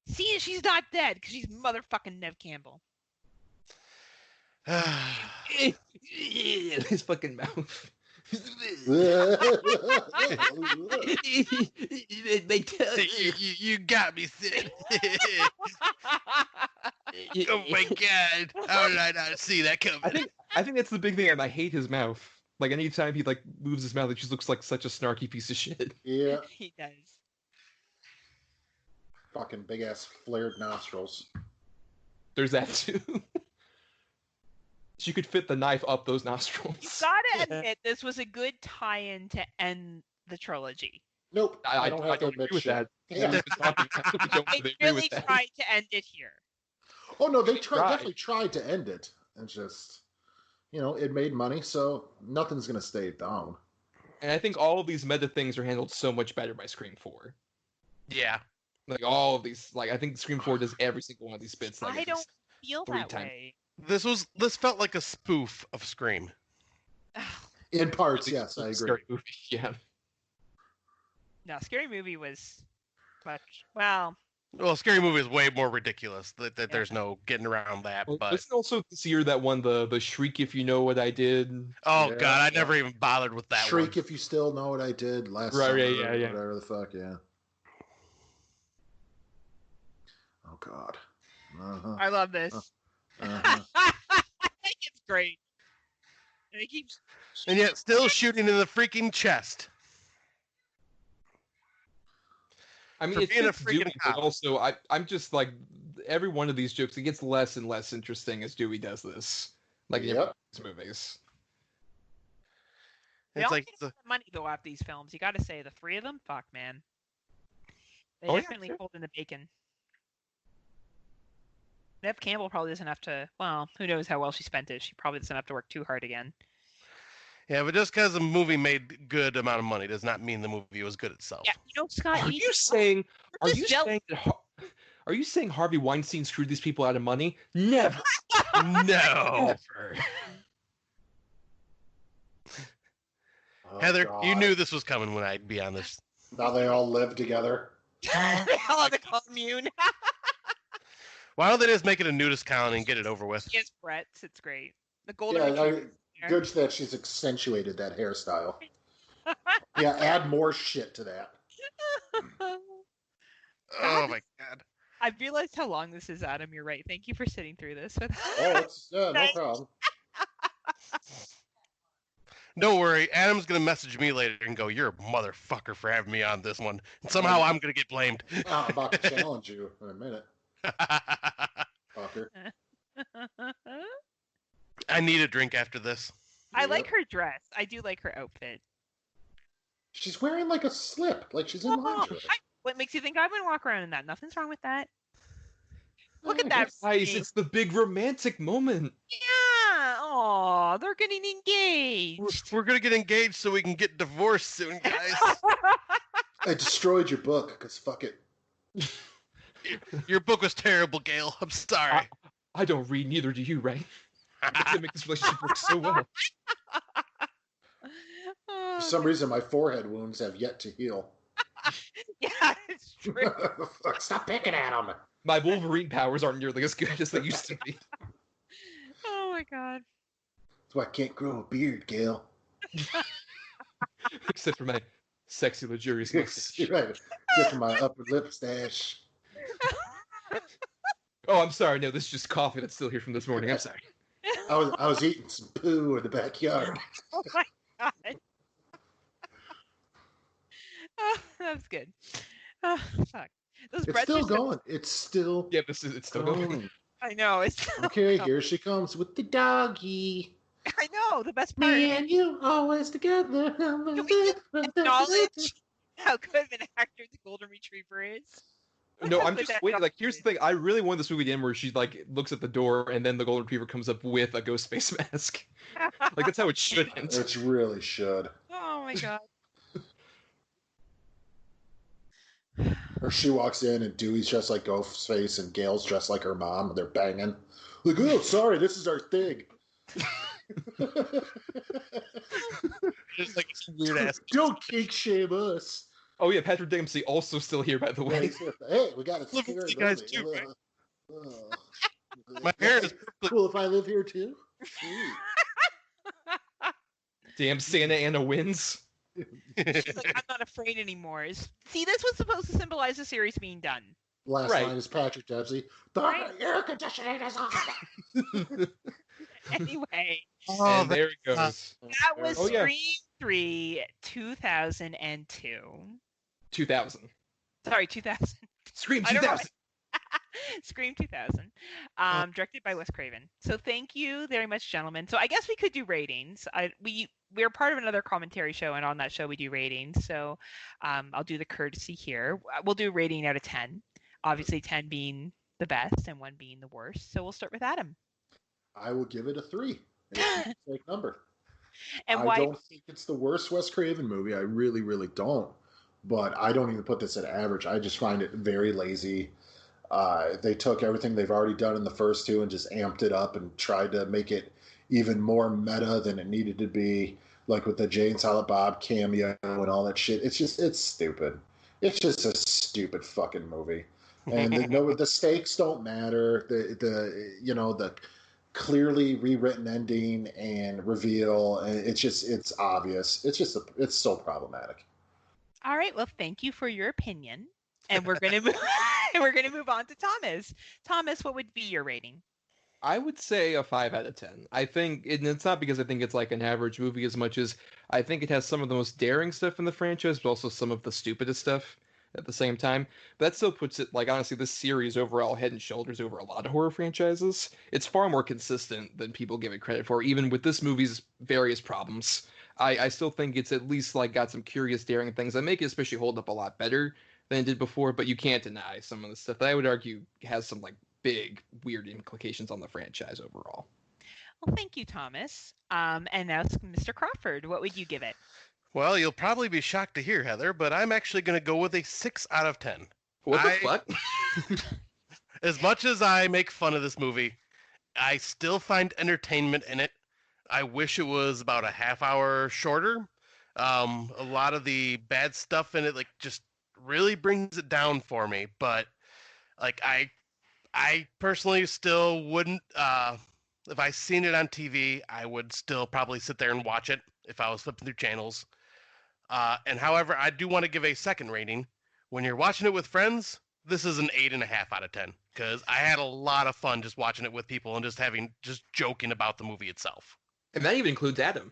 Speaker 1: See, she's not dead because she's motherfucking Nev Campbell.
Speaker 2: His fucking mouth. They tell
Speaker 4: you got me, Sid. Oh my god! How did I not see that coming?
Speaker 2: I think that's the big thing. I hate his mouth. Like anytime he like moves his mouth, it just looks like such a snarky piece of shit.
Speaker 3: Yeah.
Speaker 1: He does.
Speaker 3: Fucking big ass flared nostrils.
Speaker 2: There's that too. She could fit the knife up those
Speaker 1: You
Speaker 2: nostrils.
Speaker 1: gotta admit, this was a good tie-in to end the trilogy.
Speaker 3: Nope. I don't have to
Speaker 2: agree
Speaker 3: admit
Speaker 2: with
Speaker 3: shit.
Speaker 2: that.
Speaker 3: Yeah.
Speaker 1: They really tried to end it here.
Speaker 3: Oh no, they
Speaker 2: tried.
Speaker 3: definitely tried to end it, and just it made money, so nothing's gonna stay down.
Speaker 2: And I think all of these meta things are handled so much better by Scream 4.
Speaker 4: Yeah.
Speaker 2: Like all of these, like I think Scream 4 does every single one of these bits. Like
Speaker 1: I
Speaker 2: at
Speaker 1: don't
Speaker 2: least
Speaker 1: feel
Speaker 2: 3
Speaker 1: that
Speaker 2: times.
Speaker 1: way.
Speaker 4: This felt like a spoof of Scream.
Speaker 3: In parts, yes, I agree.
Speaker 2: Scary movie, yeah.
Speaker 1: No, Scary Movie was much. Well,
Speaker 4: Scary Movie is way more ridiculous. That there's no getting around that.
Speaker 2: Well,
Speaker 4: But
Speaker 2: wasn't also this year that won the Shriek If You Know What I Did?
Speaker 4: oh
Speaker 3: Yeah.
Speaker 4: god, I never even bothered with that
Speaker 3: Shriek
Speaker 4: one.
Speaker 3: if you still know what I did last
Speaker 2: Right,
Speaker 3: summer,
Speaker 2: yeah.
Speaker 3: whatever the fuck, yeah. Oh god. Uh-huh.
Speaker 1: I love this.
Speaker 3: Uh-huh.
Speaker 1: I think it's great. And it keeps.
Speaker 4: And yet still shooting in the freaking chest.
Speaker 2: I mean,
Speaker 4: For
Speaker 2: it's
Speaker 4: being a
Speaker 2: fits
Speaker 4: freaking
Speaker 2: Dewey, but
Speaker 4: cop.
Speaker 2: also I'm just like every one of these jokes, it gets less and less interesting as Dewey does this. Like in
Speaker 3: Yep.
Speaker 2: these movies.
Speaker 1: They
Speaker 4: It's
Speaker 1: all
Speaker 4: like
Speaker 1: get a lot of money though off these films. You got to say, the 3 of them, fuck man, they
Speaker 2: Oh, yeah,
Speaker 1: definitely
Speaker 2: sure.
Speaker 1: pulled in the bacon. Nev Campbell probably doesn't have to. Well, who knows how well she spent it? She probably doesn't have to work too hard again.
Speaker 4: Yeah, but just because a movie made good amount of money does not mean the movie was good itself.
Speaker 1: Yeah, Scott.
Speaker 2: Are
Speaker 1: need
Speaker 2: you
Speaker 1: to-
Speaker 2: saying? Are
Speaker 1: just
Speaker 2: you
Speaker 1: jealous.
Speaker 2: saying that? Are you saying Harvey Weinstein screwed these people out of money? Never.
Speaker 4: No.
Speaker 2: Never.
Speaker 3: Oh,
Speaker 4: Heather,
Speaker 3: God.
Speaker 4: you knew this was coming when I'd be on this.
Speaker 3: Now they all live together.
Speaker 1: They all have the commune.
Speaker 4: Why don't they just make it a nudist colony and get it over with?
Speaker 1: Yes, Brett's. It's great. The golden
Speaker 3: Yeah,
Speaker 1: retriever.
Speaker 3: good that she's accentuated that hairstyle. Yeah, add more shit to that.
Speaker 4: Oh my god.
Speaker 1: I realized how long this is, Adam. You're right. Thank you for sitting through this.
Speaker 3: Oh, it's no problem.
Speaker 4: Don't worry, Adam's gonna message me later and go, "You're a motherfucker for having me on this one." And somehow I'm gonna get blamed.
Speaker 3: Oh, I'm about to challenge you in a minute, fucker.
Speaker 4: I need a drink after this.
Speaker 1: I like
Speaker 3: Yep.
Speaker 1: her dress. I do like her outfit.
Speaker 3: She's wearing like a slip, like she's in lingerie.
Speaker 1: What makes you think I wouldn't walk around in that? Nothing's wrong with that. Look at that.
Speaker 2: Guys,
Speaker 1: ring.
Speaker 2: it's the big romantic moment.
Speaker 1: Yeah. Oh, they're getting engaged.
Speaker 4: We're gonna get engaged so we can get divorced soon, guys.
Speaker 3: I destroyed your book because fuck it.
Speaker 4: Your book was terrible, Gail. I'm sorry.
Speaker 2: I don't read, neither do you, right? That's gonna make this relationship work so well.
Speaker 3: For some reason, my forehead wounds have yet to heal.
Speaker 1: Yeah, it's true.
Speaker 3: Fuck, stop picking at them.
Speaker 2: My Wolverine powers aren't nearly as good as they used to be.
Speaker 1: Oh my god.
Speaker 3: That's why I can't grow a beard, Gail.
Speaker 2: Except for my sexy, luxurious mustache.
Speaker 3: Right. Except for my upper lip stash.
Speaker 2: Oh, I'm sorry. No, this is just coffee that's still here from this morning. I'm sorry.
Speaker 3: I was eating some poo in the backyard.
Speaker 1: Oh my god. Oh, that was good. Oh, fuck. Those
Speaker 3: It's
Speaker 1: breads
Speaker 3: still
Speaker 1: are so-
Speaker 3: going. It's still
Speaker 2: Yeah, it's still going.
Speaker 1: I know. It's still
Speaker 3: Okay,
Speaker 1: going.
Speaker 3: here she comes with the doggy.
Speaker 1: I know. The best part.
Speaker 3: Me and you always together.
Speaker 1: Can we acknowledge how good of an actor the golden retriever is?
Speaker 2: No, I'm
Speaker 1: With
Speaker 2: just
Speaker 1: that
Speaker 2: waiting. Like,
Speaker 1: dog.
Speaker 2: here's the thing. I really want this movie to end where she like looks at the door and then the golden retriever comes up with a ghost face mask. Like that's how it should end.
Speaker 3: It really should.
Speaker 1: Oh my god.
Speaker 3: Or she walks in and Dewey's dressed like Ghostface and Gail's dressed like her mom and they're banging. Like, oh, sorry, this is our thing.
Speaker 4: Just like some weird ass.
Speaker 3: Don't kink shame us.
Speaker 2: Oh yeah, Patrick Dempsey also still here, by the
Speaker 3: Yeah,
Speaker 2: way.
Speaker 3: he's here. Hey, we got a
Speaker 4: Live with
Speaker 3: scary
Speaker 4: you guys
Speaker 3: movie.
Speaker 4: too, right?
Speaker 3: Uh,
Speaker 4: My hair is perfectly.
Speaker 3: cool if I live here too. Sweet.
Speaker 2: Damn, Santa Ana wins.
Speaker 1: She's like, I'm not afraid anymore. See, this was supposed to symbolize the series being done.
Speaker 3: Last
Speaker 2: Right.
Speaker 3: line is Patrick Dempsey. The
Speaker 1: Right.
Speaker 3: air conditioning is on.
Speaker 1: Anyway,
Speaker 4: Oh,
Speaker 2: And there it goes.
Speaker 1: that was
Speaker 2: Oh, yeah.
Speaker 1: Scream 3, 2002.
Speaker 2: 2000.
Speaker 1: Sorry, 2000.
Speaker 2: Scream
Speaker 1: I don't know.
Speaker 2: 2000.
Speaker 1: Scream 2000, directed by Wes Craven. So thank you very much, gentlemen. So I guess we could do ratings. We're part of another commentary show, and on that show we do ratings. So I'll do the courtesy here. We'll do a rating out of 10. Obviously, 10 being the best and 1 being the worst. So we'll start with Adam.
Speaker 3: I will give it a 3. It's a fake number.
Speaker 1: And
Speaker 3: I
Speaker 1: why?
Speaker 3: don't think it's the worst Wes Craven movie. I really, really don't. But I don't even put this at average. I just find it very lazy. They took everything they've already done in the first two and just amped it up and tried to make it even more meta than it needed to be. Like with the Jay and Silent Bob cameo and all that shit. It's stupid. It's just a stupid fucking movie. And the stakes don't matter. The clearly rewritten ending and reveal. And it's obvious. It's so problematic.
Speaker 1: All right. Well, thank you for your opinion. And we're gonna move. We're gonna move on to Thomas. Thomas, what would be your rating?
Speaker 2: I would say a 5 out of 10. I think and it's not because I think it's like an average movie as much as I think it has some of the most daring stuff in the franchise, but also some of the stupidest stuff at the same time. But that still puts it, like, honestly, this series overall head and shoulders over a lot of horror franchises. It's far more consistent than people give it credit for, even with this movie's various problems. I still think it's at least like got some curious, daring things that make it especially hold up a lot better than it did before, but you can't deny some of the stuff that I would argue has some like big weird implications on the franchise overall.
Speaker 1: Well, thank you, Thomas. And now Mr. Crawford, what would you give it?
Speaker 4: Well, you'll probably be shocked to hear, Heather, but I'm actually going to go with a 6 out of 10.
Speaker 2: What the
Speaker 4: I-
Speaker 2: fuck?
Speaker 4: As much as I make fun of this movie, I still find entertainment in it. I wish it was about a half hour shorter. A lot of the bad stuff in it, like, just really brings it down for me. But like, I personally still wouldn't. If I seen it on TV, I would still probably sit there and watch it if I was flipping through channels. And however, I do want to give a second rating. When you're watching it with friends, this is an 8.5 out of 10 because I had a lot of fun just watching it with people and just joking about the movie itself.
Speaker 2: And that even includes Adam.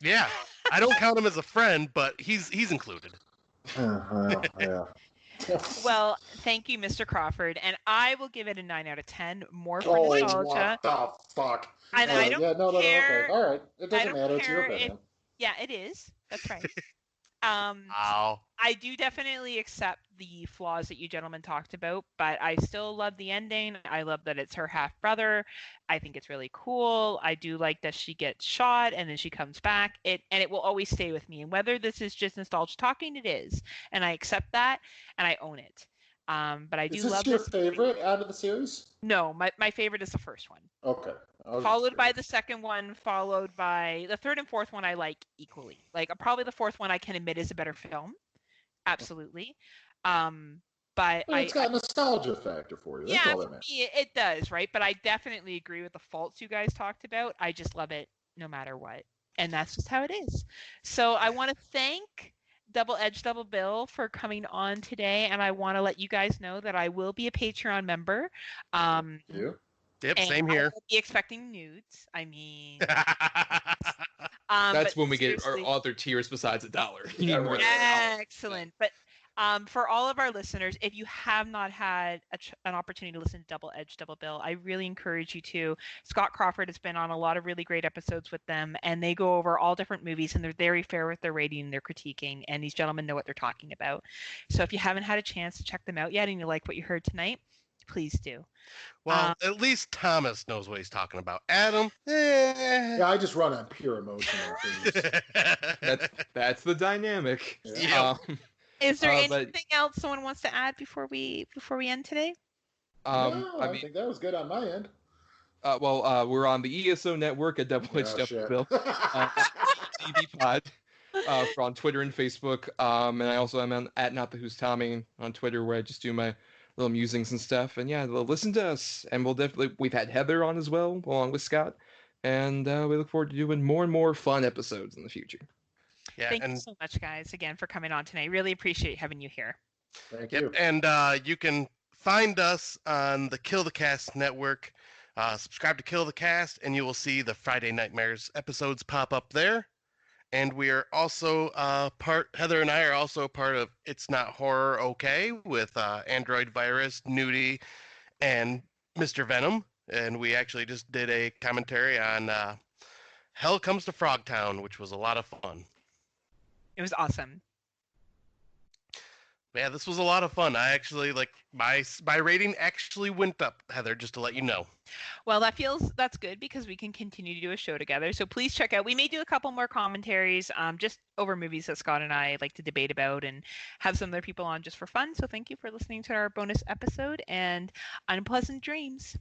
Speaker 4: Yeah, I don't count him as a friend, but he's included.
Speaker 3: Yeah.
Speaker 1: Well, thank you, Mr. Crawford, and I will give it a 9 out of 10. More for
Speaker 3: Oh,
Speaker 1: nostalgia.
Speaker 3: what the fuck?
Speaker 1: And I don't
Speaker 3: yeah, no,
Speaker 1: care.
Speaker 3: okay. All right. It
Speaker 1: I
Speaker 3: doesn't
Speaker 1: don't
Speaker 3: matter. It's your
Speaker 1: care if-
Speaker 3: opinion.
Speaker 1: Yeah, it is. That's right.
Speaker 4: Wow.
Speaker 1: I do definitely accept the flaws that you gentlemen talked about, but I still love the ending. I love that it's her half brother. I think it's really cool. I do like that she gets shot and then she comes back. It will always stay with me. And whether this is just nostalgia talking, it is, and I accept that and I own it. But I do
Speaker 3: Is this
Speaker 1: love
Speaker 3: your
Speaker 1: this.
Speaker 3: favorite out of the series?
Speaker 1: No, my favorite is the first one.
Speaker 3: Okay.
Speaker 1: Followed by the second one, followed by the third and fourth one I like equally. Like probably the fourth one I can admit is a better film. Absolutely. But
Speaker 3: But it's got a nostalgia factor for you. That's
Speaker 1: yeah,
Speaker 3: all
Speaker 1: for
Speaker 3: that matters.
Speaker 1: me it does, right? But I definitely agree with the faults you guys talked about. I just love it no matter what. And that's just how it is. So I want to thank Double Edge Double Bill for coming on today, and I want to let you guys know that I will be a Patreon member.
Speaker 3: You?
Speaker 4: Yep,
Speaker 1: And
Speaker 4: same
Speaker 1: I
Speaker 4: here.
Speaker 1: will be expecting nudes. I mean,
Speaker 2: That's
Speaker 1: but
Speaker 2: when we get our
Speaker 1: seriously,
Speaker 2: other tiers besides $1. You
Speaker 3: Yeah,
Speaker 2: need more
Speaker 3: right.
Speaker 2: than $1.
Speaker 1: excellent. But for all of our listeners, if you have not had an opportunity to listen to Double Edge Double Bill, I really encourage you to. Scott Crawford has been on a lot of really great episodes with them, and they go over all different movies, and they're very fair with their rating and their critiquing, and these gentlemen know what they're talking about. So if you haven't had a chance to check them out yet and you like what you heard tonight, please do.
Speaker 4: Well, at least Thomas knows what he's talking about. Adam, eh.
Speaker 3: Yeah, I just run on pure emotion on things.
Speaker 2: That's the dynamic.
Speaker 3: Yeah.
Speaker 1: Is there
Speaker 2: but-
Speaker 1: anything else someone wants to add before we end today?
Speaker 3: No,
Speaker 2: I
Speaker 3: I
Speaker 2: mean,
Speaker 3: think that was good on my end.
Speaker 2: we're on the ESO network at Double Edge
Speaker 3: Oh,
Speaker 2: Double
Speaker 3: shit.
Speaker 2: Bill. TV Pod. On Twitter and Facebook. And I also am at Not the Who's Tommy on Twitter, where I just do my little musings and stuff. And yeah, listen to us. And we've had Heather on as well, along with Scott. And we look forward to doing more and more fun episodes in the future.
Speaker 4: Yeah,
Speaker 1: Thank you so much, guys, again for coming on tonight. Really appreciate having you here.
Speaker 3: Thank
Speaker 4: Yep,
Speaker 3: you.
Speaker 4: and you can find us on the Kill the Cast network. Subscribe to Kill the Cast, and you will see the Friday Nightmares episodes pop up there. And we are also Heather and I are also part of It's Not Horror Okay with Android Virus, Nudie, and Mr. Venom. And we actually just did a commentary on Hell Comes to Frogtown, which was a lot of fun.
Speaker 1: It was awesome.
Speaker 4: Yeah, this was a lot of fun. I actually my rating actually went up, Heather, just to let you know.
Speaker 1: Well, that's good because we can continue to do a show together. So please check out. We may do a couple more commentaries, just over movies that Scott and I like to debate about, and have some other people on just for fun. So thank you for listening to our bonus episode, and unpleasant dreams.